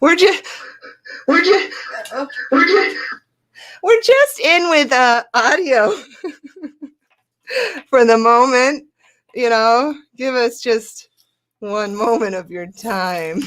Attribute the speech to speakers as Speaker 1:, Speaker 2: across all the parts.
Speaker 1: We're just we're just we're just in with audio for the moment. Give us just one moment of your time.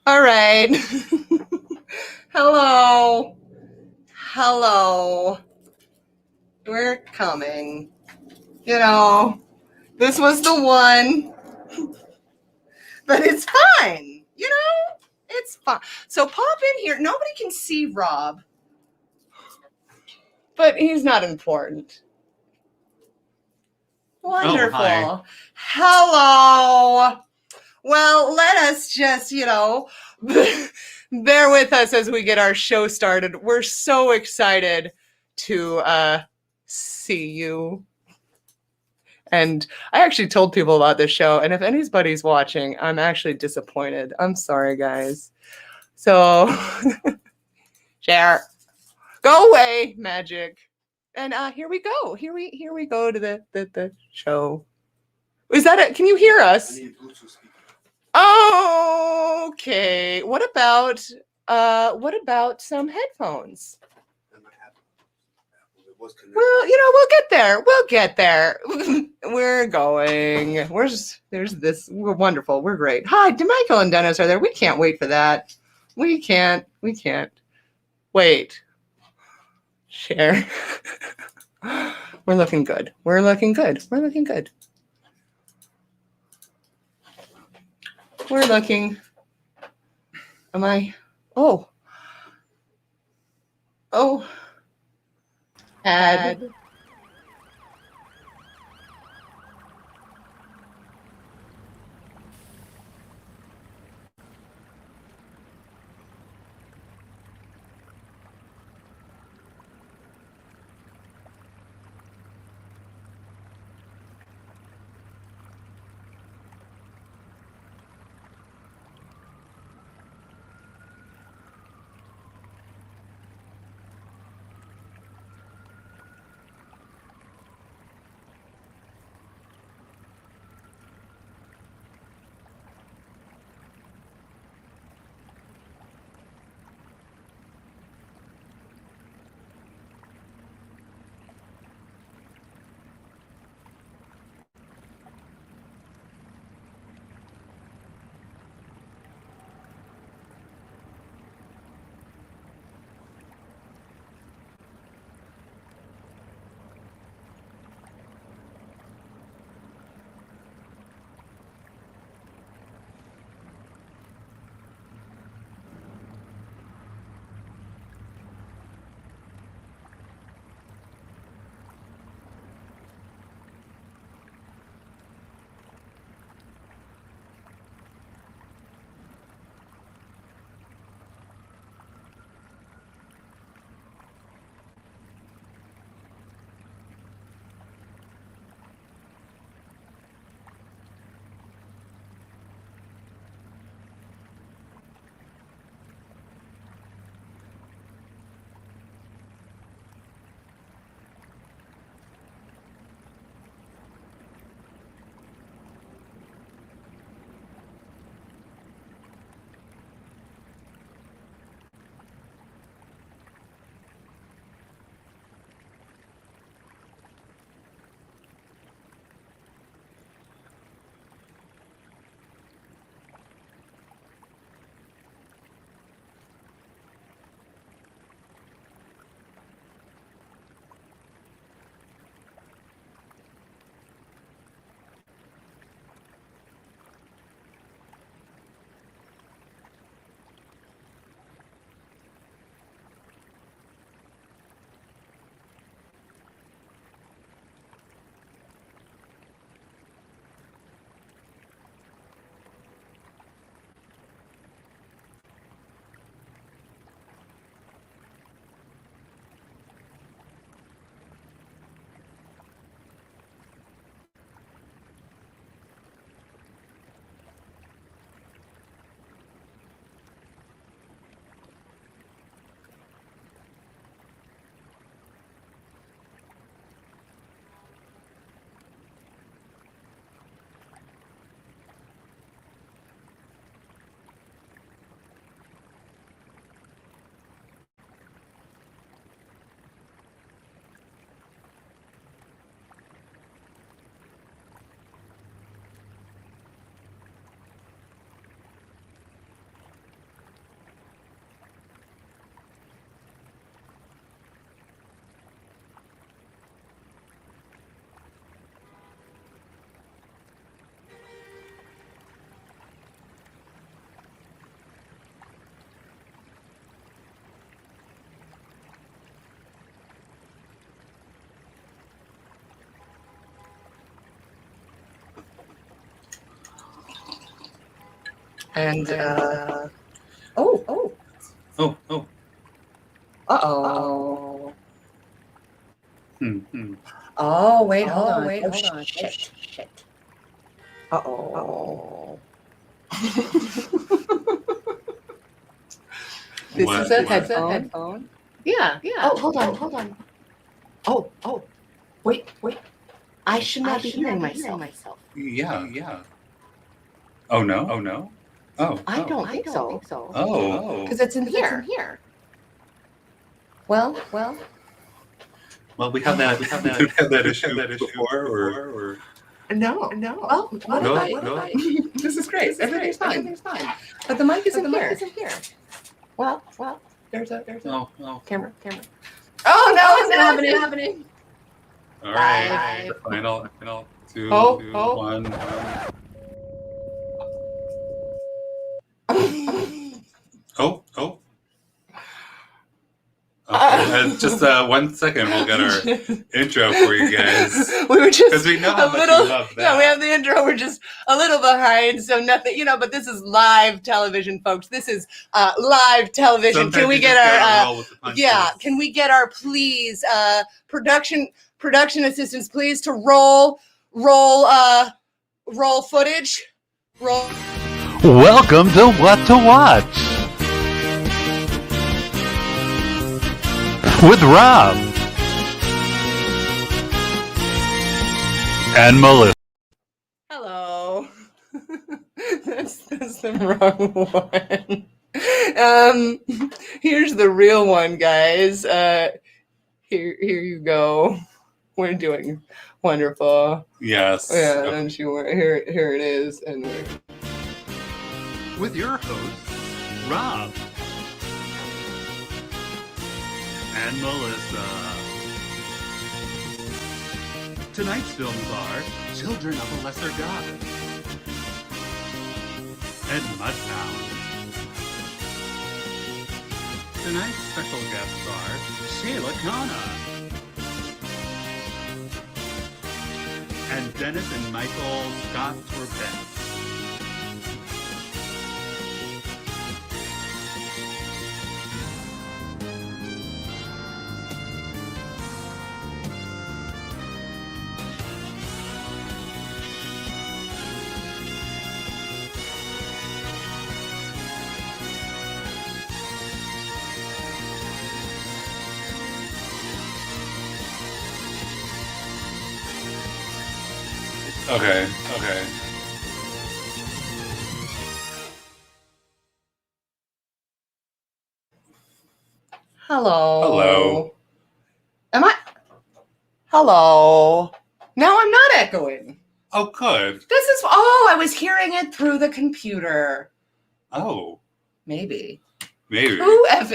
Speaker 1: All right. Hello. We're coming. This was the one, but it's fine. It's fine. So pop in here. Nobody can see Rob, but he's not important. Wonderful.
Speaker 2: Oh,
Speaker 1: hello. Well, let us just, bear with us as we get our show started. We're so excited to see you. And I actually told people about this show, and if anybody's watching, I'm actually disappointed. I'm sorry, guys. So, share. Go away, magic. And here we go. Here we go to the show. Is that it? Can you hear us?
Speaker 2: I need a Bluetooth speaker.
Speaker 1: Okay. What about some headphones? Well, we'll get there. We'll get there. We're going. There's this. We're wonderful. We're great. Hi, DeMichael and Dennis are there. We can't wait for that. We can't. Wait. Share. We're looking good. Am I? Oh. Add. And
Speaker 2: oh.
Speaker 1: uh-oh.
Speaker 2: Hmm.
Speaker 1: Oh, wait, hold on. Shit. Uh-oh. This is a headphone. Yeah.
Speaker 2: Oh, hold on. Oh. Wait. I should not be hearing myself.
Speaker 3: Yeah. Oh no. Oh.
Speaker 2: I don't think so.
Speaker 3: Oh.
Speaker 1: Because it's in here. Well.
Speaker 3: Well, we have that issue before, or
Speaker 1: No. Well, what
Speaker 3: No,
Speaker 1: if
Speaker 3: no.
Speaker 1: I... This is great. Everything's fine. But the mic isn't here. Well, there's a
Speaker 3: oh.
Speaker 1: camera. Oh no, it's not
Speaker 2: happening.
Speaker 3: All right. The final 2,
Speaker 1: Oh.
Speaker 3: 1. Oh. Okay, just 1 second, we'll get our intro for you guys.
Speaker 1: We were just
Speaker 3: 'Cause we know how
Speaker 1: a
Speaker 3: much
Speaker 1: little.
Speaker 3: you love that.
Speaker 1: Yeah, we have the intro. We're just a little behind, so nothing. But this is live television, folks. This is live television.
Speaker 3: Sometimes
Speaker 1: Can we
Speaker 3: you
Speaker 1: get
Speaker 3: just gotta
Speaker 1: our?
Speaker 3: roll with the punches.
Speaker 1: Yeah. Can we get our please production assistants, please, to roll footage. Roll.
Speaker 4: Welcome to What to Watch with Rob and Melissa.
Speaker 1: Hello. That's the wrong one. Here's the real one, guys. Here you go. We're doing wonderful.
Speaker 3: Yes.
Speaker 1: Yeah, don't you worry. Here it is, and
Speaker 4: With your hosts, Rob and Melissa. Tonight's films are Children of a Lesser God and Mudbound. Tonight's special guests are Shayla Khanna and Dennis and Michael Scott Torbett.
Speaker 3: Okay.
Speaker 1: hello. Am I? Hello. Now I'm not echoing.
Speaker 3: Oh, good.
Speaker 1: I was hearing it through the computer.
Speaker 3: Oh,
Speaker 1: maybe.
Speaker 3: maybe.
Speaker 1: At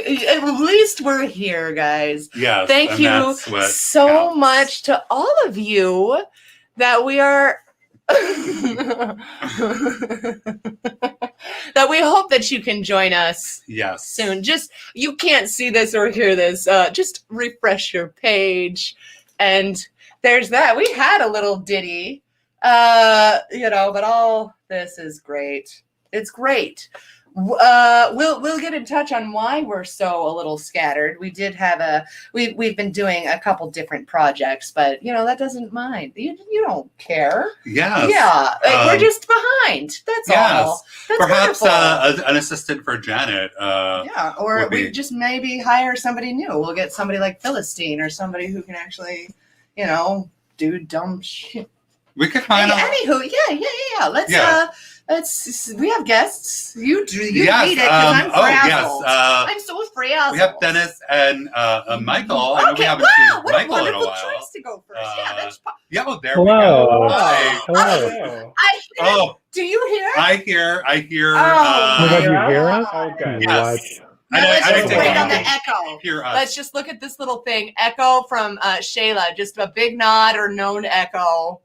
Speaker 1: least we're here, guys.
Speaker 3: Yes.
Speaker 1: Thank
Speaker 3: and
Speaker 1: you
Speaker 3: that's what
Speaker 1: so
Speaker 3: counts.
Speaker 1: much to all of you that we are that we hope that you can join us
Speaker 3: Yes.
Speaker 1: soon. Just, you can't see this or hear this. Just refresh your page, and there's that. We had a little ditty, but all this is great. It's great. We'll get in touch on why we're so a little scattered. We did have we've been doing a couple different projects, but that doesn't mind. You don't care.
Speaker 3: Yes.
Speaker 1: Yeah, we're just behind. That's all. That's
Speaker 3: Perhaps
Speaker 1: wonderful.
Speaker 3: an assistant for Janet.
Speaker 1: Yeah, or
Speaker 3: would
Speaker 1: we
Speaker 3: be-
Speaker 1: just maybe hire somebody new. We'll get somebody like Philistine or somebody who can actually, do dumb shit.
Speaker 3: We could find out.
Speaker 1: Anywho, yeah. Let's. We have guests. You
Speaker 3: Yes,
Speaker 1: read it because I'm frazzled.
Speaker 3: yes.
Speaker 1: I'm so frazzled.
Speaker 3: We have Dennis and Michael. I know we
Speaker 1: Okay,
Speaker 3: haven't
Speaker 1: wow,
Speaker 3: seen
Speaker 1: what a
Speaker 3: Michael in a
Speaker 1: wonderful
Speaker 3: while.
Speaker 1: choice to go first. Yeah, that's.
Speaker 3: Yeah, well, there
Speaker 5: Hello.
Speaker 3: we go. Hi.
Speaker 5: Hello.
Speaker 3: Oh,
Speaker 1: Do you hear?
Speaker 3: I hear.
Speaker 5: Oh my God, you hear us?
Speaker 2: Oh, good.
Speaker 3: Yes.
Speaker 1: Now let's
Speaker 3: I
Speaker 1: just
Speaker 3: didn't think
Speaker 1: wait
Speaker 3: you
Speaker 1: on the
Speaker 3: could
Speaker 1: echo.
Speaker 3: hear us.
Speaker 1: Let's just look at this little thing. Echo from Shayla. Just a big nod or known echo.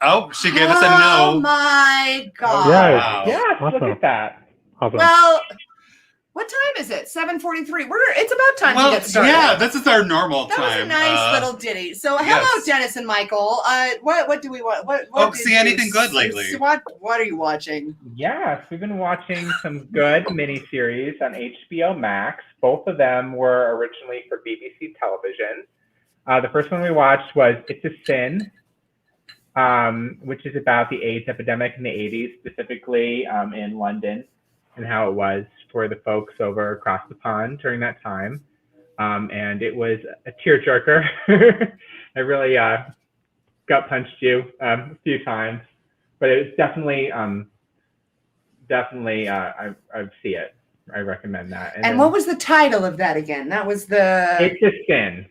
Speaker 3: Oh, she gave us a
Speaker 1: Oh
Speaker 3: no.
Speaker 1: my God.
Speaker 5: Yes.
Speaker 3: Wow.
Speaker 2: Yes,
Speaker 5: Awesome.
Speaker 2: look at that.
Speaker 5: Awesome.
Speaker 1: Well,
Speaker 2: What time is it? 7:43. It's about time
Speaker 3: Well,
Speaker 2: to get started.
Speaker 3: yeah, this is our normal
Speaker 2: That
Speaker 3: time.
Speaker 2: was a nice little ditty. So, hello,
Speaker 3: yes.
Speaker 2: Dennis and Michael. What do we want? What did
Speaker 3: see
Speaker 2: you
Speaker 3: anything good lately?
Speaker 2: What are you watching?
Speaker 5: Yes, we've been watching some good miniseries on HBO Max. Both of them were originally for BBC television. The first one we watched was It's a Sin, which is about the AIDS epidemic in the 80s, specifically in London, and how it was for the folks over across the pond during that time. And it was a tearjerker. I really gut punched you a few times, but it's definitely, I see it. I recommend that.
Speaker 2: And what was the title of that again? That was the
Speaker 5: It's a Sin.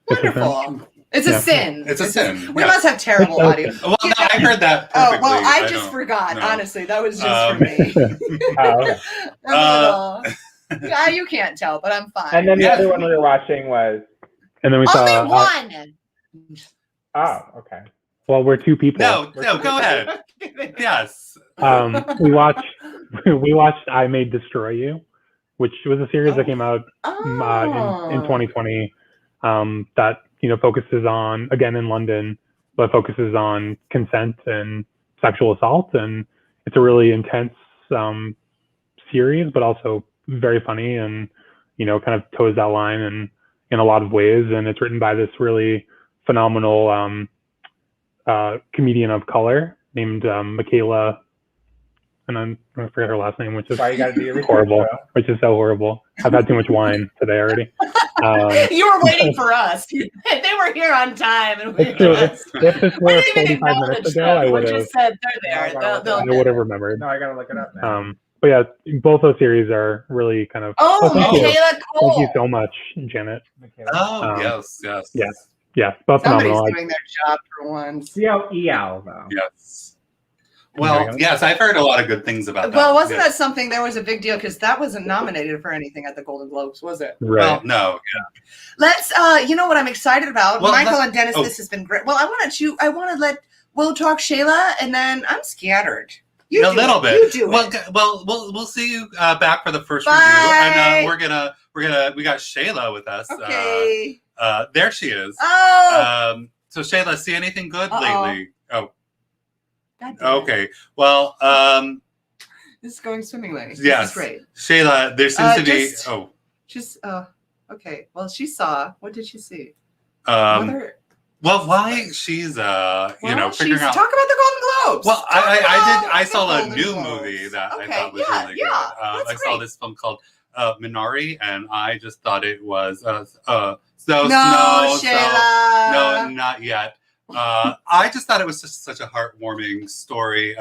Speaker 2: Wonderful. It's a sin.
Speaker 3: It's a sin.
Speaker 2: We
Speaker 3: yeah.
Speaker 2: must have terrible audio.
Speaker 3: Well, no, I heard that perfectly.
Speaker 2: Oh, well, I just
Speaker 3: don't
Speaker 2: forgot.
Speaker 3: know.
Speaker 2: Honestly, that was just for me.
Speaker 5: Oh, okay.
Speaker 2: I'm a little- yeah, you can't tell, but I'm fine.
Speaker 5: And then the
Speaker 3: Yeah.
Speaker 5: other one we were watching was,
Speaker 6: And then we
Speaker 2: Only
Speaker 6: saw.
Speaker 2: one.
Speaker 5: oh, okay.
Speaker 6: Well, we're two people.
Speaker 3: No, go ahead. Yes.
Speaker 6: We watched. We watched I May Destroy You, which was a series that came out in 2020. That focuses on, again in London, but focuses on consent and sexual assault, and it's a really intense series, but also very funny and kind of toes that line in a lot of ways. And it's written by this really phenomenal comedian of color named Michaela, and I forget her last name, which is
Speaker 5: Why you gotta do your
Speaker 6: horrible.
Speaker 5: research,
Speaker 6: Which is so horrible. I've had too much wine today already.
Speaker 2: You were waiting for us. They were here on time, and we
Speaker 6: It's true. If this
Speaker 2: we
Speaker 6: were
Speaker 2: didn't even
Speaker 6: 45
Speaker 2: acknowledge
Speaker 6: minutes ago,
Speaker 2: them.
Speaker 6: I
Speaker 2: We
Speaker 6: would have.
Speaker 2: just said they're there.
Speaker 5: No,
Speaker 2: They'll
Speaker 6: I
Speaker 2: get
Speaker 6: would
Speaker 2: it.
Speaker 6: have remembered.
Speaker 5: No, I gotta look it up now.
Speaker 6: But yeah, both those series are really kind of.
Speaker 2: Oh,
Speaker 6: thank you.
Speaker 2: Michaela Cole.
Speaker 6: Thank you so much, Janet.
Speaker 5: Michaela.
Speaker 3: Oh, yes.
Speaker 6: Yeah. Yes, both
Speaker 2: Somebody's
Speaker 6: phenomenal.
Speaker 2: doing their job for once.
Speaker 5: C-O-E-L, though.
Speaker 3: Yes. Well, yes, I've heard a lot of good things about that.
Speaker 2: Well, wasn't
Speaker 3: yes.
Speaker 2: that something? There was a big deal because that wasn't nominated for anything at the Golden Globes, was it?
Speaker 6: Right.
Speaker 3: Well, no.
Speaker 2: Let's. You know what I'm excited about,
Speaker 3: Well,
Speaker 2: Michael and Dennis.
Speaker 3: oh.
Speaker 2: This has been great. Well, I want to let Will talk Shayla, and then I'm scattered. You
Speaker 3: A
Speaker 2: do
Speaker 3: little
Speaker 2: it.
Speaker 3: bit.
Speaker 2: You do
Speaker 3: Well,
Speaker 2: it.
Speaker 3: we'll see you back for the first
Speaker 2: Bye.
Speaker 3: review, and we got Shayla with us.
Speaker 2: Okay.
Speaker 3: There she is.
Speaker 2: Oh.
Speaker 3: So Shayla, see anything good
Speaker 2: Uh-oh.
Speaker 3: lately? Oh,
Speaker 2: God damn it.
Speaker 3: okay. Well,
Speaker 2: This is going swimmingly. This
Speaker 3: yes.
Speaker 2: is great.
Speaker 3: Shayla, there seems to be.
Speaker 2: Just-
Speaker 3: Oh,
Speaker 2: Just. Okay. Well, she saw. What did she see?
Speaker 3: well, why she's figuring out.
Speaker 2: Talk about the Golden Globes.
Speaker 3: Well, I saw a
Speaker 2: Golden
Speaker 3: new
Speaker 2: Globes.
Speaker 3: movie that I
Speaker 2: Okay,
Speaker 3: thought was
Speaker 2: yeah,
Speaker 3: really
Speaker 2: yeah,
Speaker 3: good.
Speaker 2: that's
Speaker 3: I saw
Speaker 2: great.
Speaker 3: this film called Minari, and I just thought it was
Speaker 2: no,
Speaker 3: no, not yet. I just thought it was just such a heartwarming story.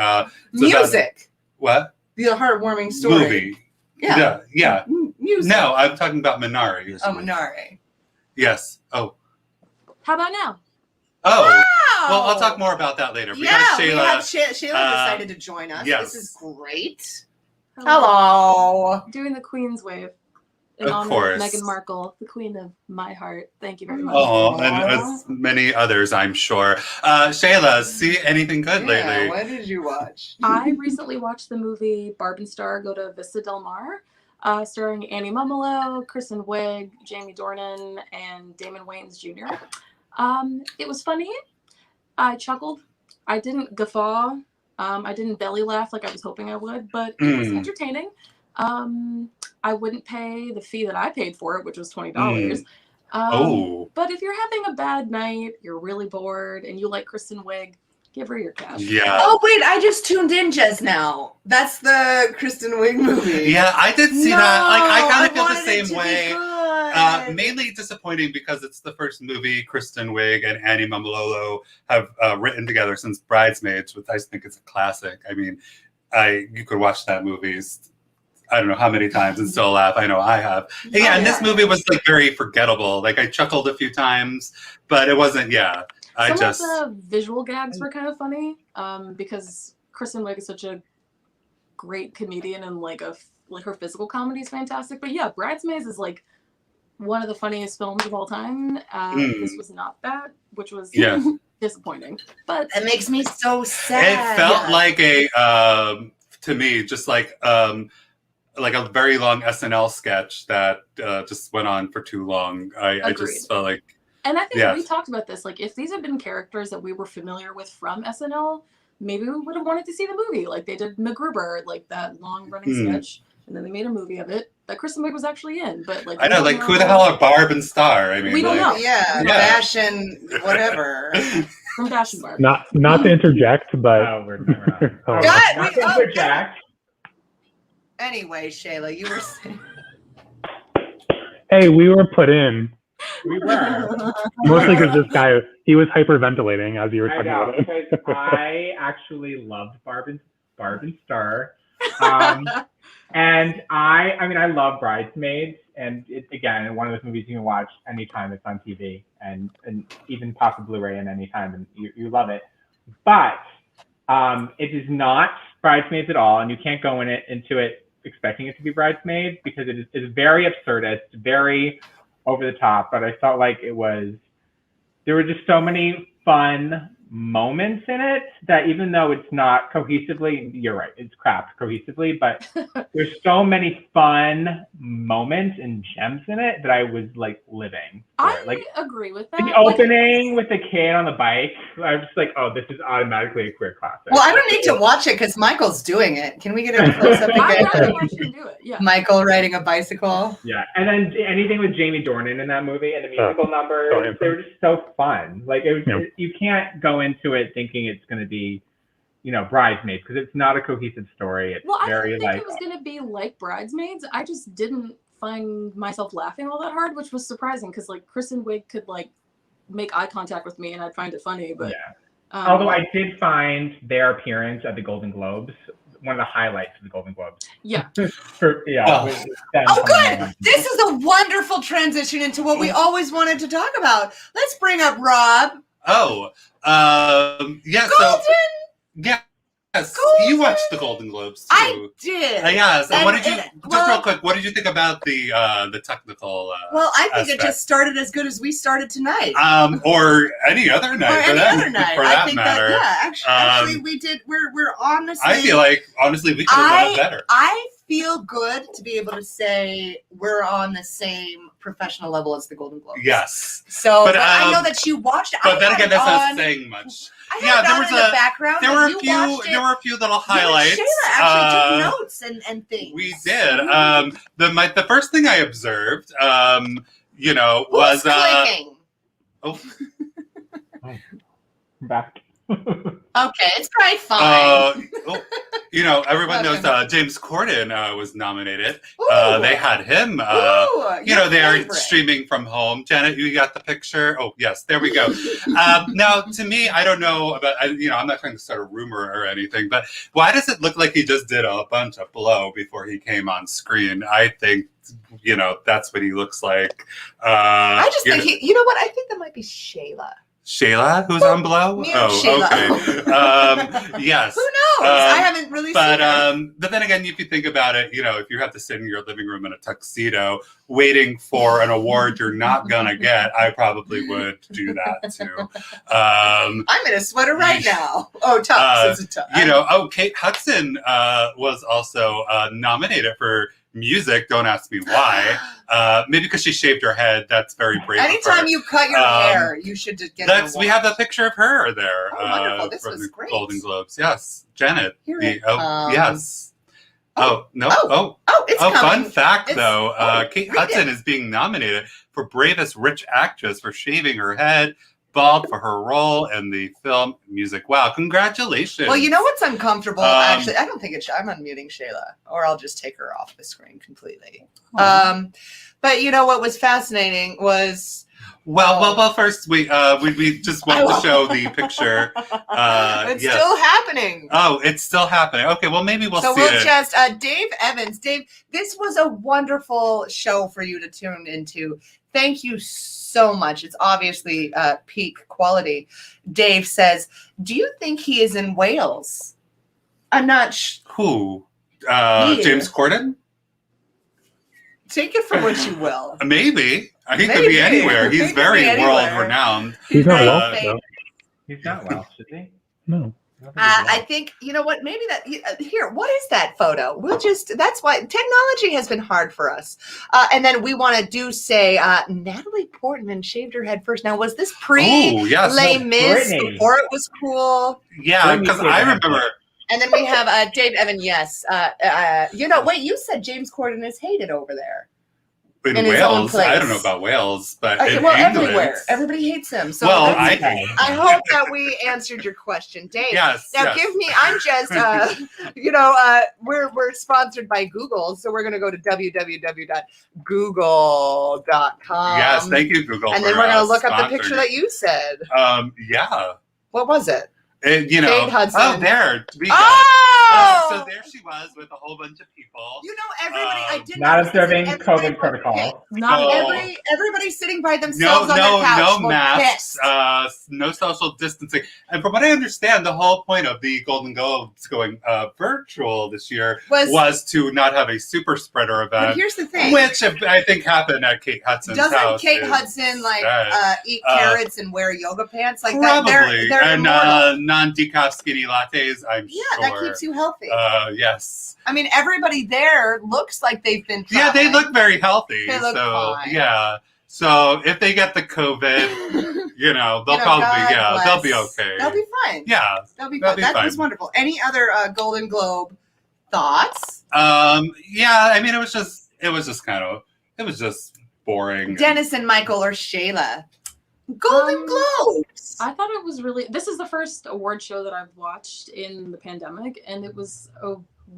Speaker 2: Music.
Speaker 3: What?
Speaker 2: The heartwarming story.
Speaker 3: Movie.
Speaker 2: Yeah.
Speaker 3: Yeah.
Speaker 2: Music.
Speaker 3: No, I'm talking about Minari.
Speaker 2: Oh, Minari.
Speaker 3: Yes. Oh.
Speaker 7: How about now?
Speaker 3: Oh.
Speaker 2: Wow.
Speaker 3: Well, I'll talk more about that later.
Speaker 2: Yeah,
Speaker 3: Shayla,
Speaker 2: we have Shayla decided to join us.
Speaker 3: yes.
Speaker 2: This is great.
Speaker 7: Hello.
Speaker 2: Hello.
Speaker 7: Doing the Queen's wave. In
Speaker 3: Of
Speaker 7: honor
Speaker 3: course.
Speaker 7: of Meghan Markle, the queen of my heart. Thank you very much.
Speaker 3: Oh, and as many others, I'm sure. Shayla, see anything good lately?
Speaker 2: What did you watch?
Speaker 7: I recently watched the movie Barb and Star Go to Vista Del Mar, starring Annie Mumolo, Kristen Wiig, Jamie Dornan, and Damon Wayans Jr. It was funny. I chuckled. I didn't guffaw. I didn't belly laugh like I was hoping I would, but it was entertaining. I wouldn't pay the fee that I paid for it, which was $20. But if you're having a bad night, you're really bored, and you like Kristen Wiig, give her your cash.
Speaker 3: Yeah.
Speaker 2: Oh, wait, I just tuned in just now. That's the Kristen Wiig movie.
Speaker 3: Yeah, I did see that. Like, I kind of feel the
Speaker 2: wanted it
Speaker 3: same
Speaker 2: to be
Speaker 3: way.
Speaker 2: good.
Speaker 3: Mainly disappointing because it's the first movie Kristen Wiig and Annie Mumolo have written together since Bridesmaids, which I think is a classic. I mean, you could watch that movie I don't know how many times and still laugh. I know I have. And yeah, and this movie was like very forgettable. Like I chuckled a few times, but it wasn't. Yeah,
Speaker 7: Some of the visual gags were kind of funny because Kristen Wiig is such a great comedian, and like her physical comedy is fantastic. But yeah, Bridesmaids is like one of the funniest films of all time. This was not that, which was disappointing. But
Speaker 2: that makes me so sad.
Speaker 3: It felt like a to me just like a very long SNL sketch that just went on for too long. I just felt like.
Speaker 7: And I think
Speaker 3: Yes.
Speaker 7: we talked about this. Like, if these had been characters that we were familiar with from SNL, maybe we would have wanted to see the movie. Like they did MacGruber, like that long-running sketch, and then they made a movie of it that Kristen Wiig was actually in. But like,
Speaker 3: I know, like who the hell are Barb and Star? I mean,
Speaker 7: we don't know.
Speaker 1: Yeah, Bash and whatever.
Speaker 7: From Bash and Barb.
Speaker 6: Not to interject, but
Speaker 5: Oh, we're not.
Speaker 6: Oh.
Speaker 1: God,
Speaker 5: Not to interject.
Speaker 1: Anyway, Shayla, you were saying.
Speaker 6: hey, we were put in
Speaker 5: We were.
Speaker 6: mostly because this guy, he was hyperventilating as you were
Speaker 5: I
Speaker 6: talking
Speaker 5: know,
Speaker 6: about it.
Speaker 5: because I actually loved Barb and Star. And I love Bridesmaids, and it's, again, one of those movies you can watch anytime it's on TV, and even pop a Blu-ray in anytime, and you love it. But it is not Bridesmaids at all, and you can't go into it expecting it to be Bridesmaids, because it is very absurdist, very over the top. But I felt like there were just so many fun moments in it that even though it's not cohesively, you're right, it's crap cohesively, but there's so many fun moments and gems in it that I was like living for it. Like
Speaker 7: agree with that.
Speaker 5: the opening with the kid on the bike, I was just like, oh, this is automatically a queer classic.
Speaker 1: Well, I don't need to watch it because Michael's doing it. Can we get a close up
Speaker 7: I'd
Speaker 1: again?
Speaker 7: rather watch him do it. Yeah.
Speaker 1: Michael riding a bicycle.
Speaker 5: Yeah, and then anything with Jamie Dornan in that movie and the musical numbers, they were just so fun. Like it was, you can't go into it thinking it's going to be, Bridesmaids, because it's not a cohesive story. It's very
Speaker 7: I didn't think it was going to be like Bridesmaids. I just didn't find myself laughing all that hard, which was surprising because like Kristen Wiig could like make eye contact with me and I'd find it funny. But
Speaker 5: although I did find their appearance at the Golden Globes one of the highlights of the Golden Globes.
Speaker 7: Yeah.
Speaker 1: Oh, good. This is a wonderful transition into what we always wanted to talk about. Let's bring up Rob.
Speaker 3: Oh, yeah.
Speaker 1: Golden.
Speaker 3: Yes,
Speaker 1: Golden.
Speaker 3: you watched the Golden Globes too.
Speaker 1: I did.
Speaker 3: Yes. And what did you?
Speaker 1: well,
Speaker 3: real quick, what did you think about the technical?
Speaker 1: Well, I think
Speaker 3: aspect?
Speaker 1: it just started as good as we started tonight.
Speaker 3: Or any other night.
Speaker 1: Or any other night.
Speaker 3: For
Speaker 1: I
Speaker 3: that
Speaker 1: think
Speaker 3: matter.
Speaker 1: actually, we did. We're on the same.
Speaker 3: I feel like honestly we could have done it better.
Speaker 1: I feel good to be able to say we're on the same professional level as the Golden Globes.
Speaker 3: Yes.
Speaker 1: So, but I know that you watched it.
Speaker 3: But then again, that's not saying much.
Speaker 1: There was a background.
Speaker 3: There were a few little highlights.
Speaker 1: Shayla actually took notes and things.
Speaker 3: We did. The first thing I observed, was
Speaker 1: clicking?
Speaker 5: Back.
Speaker 1: Okay, it's probably fine.
Speaker 3: Everyone knows James Corden was nominated.
Speaker 1: Ooh.
Speaker 3: They had him. They are streaming from home. Janet, you got the picture? Oh, yes, there we go. Now, to me, I don't know about, I'm not trying to start a rumor or anything, but why does it look like he just did a bunch of blow before he came on screen? I think, that's what he looks like.
Speaker 1: I just think I think that might be Shayla.
Speaker 3: Shayla, who's on blow?
Speaker 1: Shayla.
Speaker 3: Okay. Yes.
Speaker 1: Who knows? I haven't really seen it.
Speaker 3: But then again, if you think about it, if you have to sit in your living room in a tuxedo waiting for an award you're not gonna get, I probably would do that too.
Speaker 1: I'm in a sweater right now. Oh, tux. It's a tux.
Speaker 3: Kate Hudson was also nominated for music. Don't ask me why. Maybe because she shaved her head. That's very brave.
Speaker 1: Anytime you cut your hair, you should get an award.
Speaker 3: We have a picture of her there.
Speaker 1: Oh, wonderful. This
Speaker 3: from
Speaker 1: was
Speaker 3: the
Speaker 1: great.
Speaker 3: Golden Globes. Yes, Janet.
Speaker 1: Here it
Speaker 3: yes.
Speaker 1: Oh,
Speaker 3: no.
Speaker 1: It's coming.
Speaker 3: Fun fact though. Kate Hudson is being nominated for Bravest Rich Actress for shaving her head bald for her role in the film Music. Wow, congratulations.
Speaker 1: Well, you know what's uncomfortable? Actually, I don't think it's... I'm unmuting Shayla, or I'll just take her off the screen completely. But what was fascinating was...
Speaker 3: Well, first we just want to show the picture.
Speaker 1: It's still happening.
Speaker 3: Oh, it's still happening. Okay, well maybe we'll see it.
Speaker 1: So we'll just Dave Evans. Dave, this was a wonderful show for you to tune into. Thank you so much. It's obviously peak quality. Dave says, "Do you think he is in Wales?" I'm not.
Speaker 3: Who? James Corden?
Speaker 1: Take it for what you will.
Speaker 3: Maybe. He could be anywhere. He's very world renowned.
Speaker 6: He's not Welsh, though.
Speaker 5: He's not Welsh, is he?
Speaker 6: No.
Speaker 2: I think, you know what, maybe that, here, what is that photo? That's why technology has been hard for us. And then we want to say, Natalie Portman shaved her head first. Now, was this
Speaker 3: Oh, yes.
Speaker 2: Les Mis
Speaker 5: Brittany.
Speaker 2: before it was cool?
Speaker 3: Yeah,
Speaker 5: Brittany
Speaker 3: because
Speaker 5: shaved
Speaker 3: I
Speaker 5: her head
Speaker 3: remember.
Speaker 2: And then we have Dave Evan, yes. Wait, you said James Corden is hated over there.
Speaker 3: In
Speaker 2: in his own
Speaker 3: Wales, I don't know
Speaker 2: place.
Speaker 3: about Wales, but in
Speaker 2: Well,
Speaker 3: England,
Speaker 2: everywhere. Everybody hates him. So
Speaker 3: Well,
Speaker 2: let's-
Speaker 3: I
Speaker 2: I hope that we answered your question, Dave.
Speaker 3: yes.
Speaker 2: Now
Speaker 3: yes.
Speaker 2: give me, I'm just, we're sponsored by Google, so we're going to go to www.google.com.
Speaker 3: Yes, thank you, Google.
Speaker 2: And then
Speaker 3: for,
Speaker 2: we're going to look up the
Speaker 3: sponsoring
Speaker 2: picture
Speaker 3: it.
Speaker 2: that you said.
Speaker 3: Yeah.
Speaker 2: What was it?
Speaker 3: You know.
Speaker 2: Kate Hudson.
Speaker 3: Oh, there. We go.
Speaker 2: Oh!
Speaker 3: So there she was with a whole bunch of people.
Speaker 2: You know, everybody, I did
Speaker 5: Not
Speaker 2: notice this,
Speaker 5: observing
Speaker 2: everybody
Speaker 5: COVID
Speaker 2: was
Speaker 5: protocol.
Speaker 2: pissed.
Speaker 7: Not
Speaker 3: Oh.
Speaker 2: Everybody sitting by themselves on their couch.
Speaker 3: no
Speaker 2: was
Speaker 3: masks,
Speaker 2: pissed.
Speaker 3: no social distancing. And from what I understand, the whole point of the Golden Globes going virtual this year was to not have a super spreader
Speaker 2: But
Speaker 3: event,
Speaker 2: here's the thing.
Speaker 3: which I think happened at Kate Hudson's
Speaker 2: Doesn't
Speaker 3: house.
Speaker 2: Kate
Speaker 3: is
Speaker 2: Hudson
Speaker 3: sad.
Speaker 2: eat carrots and wear yoga pants like
Speaker 3: Probably.
Speaker 2: that? They're
Speaker 3: and
Speaker 2: immortal.
Speaker 3: non-decaf skinny lattes, I'm
Speaker 2: Yeah,
Speaker 3: sure.
Speaker 2: that keeps you healthy.
Speaker 3: Yes.
Speaker 2: I mean, everybody there looks like they've been
Speaker 3: Yeah, they
Speaker 2: traveling.
Speaker 3: look very healthy.
Speaker 2: They look
Speaker 3: so
Speaker 2: fine.
Speaker 3: yeah. So if they get the COVID, they'll probably
Speaker 2: God
Speaker 3: they'll be
Speaker 2: bless.
Speaker 3: okay.
Speaker 2: They'll be fine.
Speaker 3: Yeah.
Speaker 2: They'll be
Speaker 3: They'll
Speaker 2: fine.
Speaker 3: be
Speaker 2: That
Speaker 3: fine.
Speaker 2: was wonderful. Any other Golden Globe thoughts?
Speaker 3: Yeah, I mean it was just boring.
Speaker 2: Dennis and Michael or Shayla? Golden Globes.
Speaker 7: I thought it was really. This is the first award show that I've watched in the pandemic, and it was a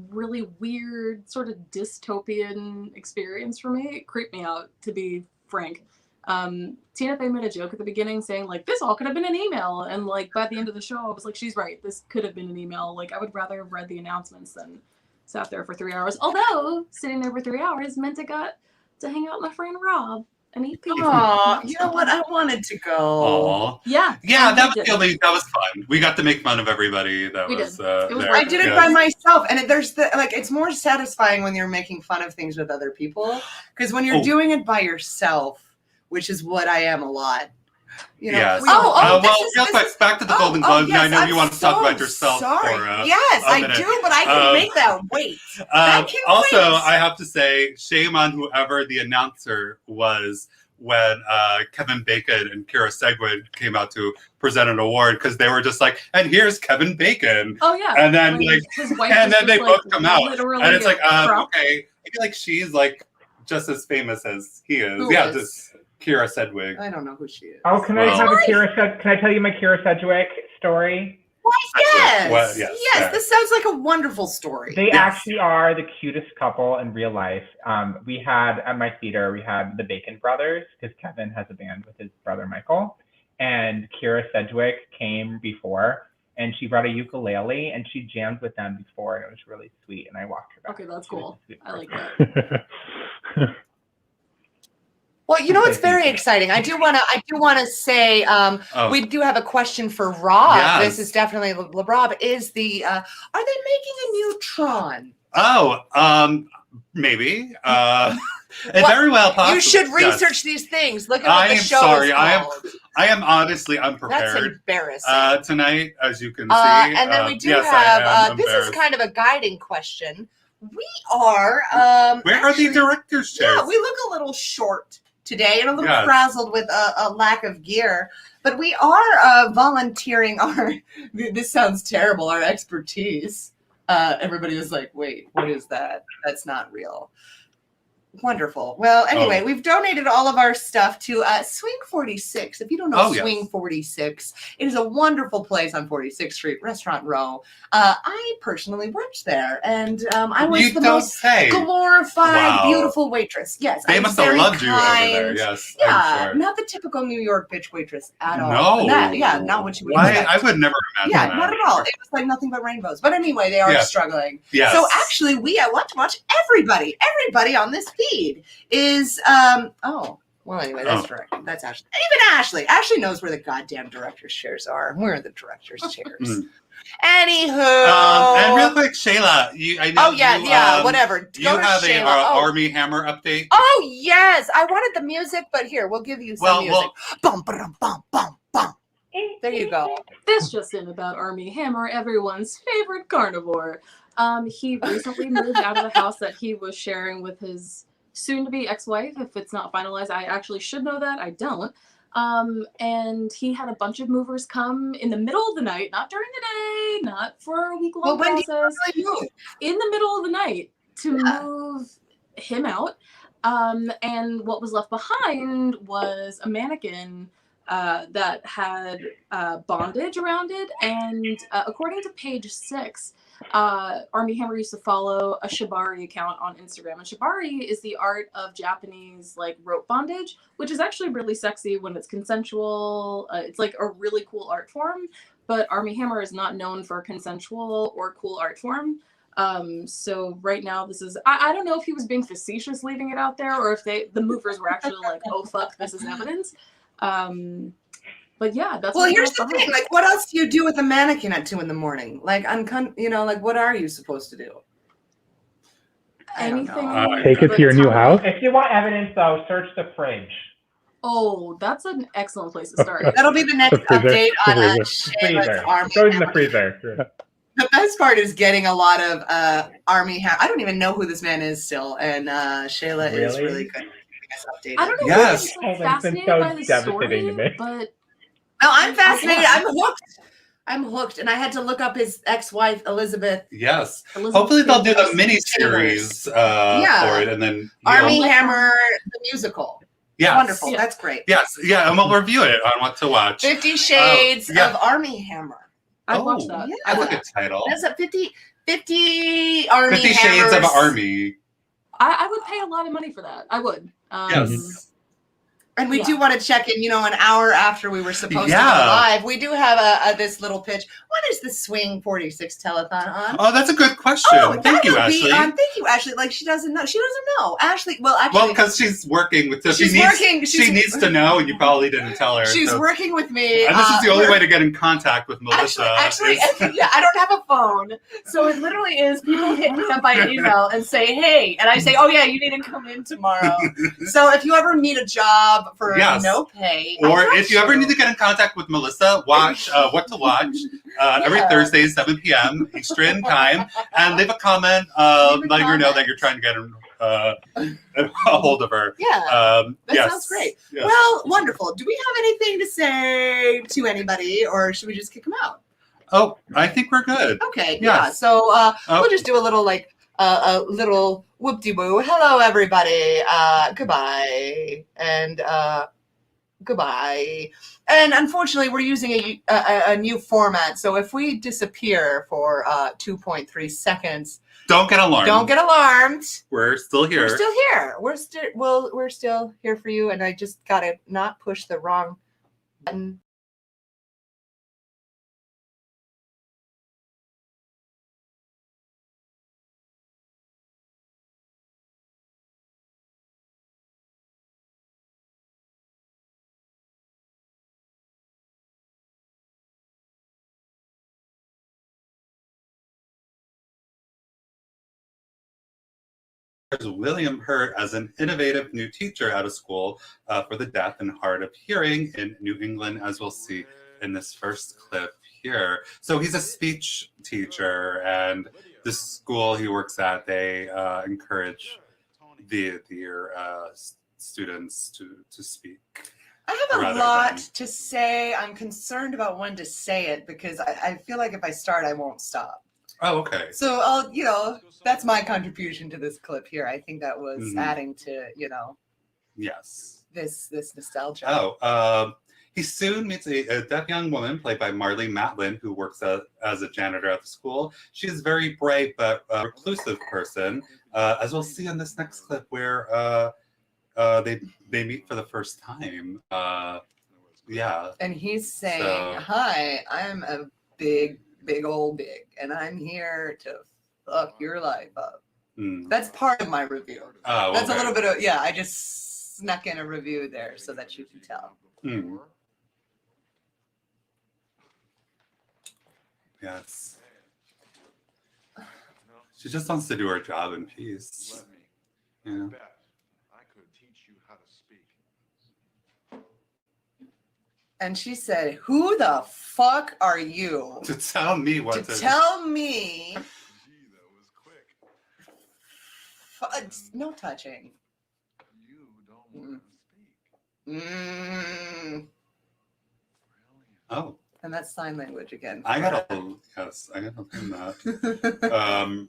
Speaker 7: really weird, sort of dystopian experience for me. It creeped me out, to be frank. Tina Fey made a joke at the beginning saying, like, this all could have been an email. And, like, by the end of the show, I was like, she's right. This could have been an email. Like, I would rather have read the announcements than sat there for 3 hours. Although, sitting there for 3 hours meant I got to hang out with my friend Rob and eat pizza.
Speaker 2: Aw, you know what? I wanted to go.
Speaker 3: Aw.
Speaker 7: Yeah.
Speaker 3: Yeah,
Speaker 7: I
Speaker 3: that
Speaker 7: did.
Speaker 3: That was fun. We got to make fun of everybody. That
Speaker 7: We
Speaker 3: was.
Speaker 7: did. It was
Speaker 3: there.
Speaker 7: worth
Speaker 2: I did it
Speaker 3: Yes.
Speaker 2: by myself, and it's more satisfying when you're making fun of things with other people, because when you're
Speaker 3: Oh.
Speaker 2: doing it by yourself, which is what I am a lot.
Speaker 3: Yes.
Speaker 2: we- oh,
Speaker 3: well,
Speaker 2: this
Speaker 3: real
Speaker 2: is-
Speaker 3: quick, back to the
Speaker 2: Oh,
Speaker 3: Golden
Speaker 2: oh,
Speaker 3: Globes.
Speaker 2: yes,
Speaker 3: I know
Speaker 2: I'm
Speaker 3: you want to talk
Speaker 2: so
Speaker 3: about yourself
Speaker 2: sorry.
Speaker 3: for
Speaker 2: yes,
Speaker 3: a
Speaker 2: I
Speaker 3: minute.
Speaker 2: do, but I can make that wait. That can
Speaker 3: Also,
Speaker 2: wait.
Speaker 3: I have to say, shame on whoever the announcer was when Kevin Bacon and Kira Sedgwick came out to present an award, because they were just like, and here's Kevin Bacon.
Speaker 7: Oh, yeah.
Speaker 3: And then,
Speaker 7: When
Speaker 3: like,
Speaker 7: his wife
Speaker 3: and
Speaker 7: was
Speaker 3: then they
Speaker 7: just,
Speaker 3: both
Speaker 7: like,
Speaker 3: come out.
Speaker 7: literally
Speaker 3: And it's like,
Speaker 7: a prop.
Speaker 3: okay. I feel like she's like just as famous as he is.
Speaker 2: Who
Speaker 3: yeah,
Speaker 2: is?
Speaker 3: just Kira Sedgwick.
Speaker 2: I don't know who she is.
Speaker 5: Oh, can
Speaker 3: Well-
Speaker 5: I have can I tell you my Kira Sedgwick story?
Speaker 2: Yes.
Speaker 3: What? Yes, fair.
Speaker 2: This sounds like a wonderful story.
Speaker 5: They
Speaker 3: Yes.
Speaker 5: actually are the cutest couple in real life. We had at my theater, we had the Bacon brothers, because Kevin has a band with his brother Michael, and Kira Sedgwick came before, and she brought a ukulele, and she jammed with them before, and it was really sweet. And I walked her back.
Speaker 7: Okay, that's
Speaker 5: She was
Speaker 7: cool.
Speaker 5: a sweet
Speaker 7: I like
Speaker 5: person.
Speaker 2: Well, it's very exciting. I do want to say
Speaker 3: Oh.
Speaker 2: we do have a question for Rob.
Speaker 3: Yes.
Speaker 2: This is definitely Rob. Is the are they making a new Tron?
Speaker 3: Oh, maybe. It's
Speaker 2: What?
Speaker 3: very well possible.
Speaker 2: You should
Speaker 3: Yes.
Speaker 2: research these things. Look at
Speaker 3: I
Speaker 2: what the
Speaker 3: am
Speaker 2: show
Speaker 3: sorry.
Speaker 2: is
Speaker 3: I
Speaker 2: called.
Speaker 3: am honestly
Speaker 2: That's
Speaker 3: unprepared
Speaker 2: embarrassing.
Speaker 3: tonight, as you can see.
Speaker 2: And then we do
Speaker 3: yes, I am
Speaker 2: have this is
Speaker 3: embarrassed.
Speaker 2: kind of a guiding question. We are
Speaker 3: Where are the director's chairs?
Speaker 2: Yeah, we look a little short today and a little
Speaker 3: Yes.
Speaker 2: frazzled with a lack of gear, but we are volunteering our. This sounds terrible. Our expertise. Everybody was like, "Wait, what is that? That's not real." Wonderful. Well, anyway, we've donated all of our stuff to Swing 46. If you don't know
Speaker 3: Oh, yes.
Speaker 2: Swing 46, it is a wonderful place on 46th Street, Restaurant Row. I personally worked there, and I was
Speaker 3: You
Speaker 2: the
Speaker 3: don't
Speaker 2: most
Speaker 3: say.
Speaker 2: glorified,
Speaker 3: Wow.
Speaker 2: beautiful waitress. Yes,
Speaker 3: They
Speaker 2: I was
Speaker 3: must have
Speaker 2: very
Speaker 3: loved you over there.
Speaker 2: kind.
Speaker 3: Yes,
Speaker 2: Yeah,
Speaker 3: I'm sure.
Speaker 2: not the typical New York bitch waitress at all.
Speaker 3: No.
Speaker 2: Not what you would
Speaker 3: Why?
Speaker 2: expect.
Speaker 3: I would never imagine
Speaker 2: Yeah,
Speaker 3: that.
Speaker 2: not at all. It was like nothing but rainbows. But anyway, they are
Speaker 3: Yeah.
Speaker 2: struggling.
Speaker 3: Yes.
Speaker 2: So actually, we want to watch everybody. Everybody on this feed is anyway, that's
Speaker 3: Oh.
Speaker 2: directing. That's Ashley. Even Ashley. Ashley knows where the goddamn director's chairs are. Where are the director's chairs?
Speaker 3: Mm.
Speaker 2: Anywho.
Speaker 3: And real quick, Shayla, I know
Speaker 2: Oh yeah,
Speaker 3: you,
Speaker 2: whatever.
Speaker 3: You
Speaker 2: Go to
Speaker 3: have
Speaker 2: Shayla.
Speaker 3: a Army Hammer update.
Speaker 2: Oh yes, I wanted the music, but here we'll give you some
Speaker 3: Well,
Speaker 2: music. Bum bum bum bum bum. There you go.
Speaker 7: This just in about Armie Hammer, everyone's favorite carnivore. He recently moved out of the house that he was sharing with his soon-to-be ex-wife. If it's not finalized, I actually should know that. I don't. And he had a bunch of movers come in the middle of the night, not during the day, not for a week-long
Speaker 2: Well, when do you
Speaker 7: process,
Speaker 2: really move?
Speaker 7: in the middle of the night to
Speaker 2: Yeah.
Speaker 7: move him out. And what was left behind was a mannequin that had bondage around it. And according to page 6, Armie Hammer used to follow a shibari account on Instagram. And shibari is the art of Japanese like rope bondage, which is actually really sexy when it's consensual. It's like a really cool art form. But Armie Hammer is not known for consensual or cool art form. So right now this is, I don't know if he was being facetious leaving it out there or if the movers were actually like, oh fuck, this is evidence. But yeah, that's
Speaker 2: Well,
Speaker 7: what
Speaker 2: here's
Speaker 7: was
Speaker 2: the
Speaker 7: behind.
Speaker 2: thing. Like, what else do you do with a mannequin at 2 a.m? Like, like, what are you supposed to do? I don't
Speaker 7: Anything.
Speaker 2: know.
Speaker 6: Take it
Speaker 7: but
Speaker 6: to your new
Speaker 7: tell me.
Speaker 6: house.
Speaker 5: If you want evidence, though, search the fridge.
Speaker 7: Oh, that's an excellent place to start.
Speaker 2: That'll be the next
Speaker 6: The freezer.
Speaker 2: update
Speaker 6: The
Speaker 2: on
Speaker 6: freezer.
Speaker 2: Shayla's
Speaker 5: Freezer.
Speaker 2: Armie
Speaker 5: Goes in the
Speaker 2: Hammer.
Speaker 5: freezer.
Speaker 2: The best part is getting a lot of Armie Hammer. I don't even know who this man is still, and Shayla is
Speaker 5: Really?
Speaker 2: really good at keeping us updated.
Speaker 7: I don't know
Speaker 3: Yes.
Speaker 7: if I'm
Speaker 5: Oh,
Speaker 7: like,
Speaker 5: it's been
Speaker 7: fascinated
Speaker 5: so
Speaker 7: by the
Speaker 5: devastating to
Speaker 7: story,
Speaker 5: me.
Speaker 7: but
Speaker 2: No, I'm fascinated.
Speaker 7: I am.
Speaker 2: I'm hooked. I'm hooked, and I had to look up his ex-wife Elizabeth.
Speaker 3: Yes.
Speaker 7: Elizabeth
Speaker 3: Hopefully they'll do the
Speaker 7: Chambers.
Speaker 3: mini-series
Speaker 2: Yeah.
Speaker 3: for it, and then
Speaker 2: Armie
Speaker 7: Let
Speaker 2: Hammer, the musical.
Speaker 3: Yes.
Speaker 2: Wonderful.
Speaker 7: Yeah.
Speaker 2: That's great.
Speaker 3: Yes. Yeah, and we'll review it on what to watch.
Speaker 2: 50 Shades
Speaker 3: yeah.
Speaker 2: of Armie Hammer.
Speaker 7: I'd
Speaker 3: Oh,
Speaker 7: watch that.
Speaker 2: yeah.
Speaker 7: I
Speaker 3: That's
Speaker 7: would.
Speaker 3: a good title.
Speaker 2: That's a 50 Armie
Speaker 3: 50 Shades of
Speaker 2: Hammers.
Speaker 3: Army.
Speaker 7: I would pay a lot of money for that. I would.
Speaker 3: Yes.
Speaker 2: And we
Speaker 7: Yeah.
Speaker 2: do want to check in, an hour after we were supposed to go
Speaker 3: Yeah.
Speaker 2: live. We do have this little pitch. When is the Swing 46 telethon on?
Speaker 3: Oh, that's a good question. Thank you,
Speaker 2: that'll
Speaker 3: Ashley.
Speaker 2: be on. Thank you, Ashley. Like, she doesn't know. She doesn't know. Ashley, well, actually.
Speaker 3: Well, because she's working with. So
Speaker 2: She's
Speaker 3: she needs,
Speaker 2: working.
Speaker 3: She needs to know, and you probably didn't tell her.
Speaker 2: She's
Speaker 3: so.
Speaker 2: working with me.
Speaker 3: And this is the only
Speaker 2: we're-
Speaker 3: way to get in contact with Melissa.
Speaker 2: Actually,
Speaker 3: is-
Speaker 2: yeah, I don't have a phone, so it literally is people hit me up by email and say, "Hey," and I say, "Oh yeah, you need to come in tomorrow." So if you ever need a job for
Speaker 3: Yes.
Speaker 2: no pay,
Speaker 3: Or
Speaker 2: I got
Speaker 3: if you ever need to get in contact with Melissa, watch What to Watch every
Speaker 2: Yeah.
Speaker 3: Thursday, 7 p.m. Eastern time, and leave a comment letting her know that you're trying to get a hold of her.
Speaker 2: Yeah. That
Speaker 3: yes.
Speaker 2: sounds great.
Speaker 3: Yes.
Speaker 2: Well, wonderful. Do we have anything to say to anybody, or should we just kick them out?
Speaker 3: Oh, I think we're good.
Speaker 2: Okay. Yeah.
Speaker 3: Yes.
Speaker 2: So
Speaker 3: Oh.
Speaker 2: we'll just do a little a little whoop-de-woo. Hello, everybody. Goodbye. And goodbye. And unfortunately, we're using a new format. So if we disappear for 2.3 seconds,
Speaker 3: Don't get alarmed.
Speaker 2: don't get alarmed.
Speaker 3: We're still here.
Speaker 2: We're still here. We're still here for you. And I just gotta not push the wrong button.
Speaker 3: William Hurt as an innovative new teacher at a school for the deaf and hard of hearing in New England, as we'll see in this first clip here. So he's a speech teacher, and the school he works at, they encourage their students to speak.
Speaker 2: I have a
Speaker 3: rather
Speaker 2: lot
Speaker 3: than-
Speaker 2: to say. I'm concerned about when to say it because I feel like if I start, I won't stop.
Speaker 3: Oh, okay.
Speaker 2: So that's my contribution to this clip here. I think that was
Speaker 3: Mhm.
Speaker 2: adding to,
Speaker 3: Yes.
Speaker 2: this nostalgia.
Speaker 3: Oh, he soon meets a deaf young woman played by Marley Matlin, who works as a janitor at the school. She's a very bright but reclusive person, as we'll see in this next clip where they meet for the first time. Yeah.
Speaker 2: And he's saying,
Speaker 3: So-
Speaker 2: "Hi, I'm a big old big, and I'm here to fuck your life up."
Speaker 3: Mm.
Speaker 2: That's part of my review.
Speaker 3: Oh,
Speaker 2: That's
Speaker 3: okay.
Speaker 2: a little bit of I just snuck in a review there so that you can tell.
Speaker 3: Mm. Yes. She just wants to do her job in peace. Yeah.
Speaker 8: I could teach you how to speak.
Speaker 2: And she said, "Who the fuck are you
Speaker 3: To tell me what
Speaker 2: to tell me?"
Speaker 8: Gee, that was quick.
Speaker 2: No touching.
Speaker 8: You don't want to speak.
Speaker 2: Mm.
Speaker 3: Oh,
Speaker 2: And that's sign language again.
Speaker 3: I gotta learn that.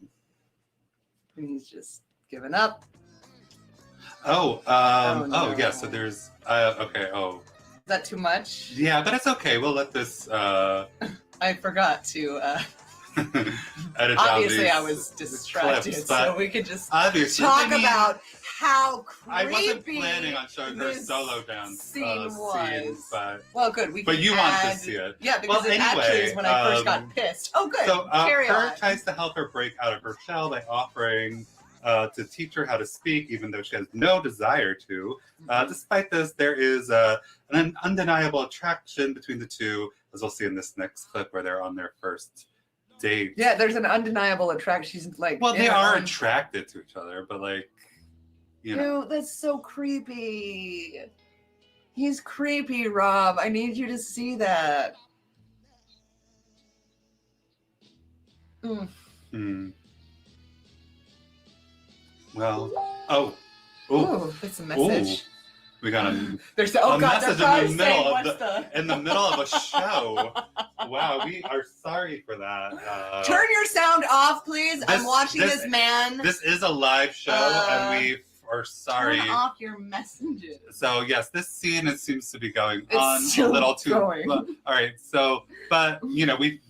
Speaker 2: And he's just given up.
Speaker 3: Oh,
Speaker 2: no.
Speaker 3: yeah. So there's okay. Oh,
Speaker 2: Is that too much?
Speaker 3: yeah, but it's okay. We'll let this
Speaker 2: I forgot to.
Speaker 3: edit down
Speaker 2: Obviously,
Speaker 3: these
Speaker 2: I was distracted,
Speaker 3: clips,
Speaker 2: so
Speaker 3: but
Speaker 2: we could just
Speaker 3: obviously,
Speaker 2: talk
Speaker 3: I mean,
Speaker 2: about how creepy.
Speaker 3: I wasn't planning on showing her
Speaker 2: this
Speaker 3: solo dance
Speaker 2: scene was.
Speaker 3: but
Speaker 2: Well, good. We
Speaker 3: but
Speaker 2: can
Speaker 3: you
Speaker 2: add,
Speaker 3: want to see it.
Speaker 2: Yeah, because
Speaker 3: Well,
Speaker 2: it actually is when I first got
Speaker 3: anyway,
Speaker 2: pissed. Oh, good.
Speaker 3: So
Speaker 2: Carry
Speaker 3: her
Speaker 2: on.
Speaker 3: tries to help her break out of her shell by offering to teach her how to speak, even though she has no desire to. Despite this, there is an undeniable attraction between the two, as we'll see in this next clip where they're on their first date.
Speaker 2: Yeah, there's an undeniable attraction. She's like,
Speaker 3: Well, they
Speaker 2: in
Speaker 3: are
Speaker 2: her own-
Speaker 3: attracted to each other, but like, you know.
Speaker 2: Dude, that's so creepy. He's creepy, Rob. I need you to see that.
Speaker 3: Hmm. Well, oh,
Speaker 2: Ooh, it's a message.
Speaker 3: we got a
Speaker 2: There's oh
Speaker 3: a
Speaker 2: god, they're
Speaker 3: message in the
Speaker 2: probably
Speaker 3: middle
Speaker 2: saying
Speaker 3: of
Speaker 2: what's
Speaker 3: the
Speaker 2: the
Speaker 3: in the middle of a show. Wow, we are sorry for that.
Speaker 2: Turn your sound off, please. I'm
Speaker 3: this-
Speaker 2: watching
Speaker 3: this-
Speaker 2: this man.
Speaker 3: This is a live show, and we are sorry.
Speaker 2: Turn off your messages.
Speaker 3: So yes, this scene it seems to be going
Speaker 2: It's
Speaker 3: on a
Speaker 2: still
Speaker 3: little too.
Speaker 2: going.
Speaker 3: All right, so but you know we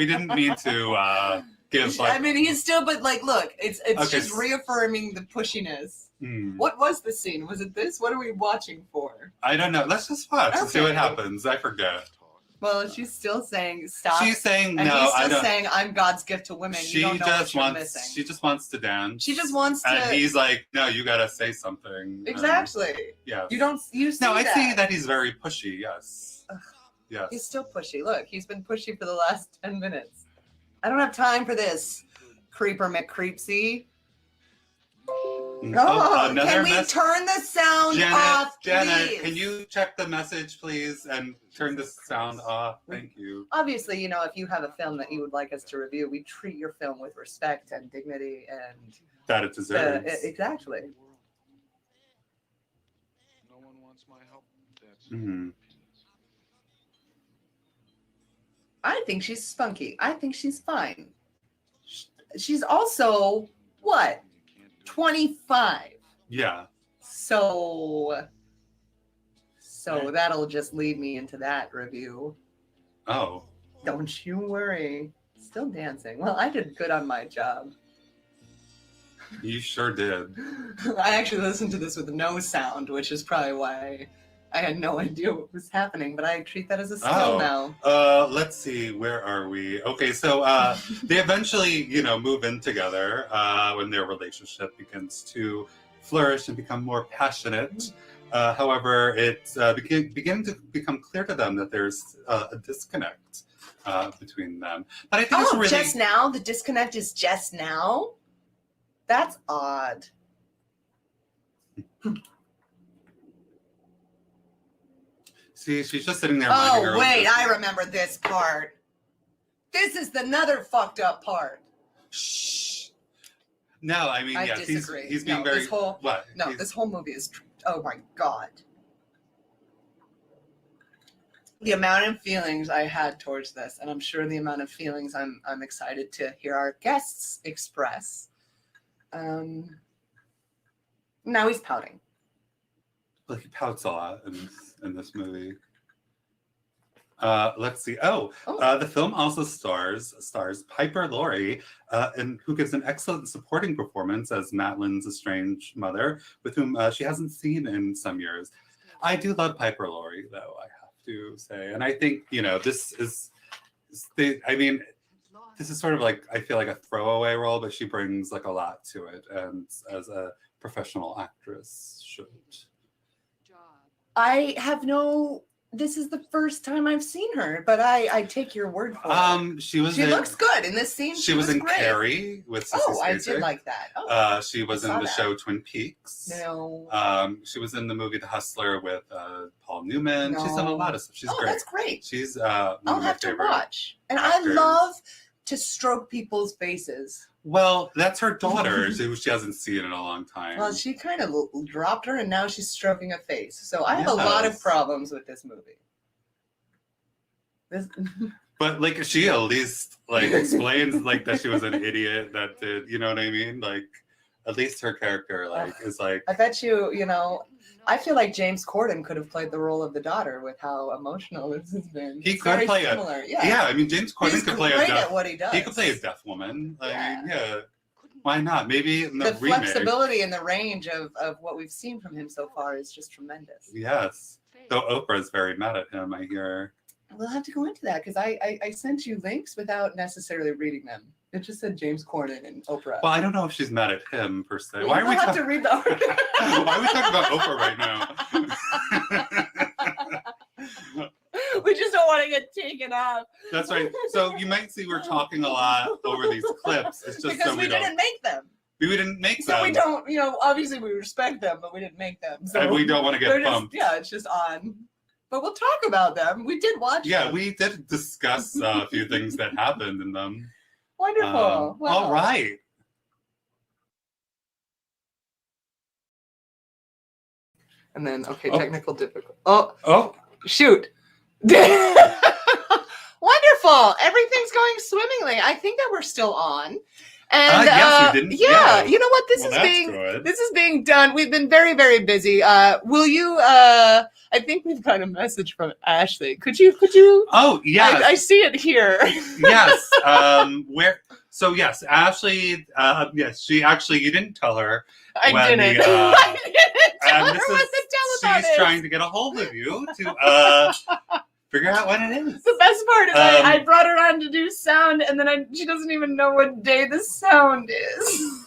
Speaker 3: didn't mean to give like.
Speaker 2: I mean, he's still, but like, look, it's
Speaker 3: Okay.
Speaker 2: just reaffirming the pushiness.
Speaker 3: Hmm,
Speaker 2: What was the scene? Was it this? What are we watching for?
Speaker 3: I don't know. Let's just watch and see what
Speaker 2: Okay.
Speaker 3: happens. I forget.
Speaker 2: Well, she's still saying stop.
Speaker 3: She's saying
Speaker 2: and
Speaker 3: no.
Speaker 2: he's
Speaker 3: I
Speaker 2: still
Speaker 3: don't.
Speaker 2: saying I'm God's gift to women.
Speaker 3: She
Speaker 2: You don't know
Speaker 3: just
Speaker 2: what you're
Speaker 3: wants.
Speaker 2: missing.
Speaker 3: She just wants to dance.
Speaker 2: She just wants to.
Speaker 3: And he's like, no, you gotta say something.
Speaker 2: Exactly.
Speaker 3: Yes.
Speaker 2: You don't. You see
Speaker 3: No, I
Speaker 2: that.
Speaker 3: see that he's very pushy. Yes. Yes.
Speaker 2: He's still pushy. Look, he's been pushy for the last 10 minutes. I don't have time for this, creeper McCreepsy. Oh,
Speaker 3: another
Speaker 2: can we
Speaker 3: mess-
Speaker 2: turn the sound off,
Speaker 3: Janet,
Speaker 2: please?
Speaker 3: can you check the message, please, and turn the sound off? Thank you.
Speaker 2: Obviously, you know, if you have a film that you would like us to review, we treat your film with respect and dignity and
Speaker 3: That it deserves.
Speaker 2: exactly.
Speaker 8: No one wants my help. That's
Speaker 3: Mhm.
Speaker 2: I think she's spunky. I think she's fine. She's also what?
Speaker 8: you can't do
Speaker 2: 25.
Speaker 3: Yeah.
Speaker 2: So
Speaker 3: Right.
Speaker 2: that'll just lead me into that review.
Speaker 3: Oh.
Speaker 2: Don't you worry. Still dancing. Well, I did good on my job.
Speaker 3: You sure did.
Speaker 2: I actually listened to this with no sound, which is probably why I had no idea what was happening, but I treat that as a skill
Speaker 3: Oh.
Speaker 2: now.
Speaker 3: Let's see. Where are we? Okay, so they eventually, move in together when their relationship begins to flourish and become more passionate. However, it's beginning to become clear to them that there's a disconnect between them. But I think it's really
Speaker 2: Just now? The disconnect is just now? That's odd.
Speaker 3: see. She's just sitting there. minding her
Speaker 2: Oh,
Speaker 3: own
Speaker 2: wait,
Speaker 3: business.
Speaker 2: I remember this part. This is another fucked up part.
Speaker 3: Shh. No, I mean,
Speaker 2: I
Speaker 3: yes,
Speaker 2: disagree.
Speaker 3: he's being
Speaker 2: No,
Speaker 3: very
Speaker 2: this whole-
Speaker 3: what?
Speaker 2: No,
Speaker 3: He's-
Speaker 2: this whole movie is, oh my God. The amount of feelings I had towards this, and I'm sure the amount of feelings I'm excited to hear our guests express. Now he's pouting.
Speaker 3: Well, he pouts a lot in this movie. Let's see. The film also stars Piper Laurie, and who gives an excellent supporting performance as Matlin's estranged mother, with whom she hasn't seen in some years. I do love Piper Laurie, though, I have to say, and I think this is sort of like, I feel like a throwaway role, but she brings like a lot to it, and as a professional actress should.
Speaker 2: I have no This is the first time I've seen her, but I take your word for it.
Speaker 3: She was.
Speaker 2: She
Speaker 3: in,
Speaker 2: looks good in this scene.
Speaker 3: She was in
Speaker 2: great.
Speaker 3: Carrie with Sissy
Speaker 2: Oh, I
Speaker 3: Spacek.
Speaker 2: did like that. Oh,
Speaker 3: She was
Speaker 2: I
Speaker 3: in
Speaker 2: saw
Speaker 3: the
Speaker 2: that.
Speaker 3: show Twin Peaks.
Speaker 2: no.
Speaker 3: She was in the movie The Hustler with Paul Newman. She's done a
Speaker 2: No.
Speaker 3: lot of stuff. She's
Speaker 2: Oh,
Speaker 3: great.
Speaker 2: that's great.
Speaker 3: She's one
Speaker 2: I'll
Speaker 3: of my
Speaker 2: have to
Speaker 3: favorite
Speaker 2: watch. And
Speaker 3: actors.
Speaker 2: I love to stroke people's faces.
Speaker 3: Well, that's her daughter, who she hasn't seen in a long time.
Speaker 2: Well, she kind of dropped her, and now she's stroking a face. So I have a lot of
Speaker 3: Yes.
Speaker 2: problems with this movie.
Speaker 3: But like, she at least like explains like that she was an idiot that did, you know what I mean? Like, at least her character like is like.
Speaker 2: I bet you know, I feel like James Corden could have played the role of the daughter with how emotional this has been.
Speaker 3: He
Speaker 2: It's
Speaker 3: could
Speaker 2: very
Speaker 3: play
Speaker 2: similar.
Speaker 3: Yeah, I mean James Corden
Speaker 2: He's
Speaker 3: could play a
Speaker 2: great
Speaker 3: deaf.
Speaker 2: at what he does.
Speaker 3: He could play a deaf woman. I
Speaker 2: Yeah.
Speaker 3: mean, yeah. Why not? Maybe in the
Speaker 2: The
Speaker 3: remake.
Speaker 2: flexibility and the range of what we've seen from him so far is just tremendous.
Speaker 3: Yes. Though Oprah's very mad at him, I hear.
Speaker 2: We'll have to go into that because I sent you links without necessarily reading them. It just said James Corden and Oprah.
Speaker 3: Well, I don't know if she's mad at him per se.
Speaker 2: Well,
Speaker 3: Why are
Speaker 2: you'll
Speaker 3: we
Speaker 2: have
Speaker 3: talking?
Speaker 2: to read the article.
Speaker 3: Why are we talking about Oprah right now?
Speaker 2: We just don't want to get taken off.
Speaker 3: That's right. So you might see we're talking a lot over these clips. It's just
Speaker 2: because
Speaker 3: so
Speaker 2: we
Speaker 3: don't.
Speaker 2: didn't make them.
Speaker 3: We didn't make
Speaker 2: So
Speaker 3: them.
Speaker 2: we don't, obviously we respect them, but we didn't make them. So
Speaker 3: And we don't want to
Speaker 2: they're
Speaker 3: get
Speaker 2: just,
Speaker 3: bumped.
Speaker 2: yeah, it's just on. But we'll talk about them. We did watch
Speaker 3: Yeah,
Speaker 2: them.
Speaker 3: we did discuss a few things that happened in them.
Speaker 2: Wonderful. Well,
Speaker 3: All right.
Speaker 2: And then, okay,
Speaker 3: Oh.
Speaker 2: technical difficulty. Oh,
Speaker 3: Oh,
Speaker 2: shoot. Wonderful. Everything's going swimmingly. I think that we're still on. And
Speaker 3: yes, we didn't-
Speaker 2: Yeah,
Speaker 3: yeah.
Speaker 2: you know what?
Speaker 3: well, that's good.
Speaker 2: This is being done. We've been very, very busy. Will you I think we've got a message from Ashley. Could you
Speaker 3: Oh, yes.
Speaker 2: I see it here.
Speaker 3: Yes. Where? So yes, Ashley. Yes, she actually. You didn't tell her.
Speaker 2: I
Speaker 3: When
Speaker 2: didn't.
Speaker 3: the,
Speaker 2: I didn't tell her
Speaker 3: this
Speaker 2: what
Speaker 3: is-
Speaker 2: the telephone
Speaker 3: She's
Speaker 2: is.
Speaker 3: trying to get a hold of you to figure out what it is.
Speaker 2: The best part is
Speaker 3: Um,
Speaker 2: I brought her on to do sound, and then she doesn't even know what day the sound is.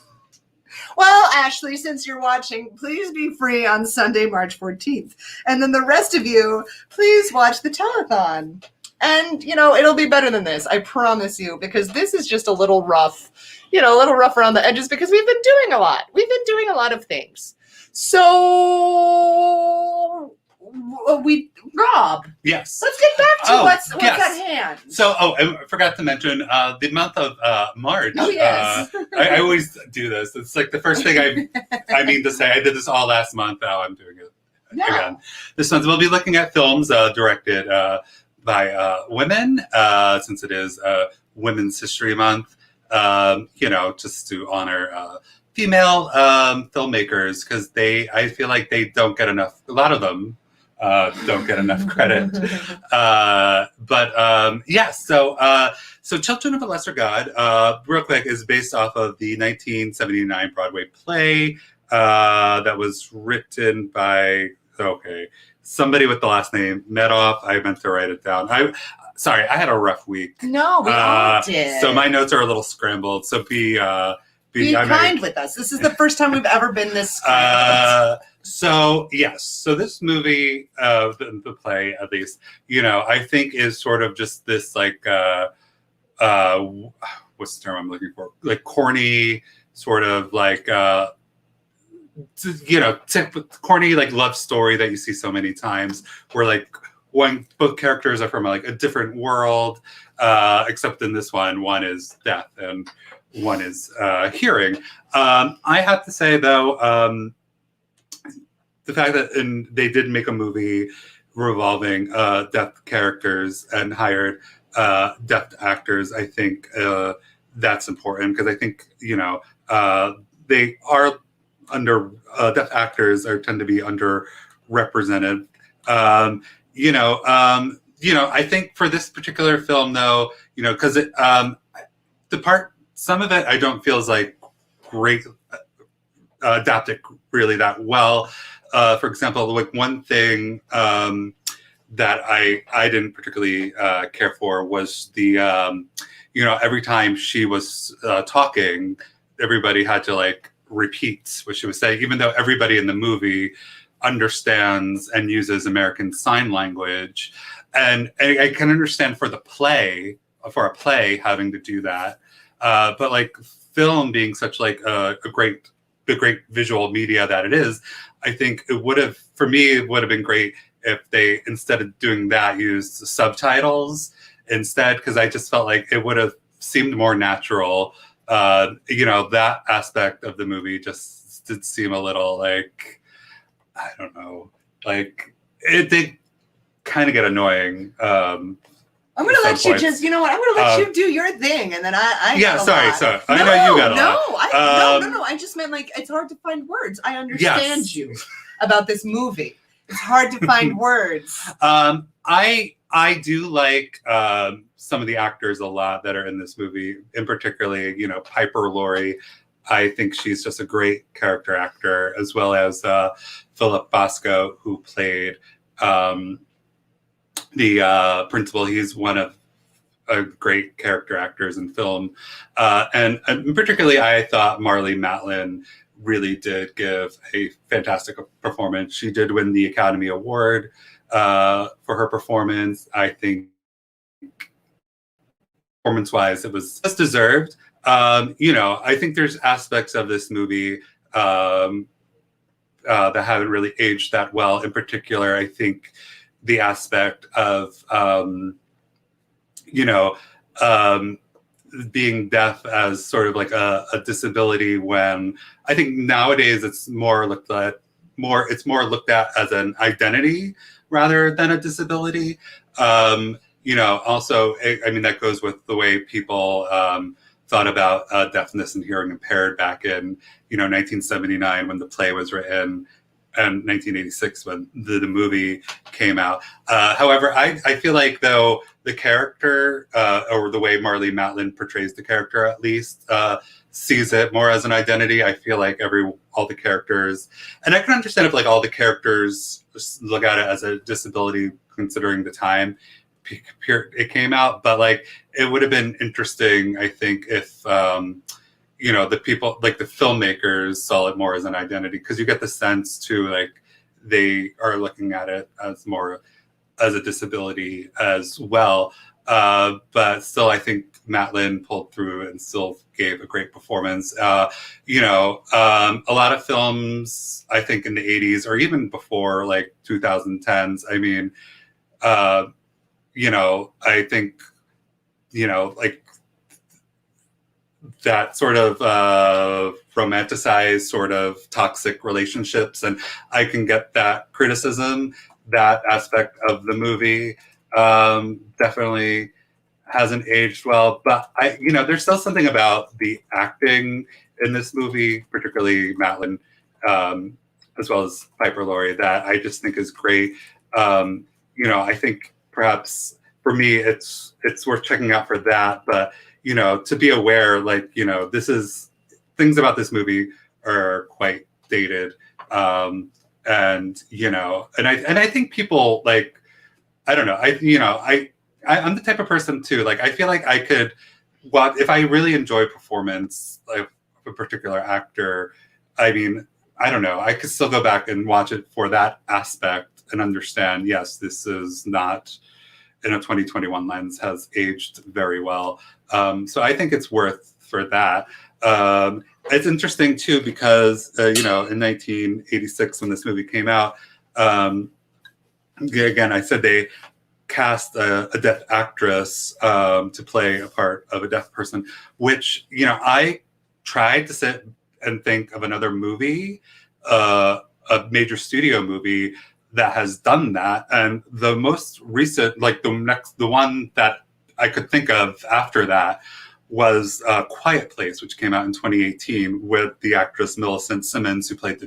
Speaker 2: Well, Ashley, since you're watching, please be free on Sunday, March 14th. And then the rest of you, please watch the telethon. And, it'll be better than this, I promise you, because this is just a little rough, a little rough around the edges because we've been doing a lot. We've been doing a lot of things. So, Rob,
Speaker 3: Yes.
Speaker 2: let's get back to
Speaker 3: Oh,
Speaker 2: what's
Speaker 3: yes.
Speaker 2: at hand.
Speaker 3: So, I forgot to mention the month of March.
Speaker 2: Oh, yes.
Speaker 3: I always do this. It's like the first thing I mean to say. I did this all last month. Now I'm doing it again. This month we'll be looking at films directed by women, since it is Women's History Month. Just to honor female filmmakers because I feel like they don't get enough. A lot of them don't get enough credit. So Children of a Lesser God, real quick, is based off of the 1979 Broadway play that was written by somebody with the last name Medoff. I meant to write it down. I had a rough week.
Speaker 2: No, we all did.
Speaker 3: So my notes are a little scrambled. So be
Speaker 2: kind with us. This is the first time we've ever been this scrambled.
Speaker 3: So this movie, the play at least, I think is sort of just this like what's the term I'm looking for? Like corny sort of like corny like love story that you see so many times where like both characters are from like a different world, except in this one is deaf and one is hearing. I have to say though, the fact that they did make a movie revolving deaf characters and hired deaf actors, I think that's important because I think they are deaf actors tend to be underrepresented. I think for this particular film though, because some of it I don't feel is like great adapted really that well. For example, like one thing that I didn't particularly care for was the every time she was talking, everybody had to like repeat what she was saying, even though everybody in the movie understands and uses American Sign Language. And I can understand for a play having to do that. But like film being such like the great visual media that it is, I think it would have been great if they, instead of doing that, used subtitles instead, because I just felt like it would have seemed more natural. That aspect of the movie just did seem a little like, I don't know, like it did kind of get annoying.
Speaker 2: I'm gonna let you just, you know what? I'm gonna let you do your thing, and then I
Speaker 3: yeah. Sorry. I know you got a lot.
Speaker 2: No. I just meant like it's hard to find words. I understand you about this movie. It's hard to find words.
Speaker 3: I do like some of the actors a lot that are in this movie, in particularly, Piper Laurie. I think she's just a great character actor, as well as Philip Bosco, who played the principal. He's one of great character actors in film. And particularly, I thought Marlee Matlin really did give a fantastic performance. She did win the Academy Award for her performance. I think performance-wise, it was just deserved. I think there's aspects of this movie that haven't really aged that well. In particular, I think the aspect of being deaf as sort of like a disability, when I think nowadays it's more looked at as an identity rather than a disability. Also, that goes with the way people thought about deafness and hearing impaired back in 1979 when the play was written, and 1986 when the movie came out. However, I feel like, though, the character, or the way Marlee Matlin portrays the character, at least, sees it more as an identity. I feel like all the characters, and I can understand if like all the characters look at it as a disability considering the time it came out, but like it would have been interesting, I think, if the people, like the filmmakers, saw it more as an identity, because you get the sense too, like they are looking at it as more as a disability as well. But still, I think Matlin pulled through and still gave a great performance. A lot of films, I think in the 80s or even before, like 2010s, I think, like that sort of romanticized sort of toxic relationships. And I can get that criticism. That aspect of the movie definitely hasn't aged well. But there's still something about the acting in this movie, particularly Matlin, as well as Piper Laurie, that I just think is great. I think perhaps for me, it's worth checking out for that. But to be aware, like this is things about this movie are quite dated. And I think people, like, I don't know, I'm the type of person too, like I feel like I could watch, if I really enjoy performance of a particular actor, I don't know, I could still go back and watch it for that aspect and understand, yes, this is not, in a 2021 lens, has aged very well. So I think it's worth for that. It's interesting too, because in 1986 when this movie came out, again, I said they cast a deaf actress to play a part of a deaf person, which I tried to sit and think of another movie, a major studio movie that has done that, and the most recent, like the one that I could think of after that was Quiet Place, which came out in 2018 with the actress Millicent Simmons, who played the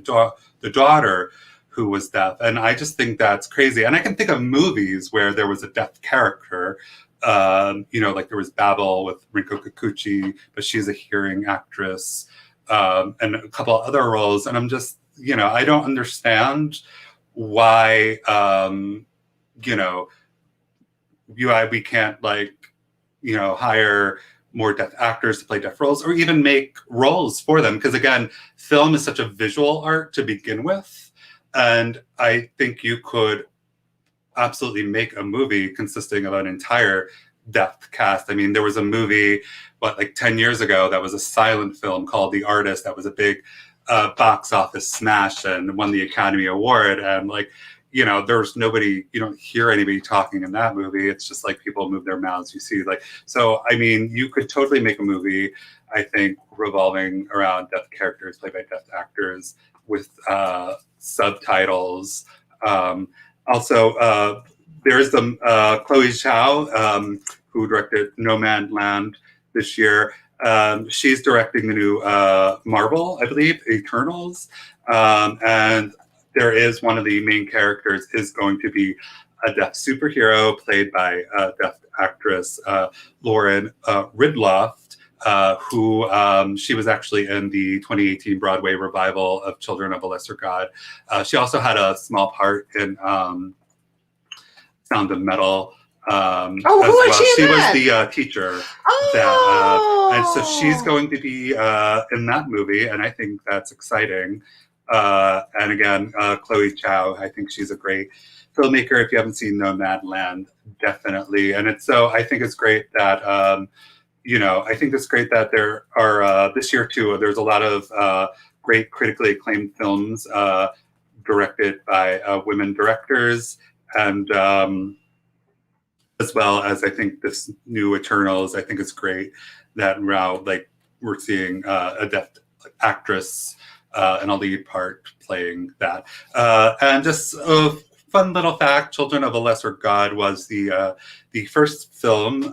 Speaker 3: daughter who was deaf. And I just think that's crazy. And I can think of movies where there was a deaf character, like there was Babel with Rinko Kikuchi, but she's a hearing actress, and a couple of other roles. And I'm just, I don't understand why, we can't hire more deaf actors to play deaf roles, or even make roles for them. Because again, film is such a visual art to begin with. And I think you could absolutely make a movie consisting of an entire deaf cast. I mean, there was a movie, like 10 years ago, that was a silent film called The Artist that was a big box office smash and won the Academy Award. And like, there's nobody, you don't hear anybody talking in that movie. It's just like people move their mouths. You see, like, so, I mean, you could totally make a movie, I think, revolving around deaf characters played by deaf actors with subtitles. Also, there's the Chloe Zhao, who directed No Man's Land this year. She's directing the new Marvel, I believe, Eternals. And there is one of the main characters is going to be a deaf superhero played by a deaf actress, Lauren Ridloff, who she was actually in the 2018 Broadway revival of Children of a Lesser God. She also had a small part in Sound of Metal.
Speaker 2: Who was she in that?
Speaker 3: Was the teacher.
Speaker 2: Oh.
Speaker 3: And so she's going to be in that movie, and I think that's exciting. And again, Chloe Zhao, I think she's a great filmmaker. If you haven't seen Nomadland, definitely. And I think it's great that, I think it's great that there are, this year too, there's a lot of great critically acclaimed films directed by women directors. And as well as I think this new Eternals, I think it's great that now we're seeing a deaf actress in a lead part playing that. And just a fun little fact, Children of a Lesser God was the first film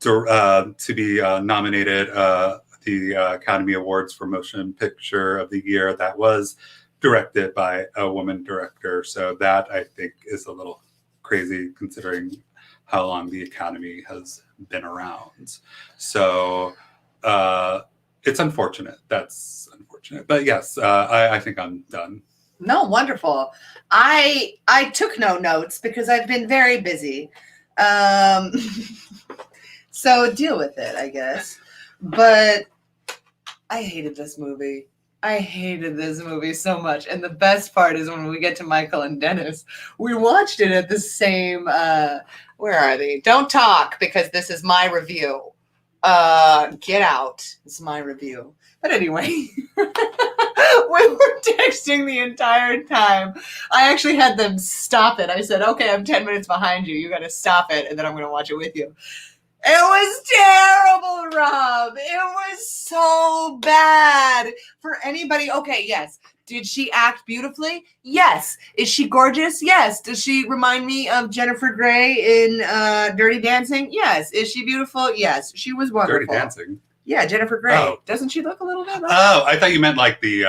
Speaker 3: to be nominated the Academy Awards for Motion Picture of the Year that was directed by a woman director. So that I think is a little crazy considering how long the Academy has been around. So it's unfortunate. That's unfortunate. But yes, I think I'm done.
Speaker 2: No, wonderful. I took no notes because I've been very busy. So deal with it, I guess. But I hated this movie. I hated this movie so much. And the best part is when we get to Michael and Dennis, we watched it at the same, where are they? Don't talk because this is my review. Get out. It's my review. But anyway, we were texting the entire time. I actually had them stop it. I said, okay, I'm 10 minutes behind you. You got to stop it. And then I'm going to watch it with you. It was terrible, Rob. It was so bad for anybody. Okay, yes. Did she act beautifully? Yes. Is she gorgeous? Yes. Does she remind me of Jennifer Grey in Dirty Dancing? Yes. Is she beautiful? Yes. She was wonderful.
Speaker 3: Dirty Dancing?
Speaker 2: Yeah, Jennifer Grey.
Speaker 3: Oh.
Speaker 2: Doesn't she look a little bit like
Speaker 3: Oh, I thought you meant like the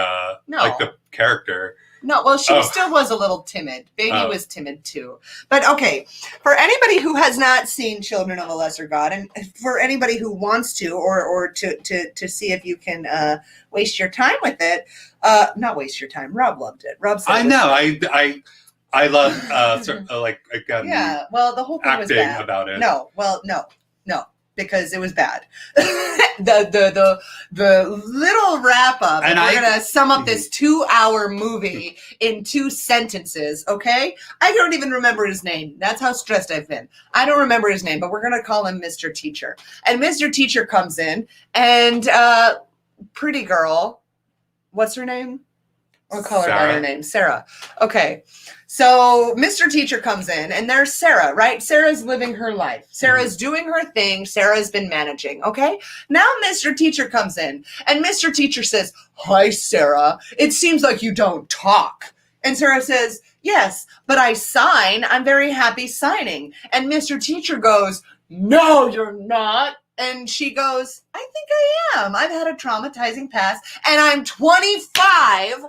Speaker 3: character.
Speaker 2: No, well, she still was a little timid. Baby was timid too. But okay, for anybody who has not seen Children of a Lesser God, and for anybody who wants to, or to see if you can waste your time with it, not waste your time. Rob loved it. Rob said
Speaker 3: I know. I love like again.
Speaker 2: Yeah. Well, the whole thing was
Speaker 3: acting
Speaker 2: bad.
Speaker 3: about it.
Speaker 2: No. Well, no. Because it was bad. the little wrap up, and we're gonna sum up this 2-hour movie in 2 sentences, okay? I don't even remember his name. That's how stressed I've been. I don't remember his name, but we're gonna call him Mr. Teacher. And Mr. Teacher comes in, and pretty girl, what's her name? We'll call her by her name, Sarah. Okay. So Mr. Teacher comes in, and there's Sarah, right? Sarah's living her life. Sarah's doing her thing. Sarah's been managing, okay? Now Mr. Teacher comes in, and Mr. Teacher says, "Hi, Sarah. It seems like you don't talk." And Sarah says, "Yes, but I sign. I'm very happy signing." And Mr. Teacher goes, "No, you're not." And she goes, "I think I am. I've had a traumatizing past, and I'm 25,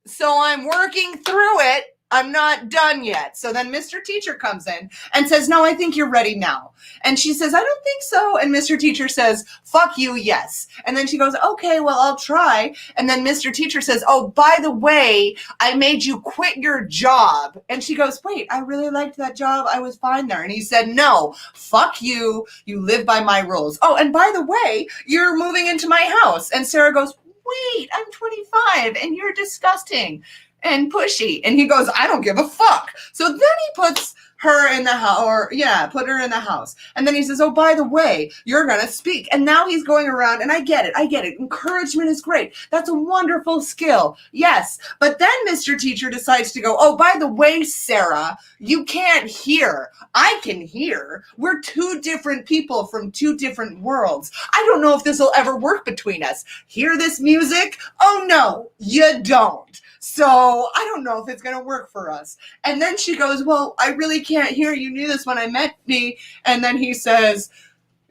Speaker 2: so I'm working through it. I'm not done yet." So then Mr. Teacher comes in and says, "No, I think you're ready now." And she says, "I don't think so." And Mr. Teacher says, "Fuck you, yes." And then she goes, "Okay, well, I'll try." And then Mr. Teacher says, "Oh, by the way, I made you quit your job." And she goes, "Wait, I really liked that job. I was fine there." And he said, "No, fuck you. You live by my rules. Oh, and by the way, you're moving into my house." And Sarah goes, "Wait, I'm 25 and you're disgusting." and pushy. And he goes, I don't give a fuck. So then he puts her in the house, put her in the house. And then he says, oh, by the way, you're going to speak. And now he's going around, and I get it. Encouragement is great. That's a wonderful skill. Yes. But then Mr. Teacher decides to go, oh, by the way, Sarah, you can't hear. I can hear. We're two different people from two different worlds. I don't know if this will ever work between us. Hear this music? Oh, no, you don't. So I don't know if it's going to work for us. And then she goes, well, I really can't hear. You knew this when I met me. And then he says,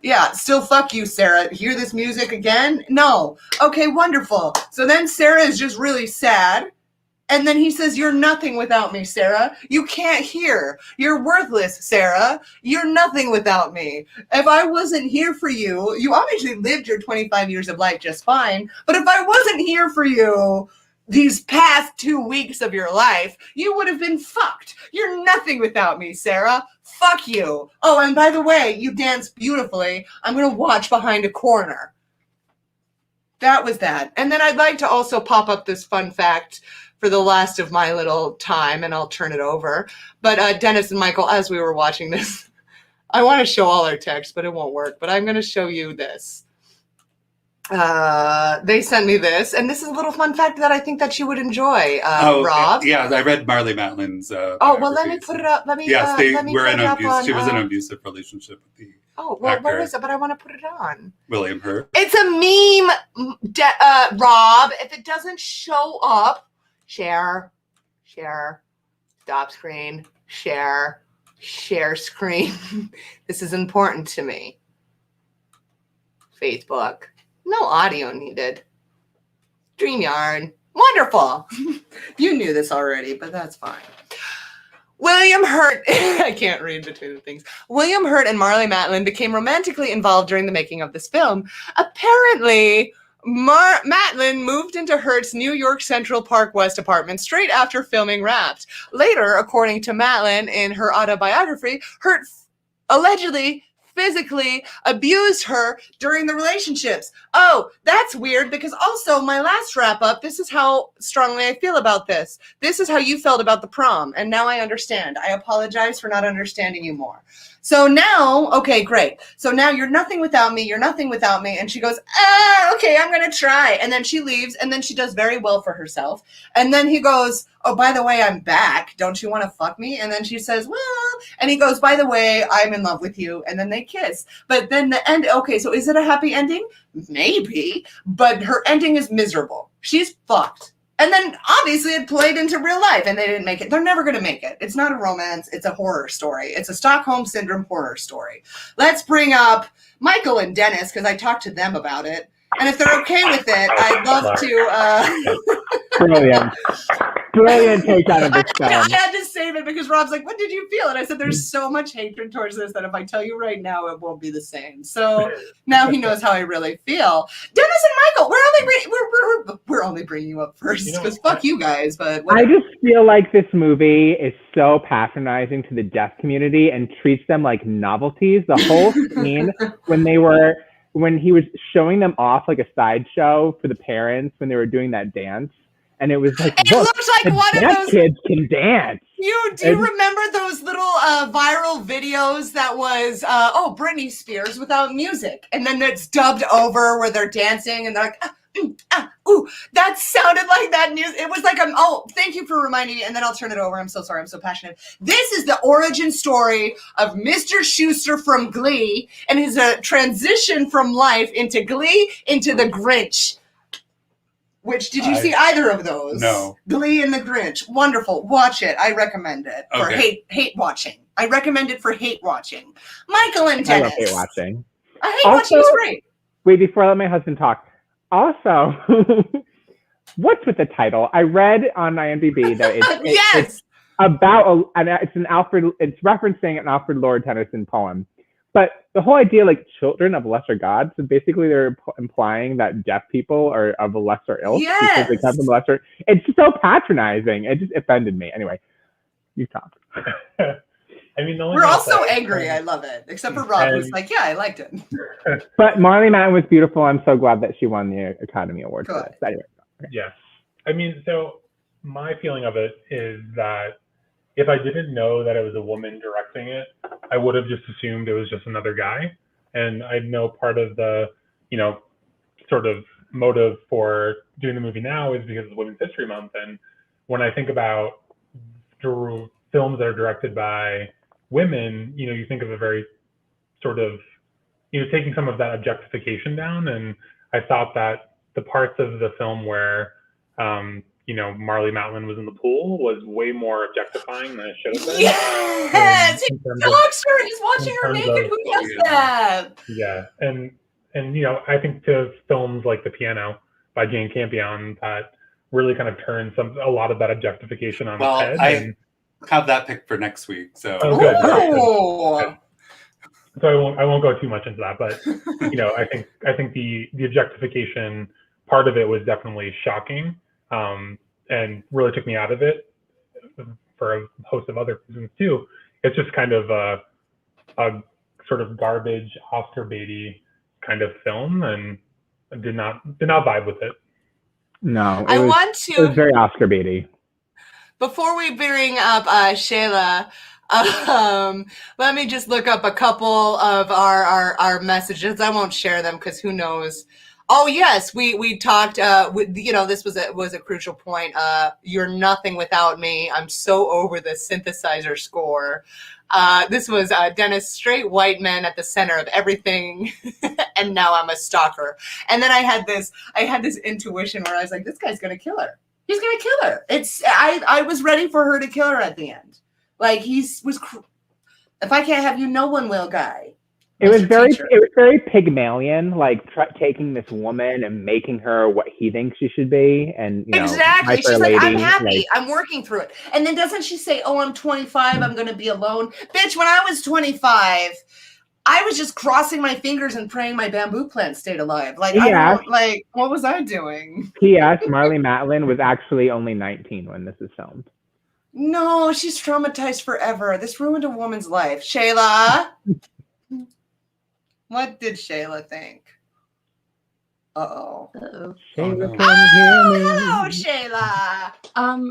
Speaker 2: yeah, still fuck you, Sarah. Hear this music again? No. Okay, wonderful. So then Sarah is just really sad. And then he says, you're nothing without me, Sarah. You can't hear. You're worthless, Sarah. You're nothing without me. If I wasn't here for you, you obviously lived your 25 years of life just fine. But if I wasn't here for you these past 2 weeks of your life, you would have been fucked. You're nothing without me, Sarah. Fuck you. Oh, and by the way, you dance beautifully. I'm going to watch behind a corner. That was that. And then I'd like to also pop up this fun fact for the last of my little time, and I'll turn it over. But Dennis and Michael, as we were watching this, I want to show all our text, but it won't work. But I'm going to show you this. They sent me this, and this is a little fun fact that I think that you would enjoy, Rob.
Speaker 3: Yeah, I read Marley Matlin's.
Speaker 2: Oh, well, let me put it up. Let me.
Speaker 3: Yes,
Speaker 2: let me
Speaker 3: were
Speaker 2: put
Speaker 3: in
Speaker 2: it up
Speaker 3: abuse.
Speaker 2: on,
Speaker 3: She was in an abusive relationship with the
Speaker 2: Oh, well, where
Speaker 3: actor.
Speaker 2: is it? But I want to put it on.
Speaker 3: William Hurt.
Speaker 2: It's a meme, Rob. If it doesn't show up, share, stop screen, share screen. This is important to me. Facebook. No audio needed. StreamYard. Wonderful. You knew this already, but that's fine. William Hurt, I can't read between the things. William Hurt and Marlee Matlin became romantically involved during the making of this film. Apparently, Matlin moved into Hurt's New York Central Park West apartment straight after filming Wrapped. Later, according to Matlin in her autobiography, Hurt allegedly physically abused her during the relationships. Oh, that's weird, because also my last wrap up, this is how strongly I feel about this. This is how you felt about the prom, and now I understand. I apologize for not understanding you more. So now, okay, great. So now you're nothing without me, and she goes, okay, I'm gonna try. And then she leaves, and then she does very well for herself. And then he goes, oh, by the way, I'm back. Don't you want to fuck me? And then she says, well, and he goes, by the way, I'm in love with you. And then they kiss. But then the end, okay, so is it a happy ending? Maybe, but her ending is miserable. She's fucked. And then obviously it played into real life, and they didn't make it. They're never going to make it. It's not a romance. It's a horror story. It's a Stockholm Syndrome horror story. Let's bring up Michael and Dennis, because I talked to them about it. And if they're okay with it, I'd love
Speaker 5: to. Brilliant take out of this film.
Speaker 2: I had to save it because Rob's like, what did you feel? And I said, there's so much hatred towards this that if I tell you right now, it won't be the same. So now he knows how I really feel. Dennis and Michael, we're only bringing you up first because fuck you guys. But whatever.
Speaker 5: I just feel like this movie is so patronizing to the deaf community and treats them like novelties. The whole scene when he was showing them off like a sideshow for the parents when they were doing that dance. And it was like,
Speaker 2: it looked like one of those
Speaker 5: kids can dance.
Speaker 2: Do you remember those little viral videos that was, Britney Spears without music? And then it's dubbed over where they're dancing and they're like, ooh, that sounded like that news. It was like, thank you for reminding me. And then I'll turn it over. I'm so sorry. I'm so passionate. This is the origin story of Mr. Schuester from Glee and his transition from life into Glee into the Grinch. Which, did you see either of those?
Speaker 3: No.
Speaker 2: Glee and the Grinch. Wonderful. Watch it. I recommend it for hate watching. I recommend it for hate watching. Michael and Dennis.
Speaker 5: I love hate watching.
Speaker 2: Hate watching is great.
Speaker 5: Wait, before I let my husband talk. Also, what's with the title? I read on IMDb that it's about it's referencing an Alfred Lord Tennyson poem. But the whole idea, like children of lesser gods, so basically they're implying that deaf people are of a lesser ilk because they come from lesser. It's just so patronizing. It just offended me. Anyway, you talk.
Speaker 6: I mean,
Speaker 2: we're all so angry. I love it. Except for Rob, who's like, yeah, I liked it.
Speaker 5: But Marlee Matlin was beautiful. I'm so glad that she won the Academy Award for this. Anyway.
Speaker 6: Yes. I mean, so my feeling of it is that if I didn't know that it was a woman directing it, I would have just assumed it was just another guy. And I know part of the, sort of motive for doing the movie now is because it's Women's History Month. And when I think about films that are directed by women, you think of a very sort of, taking some of that objectification down. And I thought that the parts of the film where, Marlee Matlin was in the pool was way more objectifying than it should have been.
Speaker 2: Yes, he stalks her. He's watching her naked. Who does that?
Speaker 6: Yeah, and I think to films like The Piano by Jane Campion that really kind of turns a lot of that objectification on its head.
Speaker 3: I have that picked for next week. So
Speaker 6: good.
Speaker 2: Oh.
Speaker 6: So I won't go too much into that, but I think the objectification part of it was definitely shocking, and really took me out of it for a host of other reasons too. It's just kind of a sort of garbage Oscar baity kind of film, and I did not vibe with it.
Speaker 9: No,
Speaker 2: I
Speaker 9: was,
Speaker 2: want to.
Speaker 9: It was very Oscar baity.
Speaker 2: Before we bring up Shayla, let me just look up a couple of our messages. I won't share them because who knows. Oh yes, we talked. This was a crucial point. You're nothing without me. I'm so over the synthesizer score. This was Dennis, straight white man at the center of everything, and now I'm a stalker. And then I had this intuition where I was like, this guy's gonna kill her. He's gonna kill her. I was ready for her to kill her at the end. Like if I can't have you, no one will, guy.
Speaker 9: It was very Pygmalion, like taking this woman and making her what he thinks she should be, and
Speaker 2: exactly. She's like, I'm happy.
Speaker 9: Like,
Speaker 2: I'm working through it. And then doesn't she say, "Oh, I'm 25. I'm going to be alone." Bitch, when I was 25, I was just crossing my fingers and praying my bamboo plant stayed alive. Like, what was I doing?
Speaker 9: P.S. Marlee Matlin was actually only 19 when this is filmed.
Speaker 2: No, she's traumatized forever. This ruined a woman's life. Shayla. What did Shayla think? Uh-oh.
Speaker 9: Shayla can hear me.
Speaker 2: Hello, Shayla.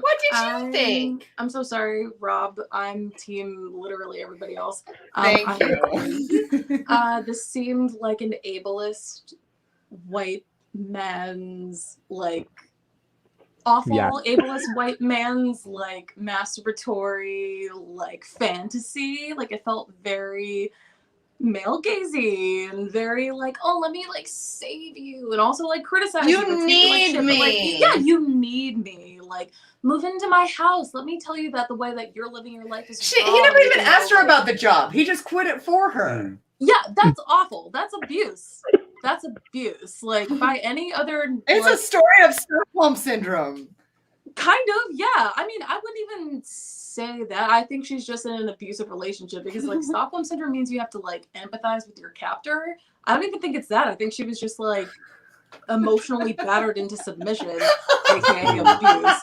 Speaker 2: What did you think?
Speaker 7: I'm so sorry, Rob. I'm team literally everybody else.
Speaker 2: Thank you.
Speaker 7: This seemed like an ableist white man's awful ableist white man's masturbatory fantasy. It felt very male gazy and very let me save you, and also criticize
Speaker 2: you need me.
Speaker 7: You need me, move into my house, let me tell you that the way that you're living your life is
Speaker 2: he never even asked her about the job. He just quit it for her.
Speaker 7: Yeah, that's awful. That's abuse. That's abuse. By any other
Speaker 2: it's a story of Stockholm syndrome.
Speaker 7: Kind of, yeah. I mean, I wouldn't even say that. I think she's just in an abusive relationship because Stockholm syndrome means you have to empathize with your captor. I don't even think it's that. I think she was just emotionally battered into submission, aka abuse.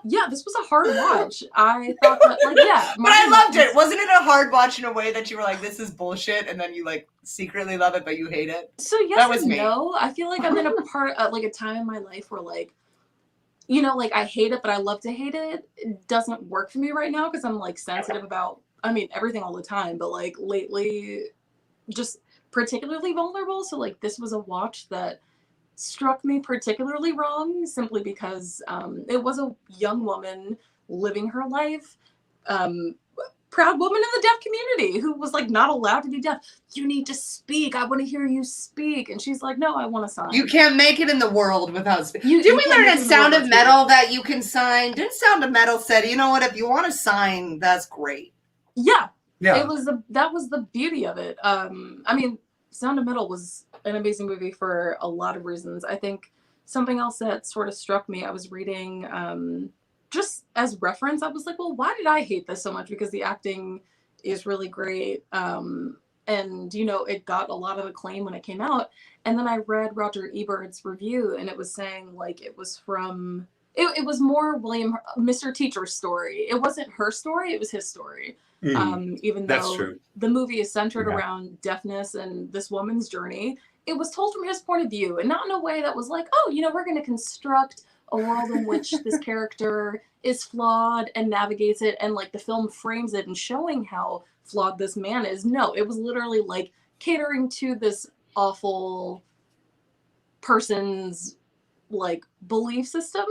Speaker 7: Yeah, this was a hard watch. I thought that
Speaker 2: but I loved it. Wasn't it a hard watch in a way that you were like, this is bullshit, and then you secretly love it but you hate it?
Speaker 7: So yes, that was me. No, I feel like I'm in a part a time in my life where I hate it, but I love to hate it. It doesn't work for me right now because I'm sensitive about, everything all the time, but lately just particularly vulnerable. So this was a watch that struck me particularly wrong simply because it was a young woman living her life, proud woman in the deaf community who was not allowed to be deaf. You need to speak. I want to hear you speak. And she's like, no, I want to sign.
Speaker 2: You can't make it in the world without speaking. Did we learn at Sound of Metal that you can sign? Didn't Sound of Metal said, you know what, if you want to sign, that's great.
Speaker 7: Yeah. That was the beauty of it. Sound of Metal was an amazing movie for a lot of reasons. I think something else that sort of struck me, I was reading just as reference, I was like, well, why did I hate this so much? Because the acting is really great. And, it got a lot of acclaim when it came out. And then I read Roger Ebert's review and it was saying it was from, it was more Mr. Teacher's story. It wasn't her story, it was his story. Even though the movie is centered around deafness and this woman's journey, it was told from his point of view and not in a way that was we're going to construct a world in which this character is flawed and navigates it, and like the film frames it and showing how flawed this man is. No, it was literally like catering to this awful person's like belief system.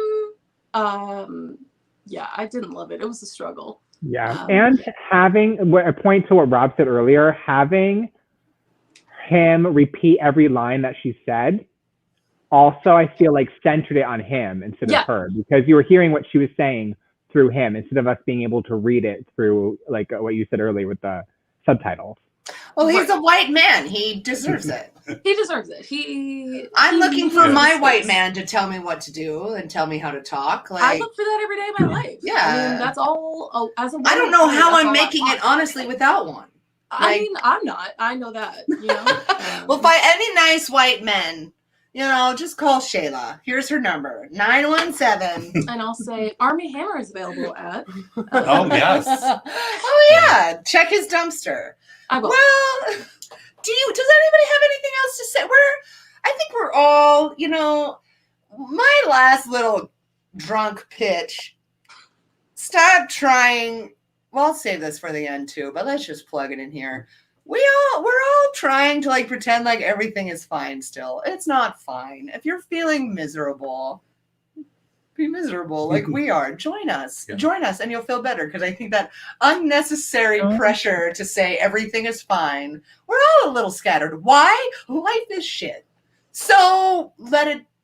Speaker 7: Yeah, I didn't love it. It was a struggle.
Speaker 9: Yeah, and having a point to what Rob said earlier, having him repeat every line that she said, also I feel like centered it on him instead
Speaker 7: Yeah.
Speaker 9: of her, because you were hearing what she was saying through him instead of us being able to read it through like what you said earlier with the subtitles.
Speaker 2: Well, he's
Speaker 7: Right.
Speaker 2: a white man. He deserves it.
Speaker 7: He deserves it.
Speaker 2: I'm
Speaker 7: he
Speaker 2: looking for
Speaker 7: needs
Speaker 2: my
Speaker 7: space.
Speaker 2: white man to tell me what to do and tell me how to talk.
Speaker 7: I
Speaker 2: Like,
Speaker 7: look for that every day of my life.
Speaker 2: Yeah.
Speaker 7: I mean, that's all. As a woman,
Speaker 2: I don't know how
Speaker 7: that's
Speaker 2: I'm
Speaker 7: all I
Speaker 2: making
Speaker 7: want.
Speaker 2: it honestly without one.
Speaker 7: I
Speaker 2: Like-
Speaker 7: mean, I'm not. I know that. You know.
Speaker 2: Well, by any nice white men, you know, just call Shayla. Here's her number: 917.
Speaker 7: And I'll say Army Hammer is available at.
Speaker 3: Oh, yes.
Speaker 2: Oh yeah, check his dumpster.
Speaker 7: I will.
Speaker 2: Well, does anybody have anything else to say? I think we're all, you know, my last little drunk pitch. Stop trying. Well, I'll save this for the end too, but let's just plug it in here. We're all trying to like pretend like everything is fine still. It's not fine. If you're feeling miserable, be miserable like we are. Join us.
Speaker 3: Yeah.
Speaker 2: Join us and you'll feel better, because I think that unnecessary pressure to say everything is fine, we're all a little scattered. Why? Life is shit. So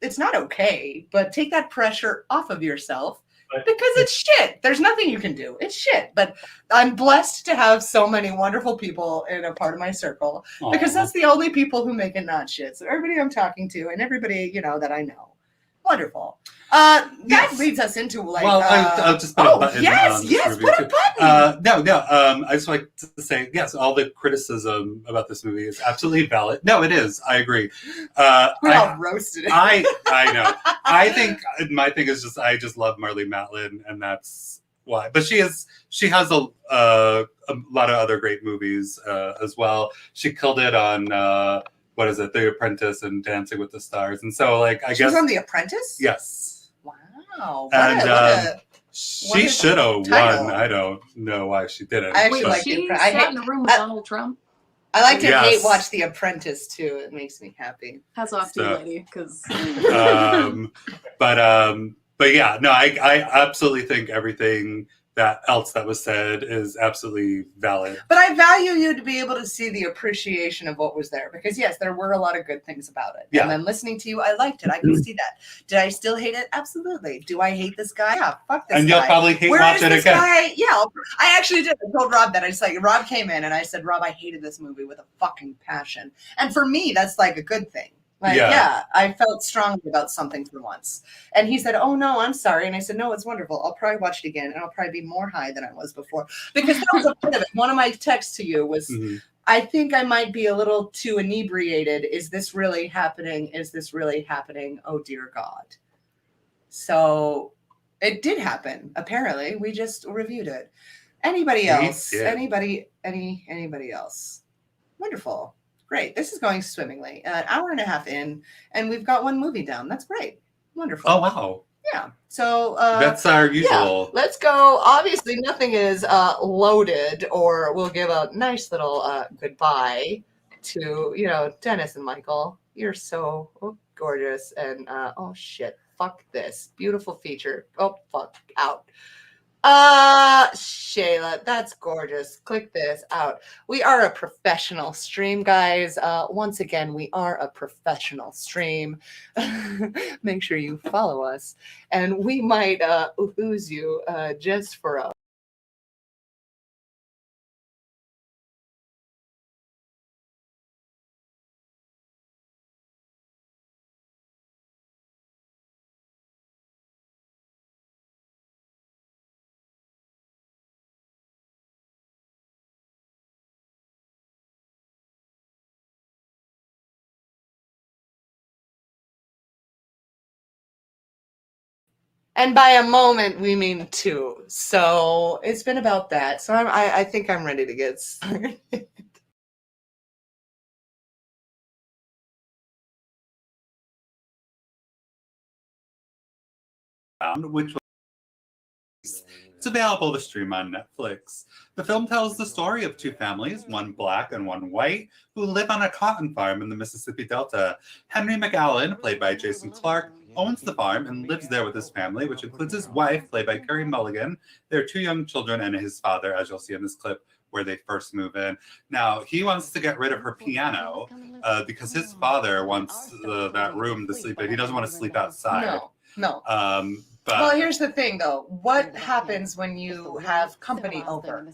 Speaker 2: it's not okay, but take that pressure off of yourself. Because it's shit. There's nothing you can do. It's shit. But I'm blessed to have so many wonderful people in a part of my circle, because that's the only people who make it not shit. So everybody I'm talking to and everybody, you know, that I know. Wonderful. That leads us into like.
Speaker 3: Well, I'll just put a button.
Speaker 2: Yes,
Speaker 3: on this
Speaker 2: yes,
Speaker 3: review
Speaker 2: put a
Speaker 3: too.
Speaker 2: button.
Speaker 3: No. I just like to say, yes, all the criticism about this movie is absolutely valid. No, it is. I agree.
Speaker 2: We all roasted it.
Speaker 3: I know. I think my thing is I just love Marlene Matlin, and that's why. But she has a lot of other great movies as well. She killed it on what is it, The Apprentice and Dancing with the Stars, and so like I
Speaker 2: She
Speaker 3: guess
Speaker 2: was on The Apprentice?
Speaker 3: yes.
Speaker 2: Wow.
Speaker 3: And she
Speaker 2: a
Speaker 3: should have
Speaker 2: title.
Speaker 3: won. I don't know why she didn't.
Speaker 2: I actually
Speaker 7: Wait,
Speaker 2: like
Speaker 7: she
Speaker 2: The Apprentice.
Speaker 7: sat in a room with Donald Trump.
Speaker 2: I like to
Speaker 3: Yes.
Speaker 2: hate watch The Apprentice too. It makes me happy.
Speaker 7: Hats off to you,
Speaker 3: So-
Speaker 7: lady, because
Speaker 3: But yeah, no, I absolutely think everything that was said is absolutely valid.
Speaker 2: But I value you to be able to see the appreciation of what was there, because yes, there were a lot of good things about it.
Speaker 3: Yeah.
Speaker 2: And then listening to you, I liked it. I can see that. Did I still hate it? Absolutely. Do I hate this guy? Yeah, fuck this
Speaker 3: And
Speaker 2: guy.
Speaker 3: you'll probably hate
Speaker 2: Where
Speaker 3: watch
Speaker 2: is
Speaker 3: it
Speaker 2: this
Speaker 3: again.
Speaker 2: guy? Yeah, I actually did. I told Rob that. I just like, Rob came in and I said, Rob, I hated this movie with a fucking passion. And for me, that's like a good thing. Like, yeah, I felt strongly about something for once. And he said, oh, no, I'm sorry. And I said, no, it's wonderful. I'll probably watch it again, and I'll probably be more high than I was before. Because that was a part of it. One of my texts to you was, I think I might be a little too inebriated. Is this really happening? Is this really happening? Oh, dear God. So it did happen, apparently. We just reviewed it. Anybody else?
Speaker 3: Yeah.
Speaker 2: Anybody else? Wonderful. Great. This is going swimmingly. An hour and a half in, and we've got one movie down. That's great. Wonderful.
Speaker 3: Oh wow.
Speaker 2: Yeah. So
Speaker 3: That's our usual.
Speaker 2: Yeah, let's go. Obviously, nothing is loaded, or we'll give a nice little goodbye to, you know, Dennis and Michael. You're so gorgeous. And oh shit, fuck this. Beautiful feature. Oh fuck, out. Shayla, that's gorgeous. Click this out. We are a professional stream, guys. Once again, we are a professional stream. Make sure you follow us, and we might ooze you just for a And by a moment, we mean two. So it's been about that. So I think I'm ready to get started.
Speaker 3: which it's available to stream on Netflix. The film tells the story of two families, one black and one white, who live on a cotton farm in the Mississippi Delta. Henry McAllen, played by Jason Clarke, owns the farm and lives there with his family, which includes his wife, played by Carey Mulligan, their two young children, and his father, as you'll see in this clip, where they first move in. Now, he wants to get rid of her piano because his father wants that room to sleep in. He doesn't want to sleep outside.
Speaker 2: No.
Speaker 3: But
Speaker 2: Well, here's the thing, though. What happens when you have company over?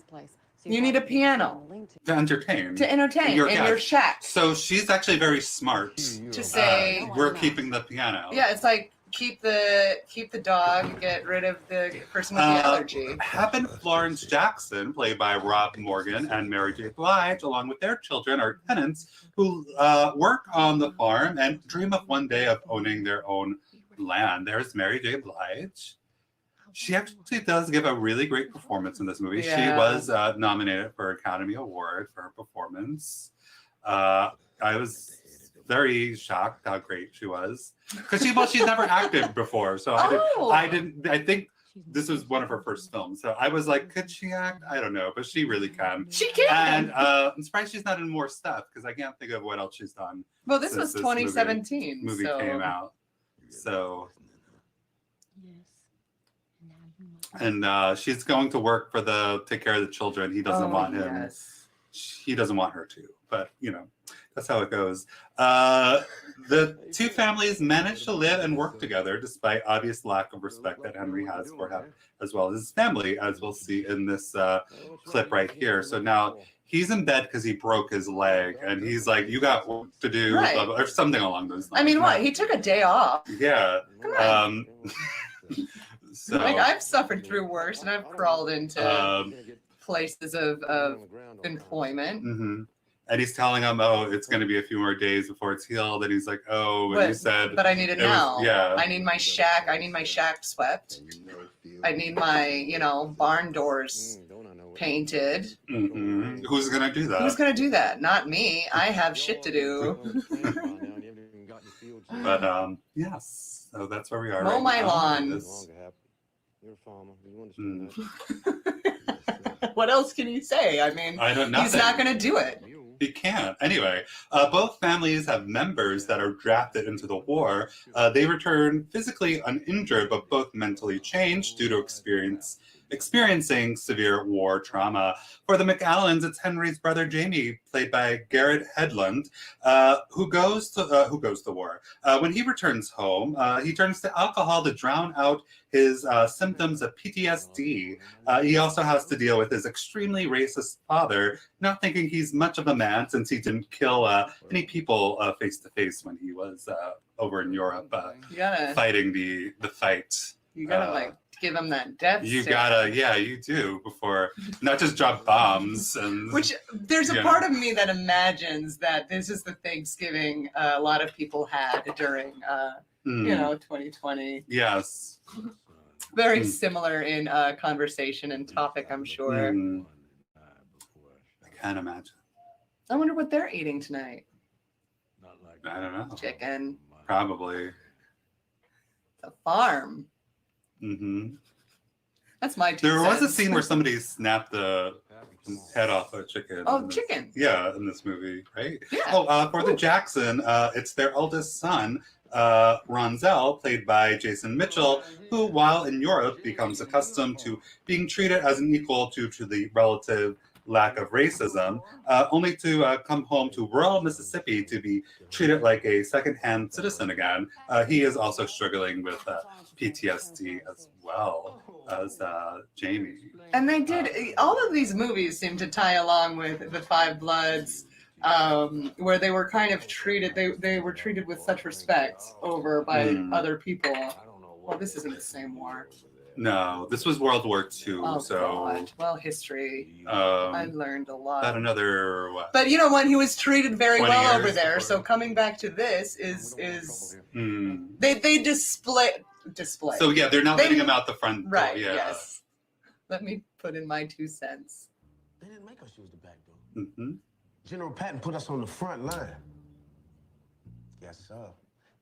Speaker 2: You need a piano
Speaker 3: to entertain.
Speaker 2: to entertain
Speaker 3: Your
Speaker 2: in your
Speaker 3: guest.
Speaker 2: shack.
Speaker 3: So she's actually very smart.
Speaker 2: To say,
Speaker 3: We're keeping the piano.
Speaker 2: yeah, it's like keep the dog, get rid of the person with the allergy.
Speaker 3: Happened Florence Jackson, played by Rob Morgan and Mary J. Blige, along with their children, are tenants who work on the farm and dream of one day of owning their own land. There's Mary J. Blige. She actually does give a really great performance in this movie.
Speaker 2: Yeah.
Speaker 3: She was nominated for an Academy Award for her performance. I was very shocked how great she was because she's never acted before, so I think this was one of her first films. So I was like, could she act? I don't know, but she really can.
Speaker 2: She can.
Speaker 3: And I'm surprised she's not in more stuff because I can't think of what else she's done.
Speaker 2: Well, this
Speaker 3: since
Speaker 2: was 2017.
Speaker 3: movie
Speaker 2: so.
Speaker 3: came out. So. And she's going to work take care of the children. He doesn't want him.
Speaker 2: Yes.
Speaker 3: He doesn't want her to, but that's how it goes. The two families manage to live and work together despite obvious lack of respect that Henry has for him as well as his family, as we'll see in this clip right here. So now he's in bed because he broke his leg, and he's like, "You got work to do,"
Speaker 2: Right.
Speaker 3: blah, blah, or something along those lines.
Speaker 2: I mean, what? He took a day off.
Speaker 3: Yeah.
Speaker 2: Come
Speaker 3: So,
Speaker 2: like I've suffered through worse, and I've crawled into places of employment.
Speaker 3: mm-hmm. And he's telling him, "Oh, it's going to be a few more days before it's healed." And he's like, "Oh," and you said,
Speaker 2: but I need it now.
Speaker 3: Yeah.
Speaker 2: I need my shack. I need my shack swept. I need my, barn doors painted.
Speaker 3: Mm-hmm. Who's going to do that?
Speaker 2: Who's going to do that? Not me. I have shit to do.
Speaker 3: But yes, so that's where we are.
Speaker 2: Mow
Speaker 3: right
Speaker 2: my
Speaker 3: now.
Speaker 2: lawn.
Speaker 8: You're a farmer. You understand that?
Speaker 2: What else can you say? I mean,
Speaker 3: I don't know.
Speaker 2: he's not going to do it.
Speaker 3: He can't. Anyway, both families have members that are drafted into the war. They return physically uninjured, but both mentally changed due to experiencing severe war trauma. For the McAllens, it's Henry's brother Jamie, played by Garrett Hedlund, who goes to war. When he returns home, he turns to alcohol to drown out his symptoms of PTSD. He also has to deal with his extremely racist father, not thinking he's much of a man since he didn't kill any people face to face when he was over in Europe fighting the fight.
Speaker 2: You gotta give him that death.
Speaker 3: You
Speaker 2: stare.
Speaker 3: gotta, yeah, you do before not just drop bombs and.
Speaker 2: Which there's a part of me that imagines that this is the Thanksgiving a lot of people had during 2020.
Speaker 3: Yes.
Speaker 2: Very similar in conversation and topic, I'm sure.
Speaker 3: I can't imagine.
Speaker 2: I wonder what they're eating tonight.
Speaker 3: I don't know.
Speaker 2: Chicken.
Speaker 3: Probably.
Speaker 2: The farm.
Speaker 3: Mm-hmm.
Speaker 2: That's my 2
Speaker 3: There was a
Speaker 2: cents.
Speaker 3: scene where somebody snapped the head off a chicken.
Speaker 2: Oh, chicken.
Speaker 3: Yeah, in this movie, right?
Speaker 2: Yeah.
Speaker 3: Oh, for the Jackson, it's their eldest son, Ronzel, played by Jason Mitchell, who, while in Europe, becomes accustomed to being treated as an equal due to the relative lack of racism, only to come home to rural Mississippi to be treated like a second-hand citizen again. He is also struggling with PTSD as well as Jamie.
Speaker 2: And they did, all of these movies seem to tie along with the Five Bloods, where they were kind of treated, they were treated with such respect over by other people. Well, this isn't the same war.
Speaker 3: No, this was World War II,
Speaker 2: Oh,
Speaker 3: so
Speaker 2: God. Well, history. I learned a lot.
Speaker 3: about another what?
Speaker 2: But you know what? He was treated very
Speaker 3: 20
Speaker 2: well over
Speaker 3: years
Speaker 2: there.
Speaker 3: before.
Speaker 2: So coming back to this is they display.
Speaker 3: So yeah, they're not letting him out the front door.
Speaker 2: Right.
Speaker 3: Yeah.
Speaker 2: Yes. Let me put in my 2 cents.
Speaker 10: They didn't make us use the back door.
Speaker 3: Mm-hmm.
Speaker 10: General Patton put us on the front line. Yes, sir.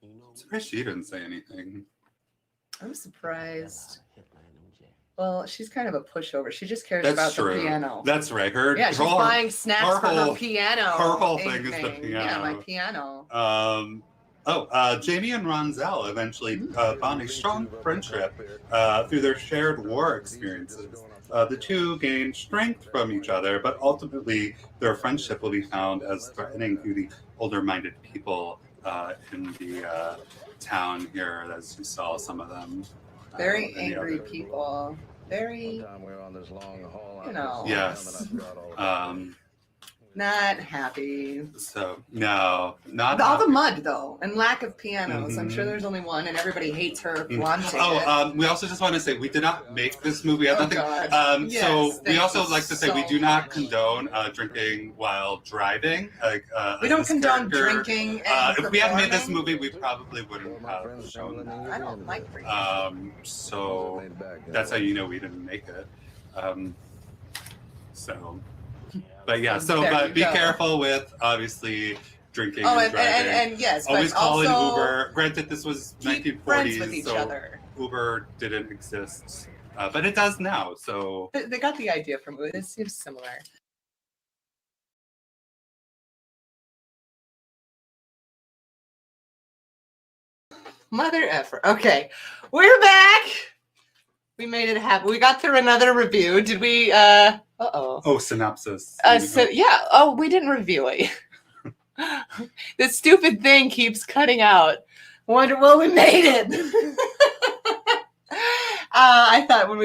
Speaker 10: You know,
Speaker 3: Surprised she didn't say anything.
Speaker 2: I'm surprised. Well, she's kind of a pushover. She just cares
Speaker 3: That's
Speaker 2: about
Speaker 3: true.
Speaker 2: the piano.
Speaker 3: That's right.
Speaker 2: Yeah, she's buying snacks for her piano.
Speaker 3: Her whole thing is the
Speaker 2: evening.
Speaker 3: piano.
Speaker 2: Yeah, my piano.
Speaker 3: Jamie and Ronzel eventually found a strong friendship through their shared war experiences. The two gained strength from each other, but ultimately their friendship will be found as threatening to the older-minded people in the town here, as you saw some of them.
Speaker 2: Very angry people. Very,
Speaker 3: Yes.
Speaker 2: Not happy.
Speaker 3: So no, not
Speaker 2: all
Speaker 3: happy.
Speaker 2: the mud though, and lack of pianos. I'm sure there's only one, and everybody hates her wanting it.
Speaker 3: We also just want to say we did not make this movie.
Speaker 2: Oh, God. Yes,
Speaker 3: so we also like to say
Speaker 2: so
Speaker 3: we do not condone drinking while driving.
Speaker 2: We don't condone drinking. And
Speaker 3: if we had made this movie, we probably wouldn't have shown that.
Speaker 2: I don't like drinking.
Speaker 3: So that's how you know we didn't make it. But yeah, but be careful with obviously drinking and driving.
Speaker 2: And yes,
Speaker 3: always
Speaker 2: but
Speaker 3: call
Speaker 2: also
Speaker 3: in Uber. Granted, this was 1940s,
Speaker 2: with each
Speaker 3: so
Speaker 2: other.
Speaker 3: Uber didn't exist, but it does now. So
Speaker 2: they got the idea from it. It seems similar. Mother effer. Okay, we're back. We made it happen. We got through another review. Did we?
Speaker 3: Oh, synopsis.
Speaker 2: Yeah. Oh, we didn't review it. This stupid thing keeps cutting out. Wonder, well, we made it. I thought oh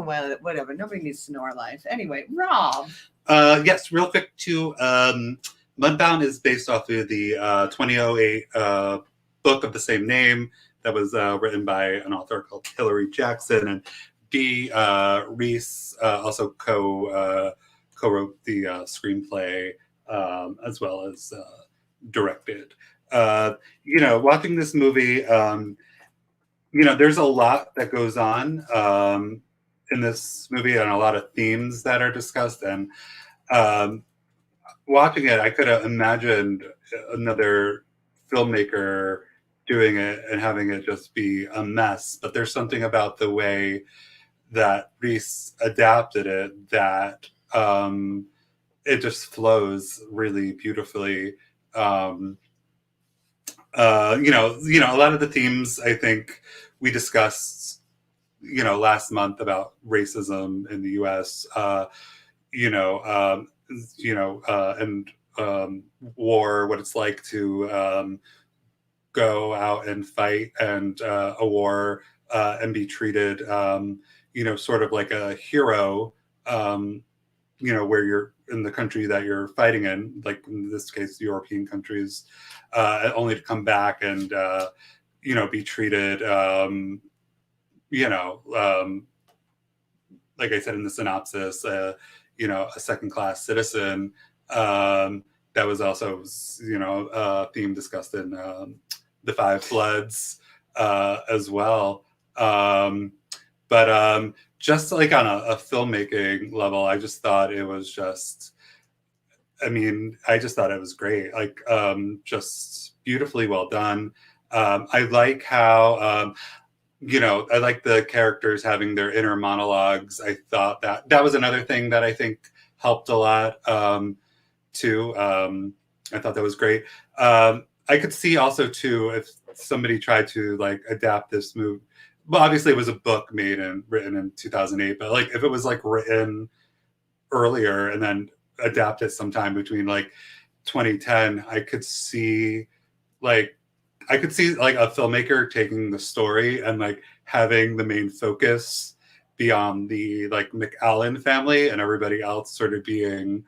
Speaker 2: well, whatever. Nobody needs to know our life. Anyway, Rob.
Speaker 3: Yes, real quick too. Mudbound is based off of the 2008 book of the same name that was written by an author called Hilary Jackson, and Dee Reese also co-wrote the screenplay as well as directed. Watching this movie, there's a lot that goes on in this movie and a lot of themes that are discussed. And watching it, I could have imagined another filmmaker doing it and having it just be a mess. But there's something about the way that Reese adapted it that it just flows really beautifully. A lot of the themes I think we discussed, last month about racism in the U.S. And war, what it's like to go out and fight and a war and be treated, sort of like a hero. Where you're in the country that you're fighting in, like in this case, European countries, only to come back and, be treated, like I said in the synopsis, a second-class citizen. That was also, a theme discussed in The Five Floods as well. But just like on a filmmaking level, I just thought it was I just thought it was great. Like, just beautifully well done. I like how, I like the characters having their inner monologues. I thought that was another thing that I think helped a lot, too. I thought that was great. I could see also, too, if somebody tried to, like, adapt this movie. Well, obviously it was a book written in 2008, but like if it was like written earlier and then adapted sometime between like 2010, I could see like a filmmaker taking the story and like having the main focus be on the like McAllen family and everybody else sort of being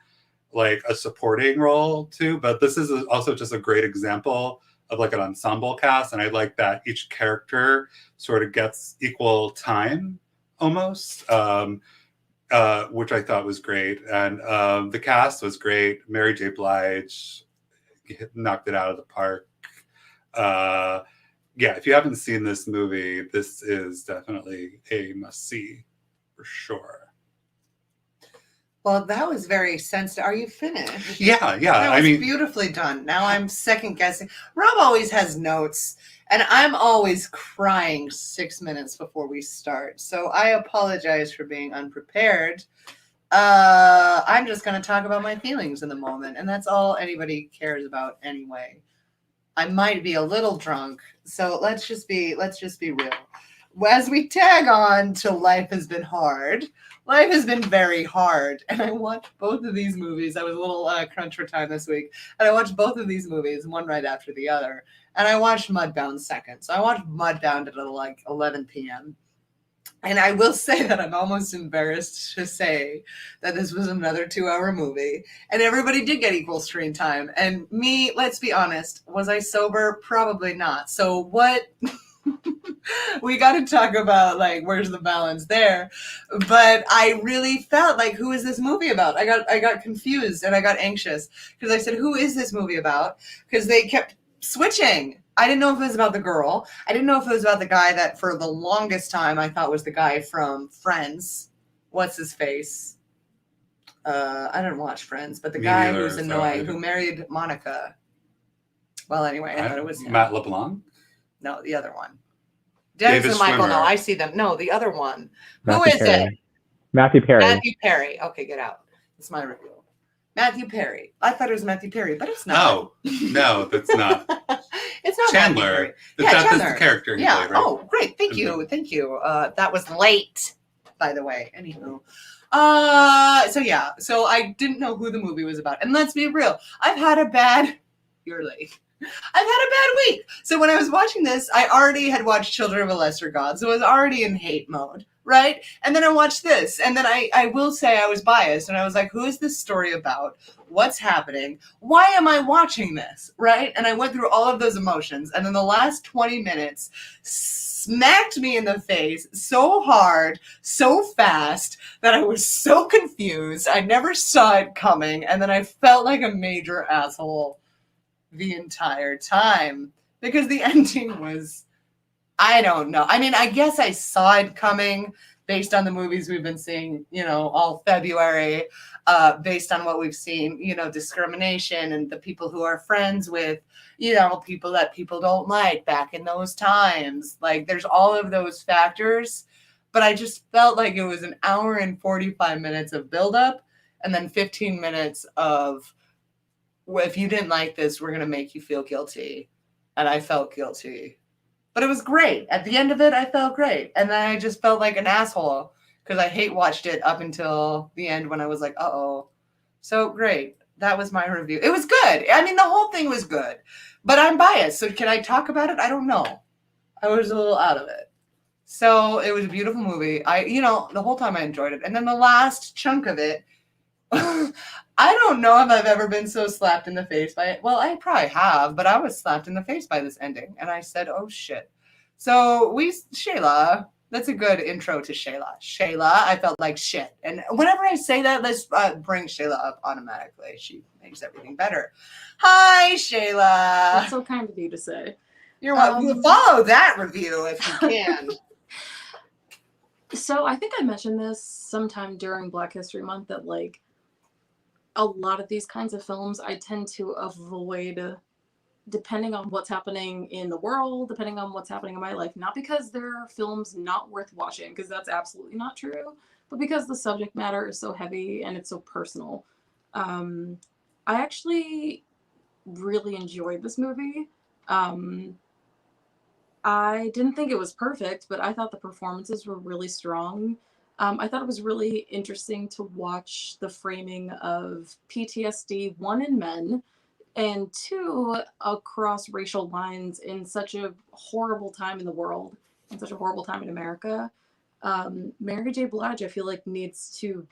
Speaker 3: like a supporting role too. But this is also just a great example of like an ensemble cast, and I like that each character sort of gets equal time almost, which I thought was great. And the cast was great. Mary J. Blige knocked it out of the park. If you haven't seen this movie, this is definitely a must-see for sure.
Speaker 2: Well, that was very sensitive. Are you finished?
Speaker 3: Yeah.
Speaker 2: That
Speaker 3: I
Speaker 2: was
Speaker 3: mean,
Speaker 2: beautifully done. Now I'm second guessing. Rob always has notes, and I'm always crying 6 minutes before we start. So I apologize for being unprepared. I'm just going to talk about my feelings in the moment, and that's all anybody cares about anyway. I might be a little drunk, so let's just be real. As we tag on to Life Has Been Hard, life has been very hard, and I watched both of these movies. I was a little crunch for time this week, and I watched both of these movies, one right after the other, and I watched Mudbound second. So I watched Mudbound at like 11 p.m. And I will say that I'm almost embarrassed to say that this was another 2-hour movie, and everybody did get equal screen time. And me, let's be honest, was I sober? Probably not. So what? We got to talk about like where's the balance there. But I really felt like, who is this movie about? I got confused and I got anxious because I said, who is this movie about? Because they kept switching. I didn't know if it was about the girl. I didn't know if it was about the guy that for the longest time I thought was the guy from Friends. What's his face? I didn't watch Friends, but the guy
Speaker 3: neither,
Speaker 2: who's
Speaker 3: so
Speaker 2: annoying, who married Monica. Well, anyway, I thought it was him.
Speaker 3: Matt LeBlanc.
Speaker 2: No, the other one. Dennis and Michael. No, I see them. No, the other one. Who is it?
Speaker 9: Matthew Perry.
Speaker 2: Matthew Perry. Okay, get out. It's my review. Matthew Perry. I thought it was Matthew Perry, but it's not.
Speaker 3: No, that's not.
Speaker 2: It's not
Speaker 3: Chandler. That's the character he played, right?
Speaker 2: Oh, great. Thank you. That was late, by the way. Anywho. So I didn't know who the movie was about. And let's be real. You're late. I've had a bad week. So when I was watching this, I already had watched Children of a Lesser God. So I was already in hate mode, right? And then I watched this. And then I will say I was biased. And I was like, who is this story about? What's happening? Why am I watching this, right? And I went through all of those emotions. And then the last 20 minutes smacked me in the face so hard, so fast, that I was so confused. I never saw it coming. And then I felt like a major asshole the entire time because the ending was, I don't know. I mean, I guess I saw it coming based on the movies we've been seeing, all February, based on what we've seen, discrimination and the people who are friends with, people that people don't like back in those times. Like there's all of those factors, but I just felt like it was an hour and 45 minutes of buildup and then 15 minutes of, if you didn't like this, we're going to make you feel guilty. And I felt guilty. But it was great. At the end of it, I felt great. And then I just felt like an asshole because I hate watched it up until the end when I was like, uh-oh. So great. That was my review. It was good. I mean, the whole thing was good. But I'm biased. So can I talk about it? I don't know. I was a little out of it. So it was a beautiful movie. The whole time I enjoyed it. And then the last chunk of it, I don't know if I've ever been so slapped in the face by it. Well, I probably have, but I was slapped in the face by this ending. And I said, oh, shit. So Shayla, that's a good intro to Shayla. Shayla, I felt like shit. And whenever I say that, let's bring Shayla up automatically. She makes everything better. Hi, Shayla.
Speaker 7: That's so kind of you to say.
Speaker 2: You're welcome. You follow that review if you can.
Speaker 7: So I think I mentioned this sometime during Black History Month that like a lot of these kinds of films I tend to avoid depending on what's happening in the world, depending on what's happening in my life. Not because they're films not worth watching, because that's absolutely not true, but because the subject matter is so heavy and it's so personal. I actually really enjoyed this movie. I didn't think it was perfect, but I thought the performances were really strong. I thought it was really interesting to watch the framing of PTSD, one in men, and two, across racial lines in such a horrible time in the world, in such a horrible time in America. Mary J. Blige, I feel like, needs to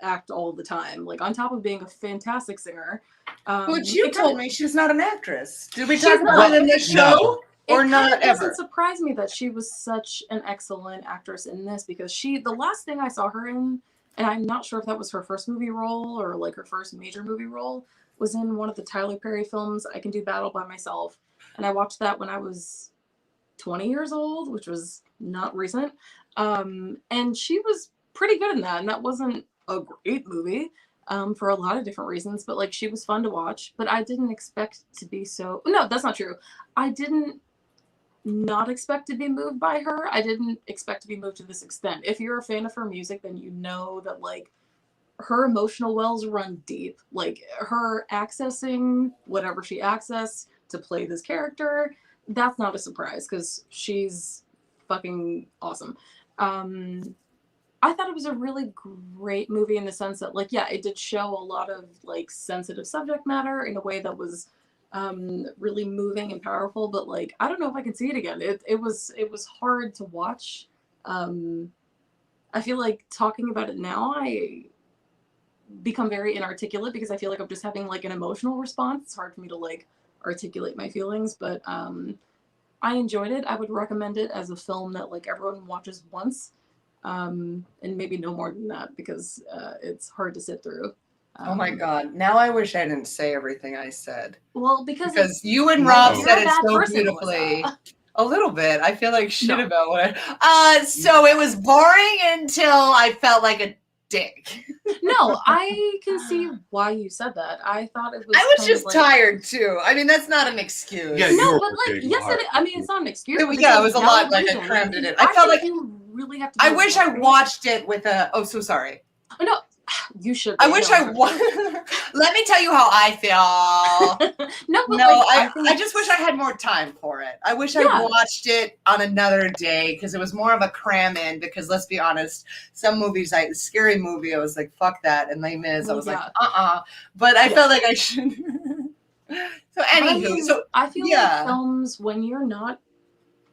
Speaker 7: act all the time. Like, on top of being a fantastic singer.
Speaker 2: But you told me she's not an actress. Did we talk about it in this show?
Speaker 3: No.
Speaker 2: Or not ever?
Speaker 7: It doesn't surprise me that she was such an excellent actress in this, because the last thing I saw her in, and I'm not sure if that was her first movie role or like her first major movie role, was in one of the Tyler Perry films, I Can Do Battle by Myself. And I watched that when I was 20 years old, which was not recent. And she was pretty good in that. And that wasn't a great movie for a lot of different reasons, but like she was fun to watch. But I didn't expect to be so. No, that's not true. I didn't not expect to be moved by her. I didn't expect to be moved to this extent. If you're a fan of her music, then you know that like her emotional wells run deep. Like her accessing whatever she accessed to play this character, that's not a surprise because she's fucking awesome. I thought it was a really great movie in the sense that, like, yeah, it did show a lot of like sensitive subject matter in a way that was really moving and powerful. But like, I don't know if I can see it again. It was hard to watch. I feel like talking about it now, I become very inarticulate because I feel like I'm just having like an emotional response. It's hard for me to like articulate my feelings, but I enjoyed it. I would recommend it as a film that like everyone watches once. And maybe no more than that because it's hard to sit through.
Speaker 2: Oh my God. Now I wish I didn't say everything I said.
Speaker 7: Well, because
Speaker 2: you and Rob
Speaker 3: You're
Speaker 2: said
Speaker 7: a
Speaker 2: it
Speaker 7: bad
Speaker 2: so
Speaker 7: person,
Speaker 2: beautifully.
Speaker 7: Melissa.
Speaker 2: A little bit. I feel like shit
Speaker 7: No.
Speaker 2: about it. So it was boring until I felt like a dick.
Speaker 7: No, I can see why you said that. I thought it was.
Speaker 2: I was
Speaker 7: kind of
Speaker 2: just
Speaker 7: like,
Speaker 2: tired too. I mean, that's not an excuse.
Speaker 3: Yeah, you
Speaker 7: No,
Speaker 3: were
Speaker 7: but like,
Speaker 3: working
Speaker 7: yes,
Speaker 3: hard.
Speaker 7: I mean, it's not an excuse. but
Speaker 2: Yeah, it was
Speaker 7: it's
Speaker 2: a lot. Like I
Speaker 7: television.
Speaker 2: crammed it in.
Speaker 7: I
Speaker 2: I felt
Speaker 7: think
Speaker 2: like
Speaker 7: you really have to.
Speaker 2: I
Speaker 7: be
Speaker 2: wish I
Speaker 7: aware.
Speaker 2: watched it with a. Oh, so sorry.
Speaker 7: Oh, no, you should.
Speaker 2: I wish I. Let me tell you how I feel.
Speaker 7: No, but
Speaker 2: No,
Speaker 7: like,
Speaker 2: I just wish I had more time for it. I wish I
Speaker 7: Yeah.
Speaker 2: watched it on another day because it was more of a cram in. Because let's be honest, some movies, like the Scary Movie, I was like, fuck that, and Les Mis, I
Speaker 7: Well,
Speaker 2: was
Speaker 7: yeah.
Speaker 2: like, But I
Speaker 7: Yeah.
Speaker 2: felt like I should. So anywho, so
Speaker 7: I feel
Speaker 2: yeah.
Speaker 7: like films when you're not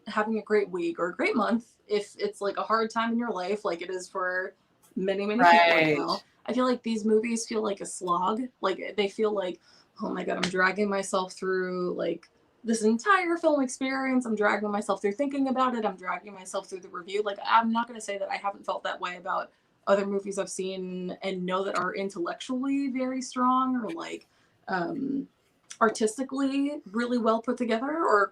Speaker 7: having a great week or a great month, if it's like a hard time in your life, like it is for many people right
Speaker 2: Right.
Speaker 7: now, I feel like these movies feel like a slog. Like they feel like, oh my God, I'm dragging myself through like this entire film experience. I'm dragging myself through thinking about it. I'm dragging myself through the review. Like I'm not going to say that I haven't felt that way about other movies I've seen and know that are intellectually very strong or like artistically really well put together or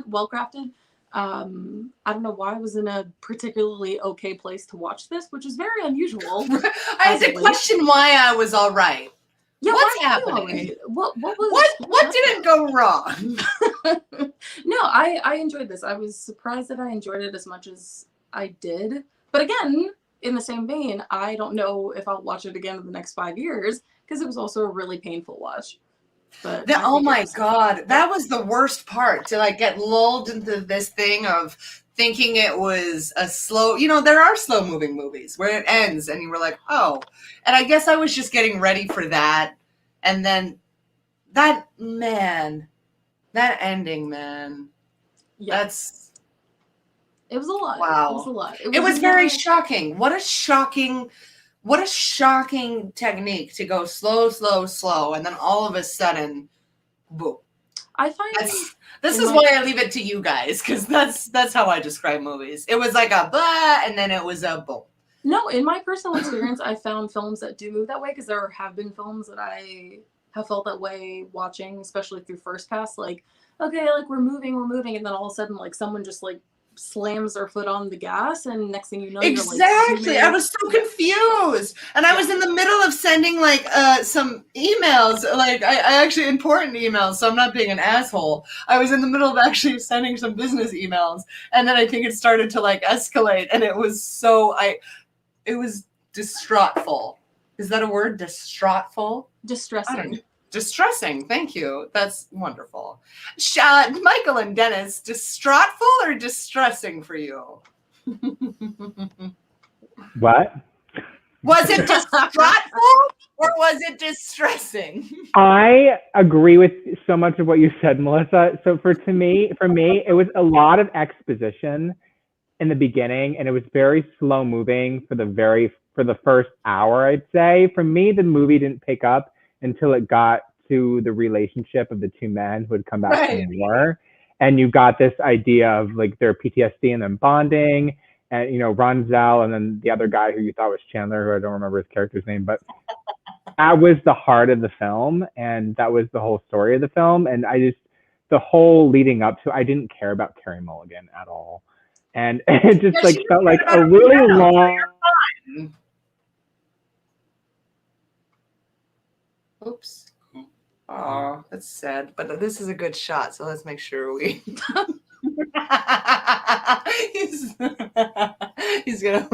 Speaker 7: well crafted. I don't know why I was in a particularly okay place to watch this, which is very unusual.
Speaker 2: I had to question why I was all right.
Speaker 7: Yeah,
Speaker 2: what's
Speaker 7: why are you all
Speaker 2: happening?
Speaker 7: right? What was
Speaker 2: What didn't go wrong?
Speaker 7: No, I enjoyed this. I was surprised that I enjoyed it as much as I did. But again, in the same vein, I don't know if I'll watch it again in the next 5 years because it was also a really painful watch. But
Speaker 2: Oh my God, that was the worst part, to like get lulled into this thing of thinking it was a slow, there are slow moving movies where it ends and you were like, oh, and I guess I was just getting ready for that. And then that ending, man,
Speaker 7: yeah. It was a lot.
Speaker 2: Wow.
Speaker 7: It was a lot.
Speaker 2: It was very shocking. What a shocking technique to go slow, and then all of a sudden, boom.
Speaker 7: I find
Speaker 2: this is why I leave it to you guys, because that's how I describe movies. It was like a blah, and then it was a boom.
Speaker 7: No, in my personal experience, I found films that do move that way because there have been films that I have felt that way watching, especially through First Pass. Like, okay, like we're moving, and then all of a sudden, like someone just like slams their foot on the gas, and next thing you know,
Speaker 2: exactly.
Speaker 7: You're like,
Speaker 2: I was so confused, and I was in the middle of sending like some emails, like I actually important emails, so I'm not being an asshole. I was in the middle of actually sending some business emails, and then I think it started to like escalate, and it was distraughtful. Is that a word? Distraughtful?
Speaker 7: Distressing.
Speaker 2: Distressing. Thank you. That's wonderful. Michael and Dennis, distraughtful or distressing for you?
Speaker 6: What?
Speaker 2: Was it distraughtful or was it distressing?
Speaker 9: I agree with so much of what you said, Melissa. So for me, it was a lot of exposition in the beginning, and it was very slow moving for the first hour, I'd say. For me, the movie didn't pick up until it got to the relationship of the two men who had come back from the war. And you got this idea of like their PTSD and them bonding, and Ronzel and then the other guy who you thought was Chandler, who I don't remember his character's name, but that was the heart of the film, and that was the whole story of the film. And the whole leading up to, I didn't care about Carey Mulligan at all. And it just felt like a really long.
Speaker 2: Oops. Oh, that's sad. But this is a good shot, so let's make sure we. he's, he's gonna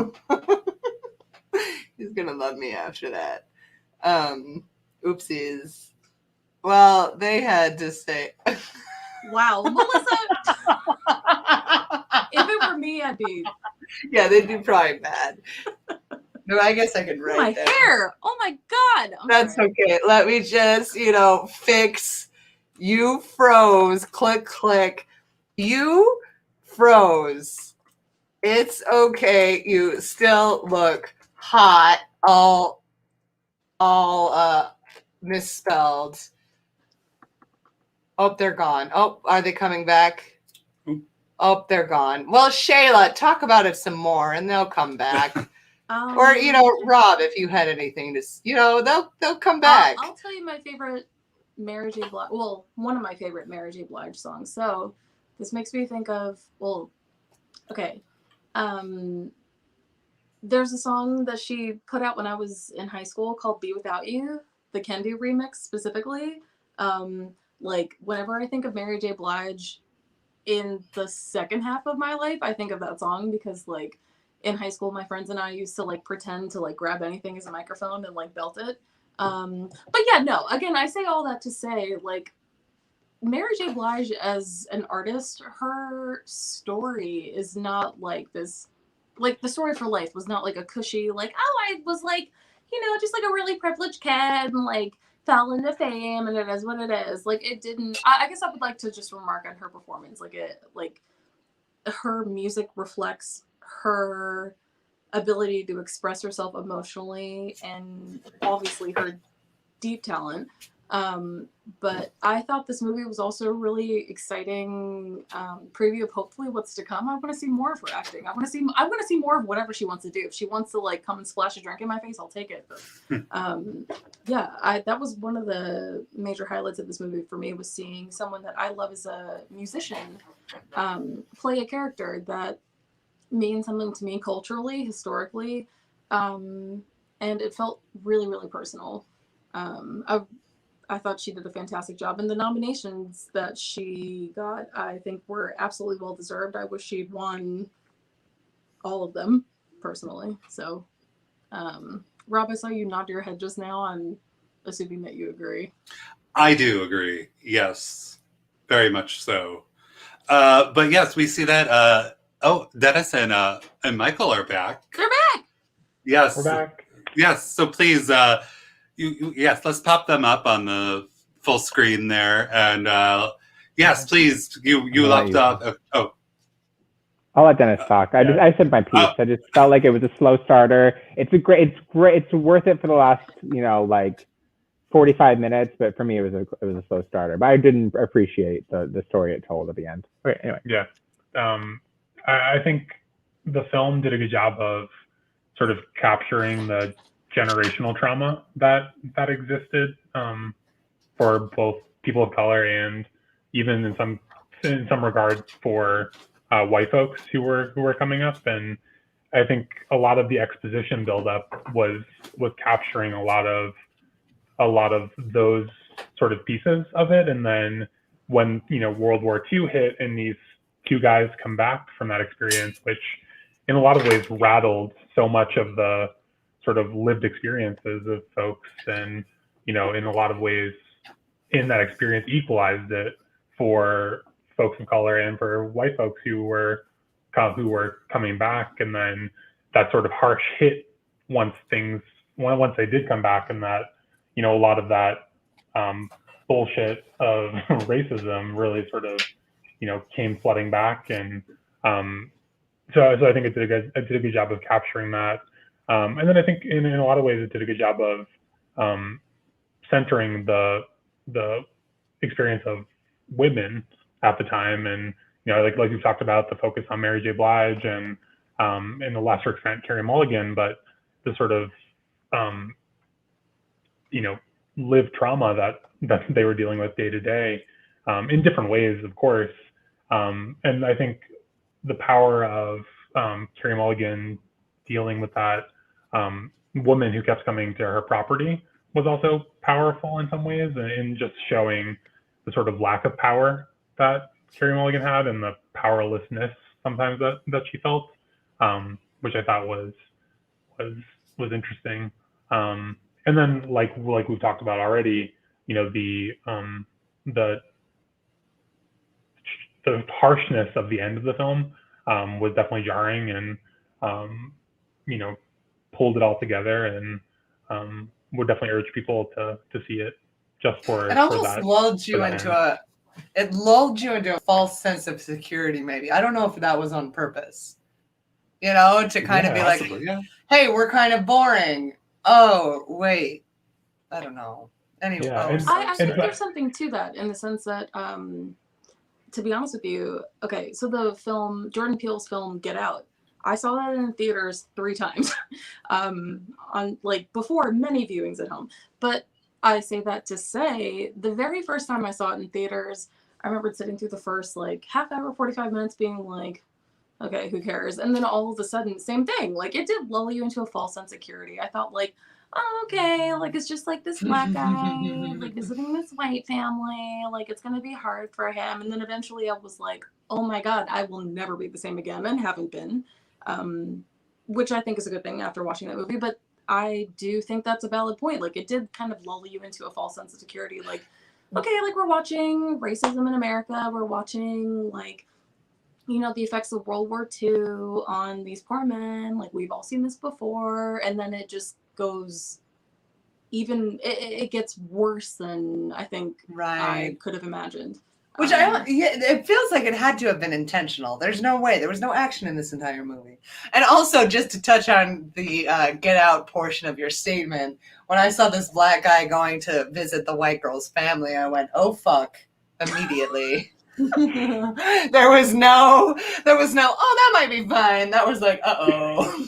Speaker 2: he's gonna love me after that. Oopsies. Well, they had to say.
Speaker 7: Wow, Melissa. If it were me, I'd be.
Speaker 2: Yeah, they'd be probably mad. No, I guess I could write
Speaker 7: My
Speaker 2: that.
Speaker 7: hair. Oh my God.
Speaker 2: That's
Speaker 7: sorry.
Speaker 2: okay. Let me just, fix. You froze. Click, click. You froze. It's okay. You still look hot. All misspelled. Oh, they're gone. Oh, are they coming back? Oh, they're gone. Well, Shayla, talk about it some more, and they'll come back. Or Rob, if you had anything to, they'll come back.
Speaker 7: I'll tell you my favorite Mary J. Blige. Well, one of my favorite Mary J. Blige songs. So this makes me think of okay. There's a song that she put out when I was in high school called "Be Without You," the Kendi remix specifically. Like whenever I think of Mary J. Blige in the second half of my life, I think of that song because like in high school, my friends and I used to like pretend to like grab anything as a microphone and like belt it. But yeah, no, again, I say all that to say like Mary J. Blige as an artist, her story is not like this, like the story for life was not like a cushy, like, oh, I was like, just like a really privileged kid and like fell into fame and it is what it is. Like it didn't, I guess I would like to just remark on her performance. Like her music reflects her ability to express herself emotionally and obviously her deep talent. But I thought this movie was also a really exciting preview of hopefully what's to come. I want to see more of her acting. I want to see more of whatever she wants to do. If she wants to like come and splash a drink in my face, I'll take it. But that was one of the major highlights of this movie for me was seeing someone that I love as a musician play a character that means something to me culturally, historically, and it felt really, really personal. I thought she did a fantastic job, and the nominations that she got, I think, were absolutely well deserved. I wish she'd won all of them, personally. So, Rob, I saw you nod your head just now. I'm assuming that you agree.
Speaker 3: I do agree. Yes, very much so. But yes, we see that. Dennis and Michael are back.
Speaker 7: They're back.
Speaker 3: Yes,
Speaker 6: We're back.
Speaker 3: Yes. So please, yes, let's pop them up on the full screen there, and yes, please. You left off.
Speaker 9: I'll let Dennis talk. I said my piece. I just felt like it was a slow starter. It's great. It's worth it for the last, like 45 minutes. But for me, it was a slow starter. But I didn't appreciate the story it told at the end. Okay, anyway.
Speaker 6: Yeah. I think the film did a good job of sort of capturing the generational trauma that existed for both people of color and even in some regards for white folks who were coming up. And I think a lot of the exposition buildup was capturing a lot of those sort of pieces of it. And then when World War II hit and these two guys come back from that experience, which in a lot of ways rattled so much of the sort of lived experiences of folks, and in a lot of ways in that experience equalized it for folks of color and for white folks who were coming back. And then that sort of harsh hit once they did come back, and that a lot of that bullshit of racism really sort of came flooding back. And so I think it did a good job of capturing that. And then I think in a lot of ways it did a good job of centering the experience of women at the time. And like we've talked about, the focus on Mary J. Blige and in a lesser extent Carey Mulligan, but the sort of lived trauma that they were dealing with day to day in different ways, of course. And I think the power of Carey Mulligan dealing with that woman who kept coming to her property was also powerful in some ways, in just showing the sort of lack of power that Carey Mulligan had and the powerlessness sometimes that she felt, which I thought was interesting. And then like we've talked about already, you know, the harshness of the end of the film was definitely jarring, and you know, pulled it all together, and would definitely urge people to see it just for
Speaker 2: It almost
Speaker 6: that.
Speaker 2: lulled you into a false sense of security, maybe. I don't know if that was on purpose. You know, to kind of be
Speaker 3: possibly,
Speaker 2: like, hey, we're kind of boring. Oh, wait. I don't know. Anyway.
Speaker 6: Yeah,
Speaker 7: I think there's something to that in the sense that, to be honest with you, okay, so the film, Jordan Peele's film Get Out, I saw that in theaters 3 times, on like before many viewings at home. But I say that to say, the very first time I saw it in theaters, I remember sitting through the first like half hour, 45 minutes being like, okay, who cares? And then all of a sudden, same thing. Like, it did lull you into a false sense of security. I thought, like, oh, okay, like, it's just like this black guy, like, visiting this white family. Like, it's going to be hard for him. And then eventually I was like, oh my God, I will never be the same again, and haven't been. Which I think is a good thing after watching that movie. But I do think that's a valid point. Like, it did kind of lull you into a false sense of security. Like, okay, like, we're watching racism in America. We're watching, like, you know, the effects of World War II on these poor men. Like, we've all seen this before. And then it just goes it gets worse than I think I could have imagined.
Speaker 2: Which it feels like it had to have been intentional. There's no way. There was no action in this entire movie. And also, just to touch on the Get Out portion of your statement, when I saw this black guy going to visit the white girl's family, I went, oh, fuck, immediately. there was no, oh, that might be fine. That was like, uh-oh.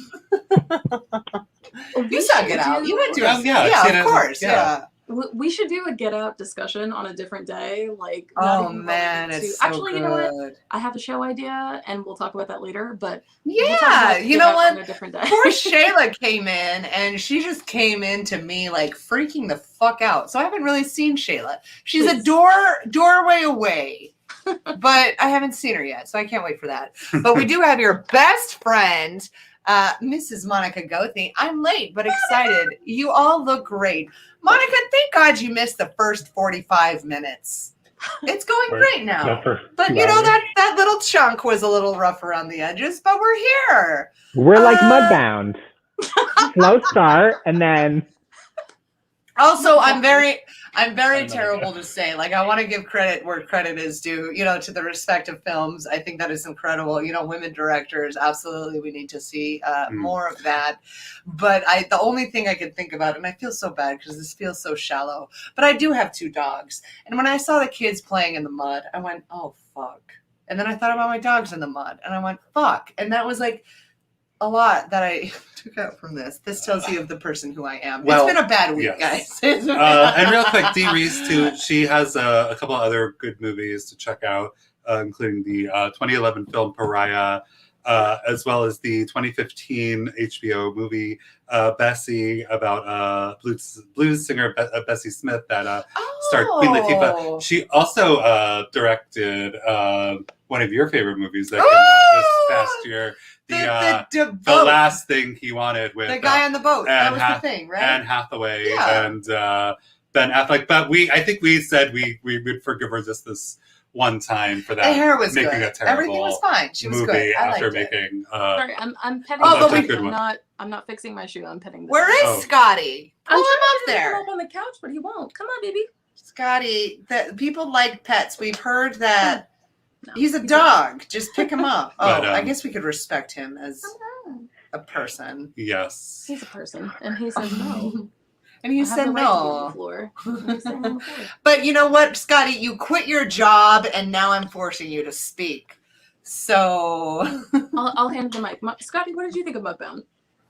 Speaker 2: You saw Get Out. You went to it. Yeah, of course. Yeah.
Speaker 7: We should do a Get Out discussion on a different day. Like,
Speaker 2: oh man, it's so
Speaker 7: actually,
Speaker 2: good.
Speaker 7: You know what? I have a show idea, and we'll talk about that later. But
Speaker 2: yeah, you know what?
Speaker 7: On a different day.
Speaker 2: Poor Shayla came in, and she just came into me like freaking the fuck out. So I haven't really seen Shayla. She's a doorway away. But I haven't seen her yet, so I can't wait for that. But we do have your best friend, Mrs. Monica Goethe. I'm late, but excited. You all look great. Monica, thank God you missed the first 45 minutes. It's going great now. But you know, that little chunk was a little rough around the edges, but we're here.
Speaker 9: We're like Mudbound. Slow start, and then...
Speaker 2: Also, I'm very terrible to say. Like, I want to give credit where credit is due, you know, to the respective films. I think that is incredible. You know, women directors, absolutely, we need to see more of that. But the only thing I could think about, and I feel so bad because this feels so shallow, but I do have 2 dogs. And when I saw the kids playing in the mud, I went, oh, fuck. And then I thought about my dogs in the mud, and I went, fuck. And that was like a lot that I took out from this. This tells you of the person who I am. Well, it's been a bad week, guys.
Speaker 3: And real quick, Dee Reese, too, she has a couple other good movies to check out, including the 2011 film Pariah, as well as the 2015 HBO movie Bessie, about blues singer Bessie Smith that starred Queen Latifah. She also directed one of your favorite movies that came out this past year. The Last Thing He Wanted with
Speaker 2: the guy on the boat. That was the thing, right?
Speaker 3: Anne Hathaway and Ben Affleck. But I think we said we would forgive her just this one time for that.
Speaker 2: The hair was
Speaker 3: making
Speaker 2: good.
Speaker 3: a terrible
Speaker 2: Everything was fine. She was
Speaker 3: movie
Speaker 2: good. I
Speaker 3: after
Speaker 2: liked
Speaker 3: making.
Speaker 7: Sorry, I'm petting.
Speaker 2: Oh,
Speaker 7: but I'm not fixing my shoe. I'm petting.
Speaker 2: Where is Scotty? Pull him up there.
Speaker 7: Him up on the couch, but he won't. Come on, baby.
Speaker 2: Scotty, people like pets. We've heard that. No, he's a dog. Just pick him up. Oh, but, I guess we could respect him as a person.
Speaker 3: Yes.
Speaker 7: He's a person. And he said no.
Speaker 2: And he said no. But you know what, Scotty? You quit your job, and now I'm forcing you to speak. So
Speaker 7: I'll hand the mic. Scotty, what did you think of Mudbound?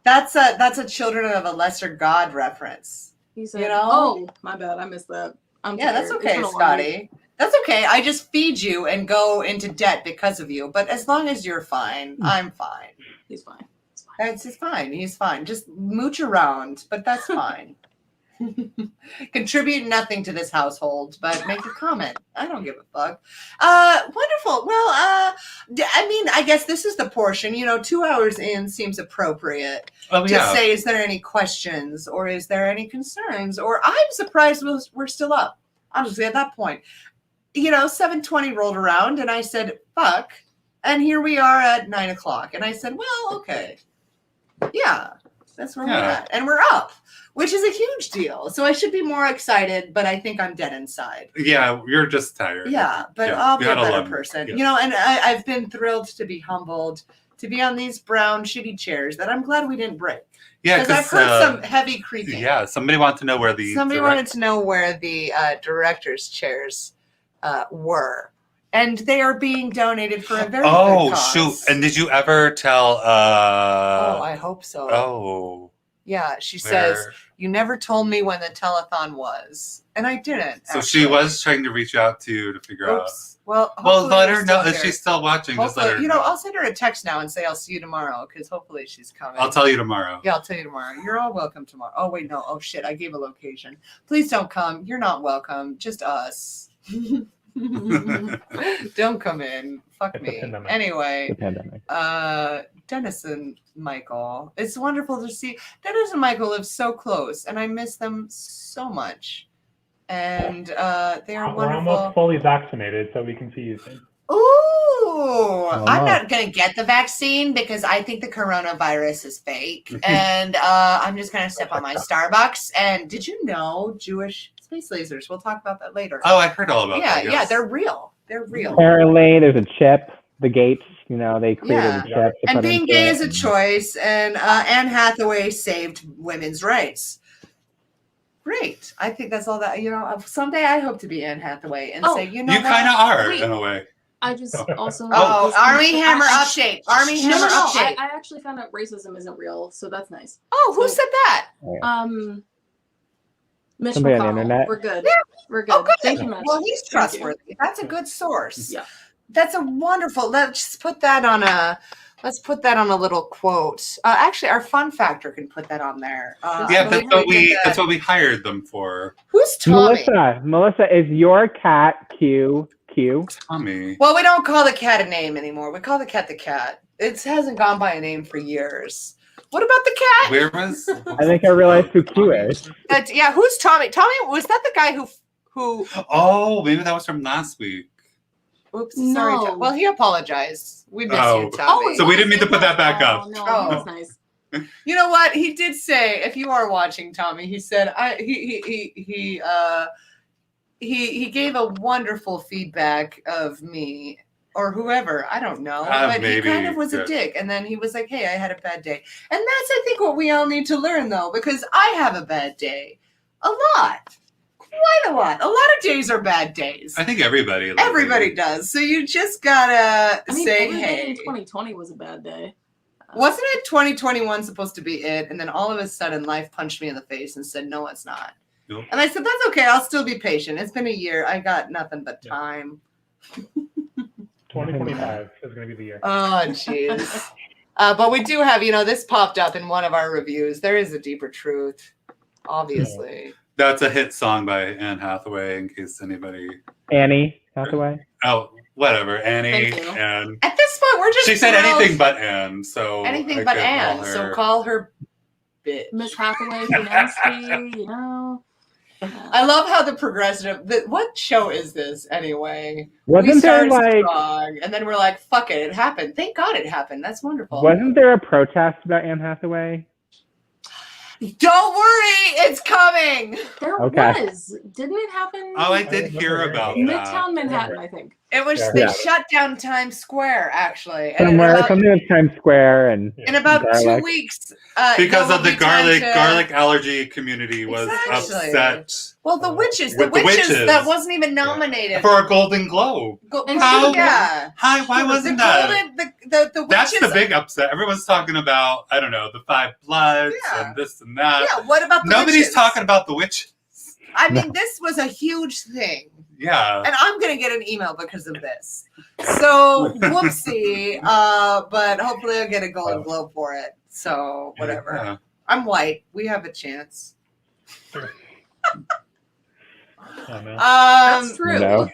Speaker 2: That's a Children of a Lesser God reference.
Speaker 7: He said,
Speaker 2: you know?
Speaker 7: Oh, my bad. I missed that. I'm tired.
Speaker 2: That's okay, Scotty. That's okay. I just feed you and go into debt because of you. But as long as you're fine, I'm fine.
Speaker 7: He's fine.
Speaker 2: It's fine. He's fine. Just mooch around, but that's fine. Contribute nothing to this household, but make a comment. I don't give a fuck. Wonderful. Well, I mean, I guess this is the portion, 2 hours in seems appropriate
Speaker 3: Oh,
Speaker 2: to
Speaker 3: yeah.
Speaker 2: say, is there any questions or is there any concerns? Or I'm surprised we're still up. Honestly, at that point, 7:20 rolled around and I said, fuck. And here we are at 9 o'clock. And I said, well, okay. Yeah, that's where we're at. And we're up, which is a huge deal. So I should be more excited, but I think I'm dead inside.
Speaker 3: Yeah, you're just tired.
Speaker 2: Yeah, but
Speaker 3: Yeah,
Speaker 2: I'll be
Speaker 3: you
Speaker 2: a
Speaker 3: had a
Speaker 2: better
Speaker 3: lot.
Speaker 2: person.
Speaker 3: Yeah.
Speaker 2: And I've been thrilled to be humbled, to be on these brown shitty chairs that I'm glad we didn't break.
Speaker 3: Yeah,
Speaker 2: Because I've heard some heavy creaking.
Speaker 3: Yeah, somebody wanted to know where the
Speaker 2: wanted to know where the director's chairs were. And they are being donated for a very good cause.
Speaker 3: Shoot. And did you ever tell
Speaker 2: I hope so.
Speaker 3: Oh.
Speaker 2: Yeah, she says, you never told me when the telethon was. And I didn't.
Speaker 3: So she was trying to reach out to you to figure out.
Speaker 2: Well,
Speaker 3: let her know if she's still watching. Just let her know.
Speaker 2: I'll send her a text now and say I'll see you tomorrow because hopefully she's coming.
Speaker 3: I'll tell you tomorrow.
Speaker 2: Yeah, I'll tell you tomorrow. You're all welcome tomorrow. Oh, wait, no. Oh, shit. I gave a location. Please don't come. You're not welcome. Just us. Don't come in. Fuck me. Anyway, Dennis and Michael. It's wonderful to see. Dennis and Michael live so close, and I miss them so much. And they are wonderful.
Speaker 6: We're almost fully vaccinated, so we can see you soon.
Speaker 2: Ooh, I'm not going to get the vaccine because I think the coronavirus is fake. And I'm just going to sip on my Starbucks. And did you know Jewish space lasers? We'll talk about that later.
Speaker 3: Oh, I heard all about that. Yes.
Speaker 2: Yeah, they're real. They're real.
Speaker 9: Apparently, there's a chip. The Gates, they created a chip. to
Speaker 2: And
Speaker 9: put
Speaker 2: being
Speaker 9: into
Speaker 2: gay
Speaker 9: it.
Speaker 2: is a choice. And Anne Hathaway saved women's rights. Great. I think that's all that, someday I hope to be Anne Hathaway and say,
Speaker 3: you kind of are in a way.
Speaker 7: I just also.
Speaker 2: Army Hammer update. Army Hammer update.
Speaker 7: I actually found out racism isn't real, so that's nice.
Speaker 2: Oh, who said that?
Speaker 7: Mitch
Speaker 9: Somebody on the
Speaker 7: McConnell.
Speaker 9: internet.
Speaker 7: We're good.
Speaker 2: Yeah.
Speaker 7: We're good.
Speaker 2: Oh, good.
Speaker 7: Thank you, Mitch.
Speaker 2: Well, he's
Speaker 7: Thank you.
Speaker 2: trustworthy. That's a good source.
Speaker 7: Yeah.
Speaker 2: That's a wonderful. Let's put that on a little quote. Actually, our fun factor can put that on there.
Speaker 3: That's what we hired them for.
Speaker 2: Who's Tommy?
Speaker 9: Melissa, is your cat Q?
Speaker 3: Tommy.
Speaker 2: Well, we don't call the cat a name anymore. We call the cat the cat. It hasn't gone by a name for years. What about the cat?
Speaker 3: Where was?
Speaker 9: I think I realized who Q is.
Speaker 2: Who's Tommy? Tommy, was that the guy who?
Speaker 3: Oh, maybe that was from last week.
Speaker 2: Oops,
Speaker 7: No.
Speaker 2: sorry. Well, he apologized. We miss you, Tommy.
Speaker 3: So we didn't mean to put that back up.
Speaker 7: No, that's nice.
Speaker 2: You know what? He did say, if you are watching, Tommy, he said he gave a wonderful feedback of me or whoever. I don't know. But
Speaker 3: maybe,
Speaker 2: he kind of was a dick. And then he was like, hey, I had a bad day. And that's, I think, what we all need to learn, though, because I have a bad day. A lot. Quite a lot. A lot of days are bad days.
Speaker 3: I think everybody
Speaker 2: does. So you just gotta say,
Speaker 7: every day
Speaker 2: hey.
Speaker 7: in 2020 was a bad day.
Speaker 2: Wasn't it 2021 supposed to be it? And then all of a sudden life punched me in the face and said, no, it's not.
Speaker 3: Nope.
Speaker 2: And I said, that's okay. I'll still be patient. It's been a year. I got nothing but time.
Speaker 6: 2025 is going to be the year.
Speaker 2: Oh, jeez. But we do have, this popped up in one of our reviews. There is a deeper truth, obviously.
Speaker 3: That's a hit song by Anne Hathaway, in case anybody.
Speaker 9: Annie Hathaway.
Speaker 3: Oh, whatever, Annie.
Speaker 7: Thank you.
Speaker 3: And
Speaker 2: at this point, we're just.
Speaker 3: She said anything but Anne, so.
Speaker 2: Anything but Anne, so call her bitch.
Speaker 7: Miss Hathaway, if you're nasty,
Speaker 2: I love how the progressive. What show is this anyway?
Speaker 9: Wasn't there
Speaker 2: strong, and then we're like, "Fuck it, it happened." Thank God it happened. That's wonderful.
Speaker 9: Wasn't there a protest about Anne Hathaway?
Speaker 2: Don't worry, it's coming.
Speaker 7: There was. Didn't it happen?
Speaker 3: Oh, I did hear about that.
Speaker 7: Midtown Manhattan, I think.
Speaker 2: It was. They shut down Times Square, actually.
Speaker 9: Something in Times Square and.
Speaker 2: In about 2 weeks.
Speaker 3: Because of the garlic allergy community was upset.
Speaker 2: Well, the witches that wasn't even nominated
Speaker 3: for a Golden Globe. Why wasn't that?
Speaker 2: The witches.
Speaker 3: That's the big upset. Everyone's talking about, I don't know, the Five Bloods and this and that.
Speaker 2: Yeah, what about the
Speaker 3: Nobody's
Speaker 2: witches?
Speaker 3: talking about the witches.
Speaker 2: I mean, this was a huge thing.
Speaker 3: Yeah.
Speaker 2: And I'm going to get an email because of this. So, whoopsie. But hopefully I'll get a Golden Globe for it. So, whatever.
Speaker 3: Yeah.
Speaker 2: I'm white. We have a chance.
Speaker 6: Oh, no.
Speaker 7: That's true.
Speaker 9: No.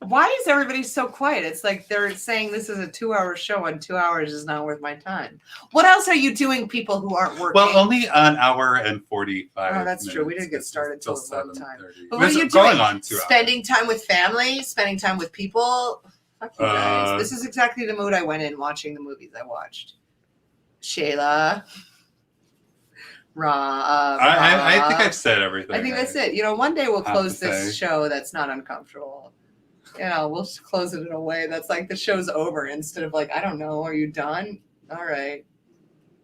Speaker 2: Why is everybody so quiet? It's like they're saying this is a 2-hour show and 2 hours is not worth my time. What else are you doing, people who aren't working?
Speaker 3: Well, only an hour and 45
Speaker 2: Oh, that's true. We
Speaker 3: minutes.
Speaker 2: didn't get
Speaker 3: It's
Speaker 2: started till
Speaker 3: still
Speaker 2: low time.
Speaker 3: 7:30.
Speaker 2: But what are
Speaker 3: It's
Speaker 2: you
Speaker 3: going
Speaker 2: doing?
Speaker 3: on 2 hours.
Speaker 2: Spending time with family? Spending time with people? Fuck you guys.
Speaker 3: Uh,
Speaker 2: This is exactly the mood I went in watching the movies I watched. Shayla.
Speaker 3: I think I've said everything.
Speaker 2: I think that's it. You know, one day we'll
Speaker 3: have
Speaker 2: close
Speaker 3: to
Speaker 2: this
Speaker 3: say.
Speaker 2: show that's not uncomfortable. You know, we'll just close it in a way that's like the show's over instead of like, I don't know, are you done? All right.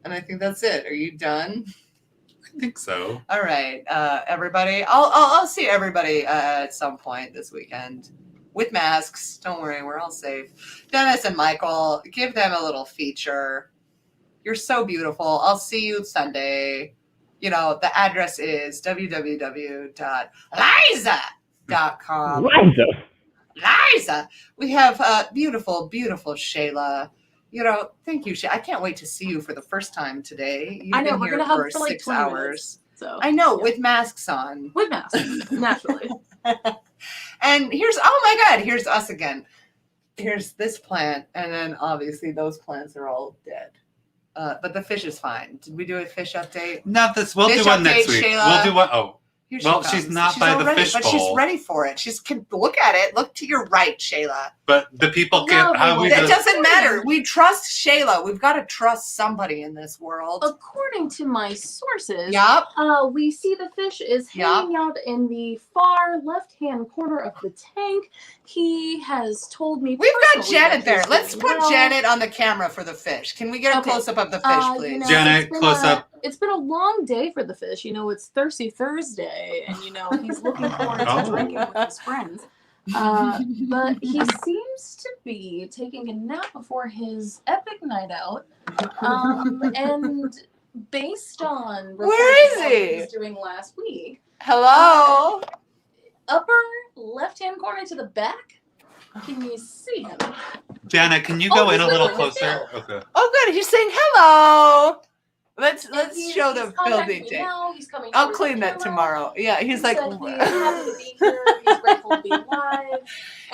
Speaker 2: And I think that's it. Are you done?
Speaker 3: I think so.
Speaker 2: All right, everybody. I'll see everybody at some point this weekend with masks. Don't worry, we're all safe. Dennis and Michael, give them a little feature. You're so beautiful. I'll see you Sunday. You know, the address is www.liza.com.
Speaker 9: Liza.
Speaker 2: Liza. We have beautiful, beautiful Shayla. You know, thank you, Shayla. I can't wait to see you for the first time today. You've
Speaker 7: I know,
Speaker 2: been
Speaker 7: we're
Speaker 2: here
Speaker 7: gonna hug
Speaker 2: for
Speaker 7: for like
Speaker 2: 6
Speaker 7: 20
Speaker 2: hours.
Speaker 7: minutes. So
Speaker 2: I know,
Speaker 7: yeah.
Speaker 2: with masks on.
Speaker 7: With masks, naturally.
Speaker 2: And here's, oh my God, here's us again. Here's this plant, and then obviously those plants are all dead. But the fish is fine. Did we do a fish update?
Speaker 3: Not this. We'll
Speaker 2: Fish
Speaker 3: do one next
Speaker 2: update,
Speaker 3: week.
Speaker 2: Shayla.
Speaker 3: We'll do one. Oh,
Speaker 2: Here
Speaker 3: well,
Speaker 2: she
Speaker 3: she's
Speaker 2: comes.
Speaker 3: not by
Speaker 2: all
Speaker 3: the
Speaker 2: ready,
Speaker 3: fish
Speaker 2: but she's
Speaker 3: bowl.
Speaker 2: ready for it. She's can look at it. Look to your right, Shayla.
Speaker 3: but the people
Speaker 7: No,
Speaker 3: can't. How we
Speaker 2: That
Speaker 3: just,
Speaker 2: doesn't matter. We trust Shayla. We've got to trust somebody in this world.
Speaker 7: According to my sources,
Speaker 2: Yup.
Speaker 7: we see the fish is hanging out in the far left-hand corner of the tank. He has told me
Speaker 2: We've got
Speaker 7: personally
Speaker 2: Janet
Speaker 7: that
Speaker 2: there.
Speaker 7: he's
Speaker 2: Let's
Speaker 7: doing
Speaker 2: put
Speaker 7: well.
Speaker 2: Janet on the camera for the fish. Can we get a
Speaker 7: Okay.
Speaker 2: close-up of the fish, please?
Speaker 7: You know,
Speaker 3: Janet,
Speaker 7: it's been
Speaker 3: close up.
Speaker 7: It's been a long day for the fish. You know, it's Thirsty Thursday, and you know he's looking forward to
Speaker 3: Oh.
Speaker 7: drinking with his friends. But he seems to be taking a nap before his epic night out. And based on
Speaker 2: Where is
Speaker 7: reports of what
Speaker 2: he?
Speaker 7: was doing last week,
Speaker 2: Hello?
Speaker 7: upper left-hand corner to the back. Can you see him?
Speaker 3: Janet, can you
Speaker 7: Oh,
Speaker 3: go in
Speaker 7: he's
Speaker 3: a little
Speaker 7: with his
Speaker 3: closer?
Speaker 7: bill.
Speaker 3: Okay.
Speaker 2: Oh, good. He's saying hello. Let's
Speaker 7: And
Speaker 2: show the
Speaker 7: he's
Speaker 2: bill
Speaker 7: contacting me
Speaker 2: DJ.
Speaker 7: now. He's coming
Speaker 2: I'll
Speaker 7: towards the
Speaker 2: clean that
Speaker 7: camera.
Speaker 2: tomorrow. Yeah, he's
Speaker 7: He
Speaker 2: like,
Speaker 7: said he's happy to be here. He's grateful to be alive.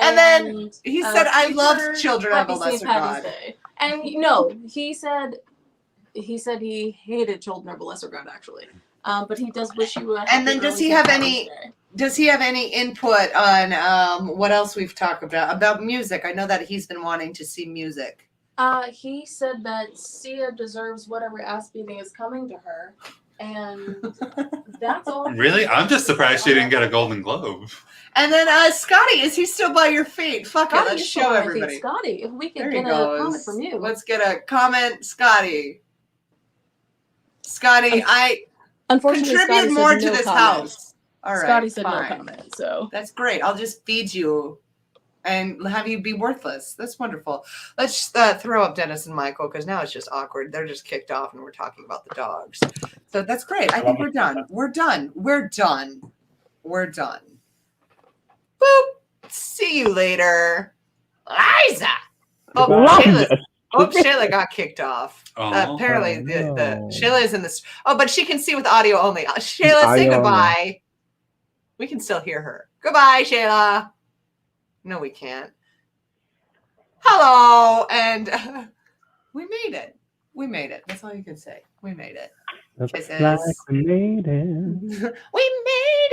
Speaker 2: And then he said, "I love
Speaker 7: future
Speaker 2: children of the
Speaker 7: happy St.
Speaker 2: lesser
Speaker 7: Patty's
Speaker 2: God."
Speaker 7: Day. And no, he said he hated children of the lesser God actually. But he does wish you a happy
Speaker 2: And then does
Speaker 7: early
Speaker 2: he
Speaker 7: St.
Speaker 2: have
Speaker 7: Patty's
Speaker 2: any-
Speaker 7: Day.
Speaker 2: Does he have any input on what else we've talked about music? I know that he's been wanting to see music.
Speaker 7: He said that Sia deserves whatever ass beating is coming to her. And that's all.
Speaker 3: Really? I'm just surprised she didn't get a Golden Globe.
Speaker 2: And then Scotty, is he still by your feet? Fuck it,
Speaker 7: Scotty,
Speaker 2: let's
Speaker 7: you still
Speaker 2: show
Speaker 7: wanna feed
Speaker 2: everybody.
Speaker 7: Scotty, if we
Speaker 2: There
Speaker 7: could
Speaker 2: he
Speaker 7: get a
Speaker 2: goes.
Speaker 7: comment from you.
Speaker 2: Let's get a comment, Scotty. Scotty, I
Speaker 7: Unfortunately,
Speaker 2: contribute
Speaker 7: Scotty
Speaker 2: more
Speaker 7: said
Speaker 2: to
Speaker 7: no
Speaker 2: this
Speaker 7: comment.
Speaker 2: house. All right,
Speaker 7: Scotty said
Speaker 2: fine.
Speaker 7: no comment, so
Speaker 2: That's great. I'll just feed you and have you be worthless. That's wonderful. Let's throw up Dennis and Michael because now it's just awkward. They're just kicked off and we're talking about the dogs. So that's great. I think we're done. We're done. We're done. We're done. Boop. See you later. Liza. Oh,
Speaker 9: Liza.
Speaker 2: Shayla got kicked off.
Speaker 3: Oh.
Speaker 2: Apparently, the
Speaker 9: no.
Speaker 2: Shayla is in this. Oh, but she can see with audio only. Shayla, say
Speaker 9: Audio
Speaker 2: goodbye. We can still hear her. Goodbye, Shayla. No, we can't. Hello, and we made it. We made it. That's all you can say. We made it.
Speaker 6: Looks
Speaker 2: Kisses.
Speaker 6: like we made it.
Speaker 2: We made it.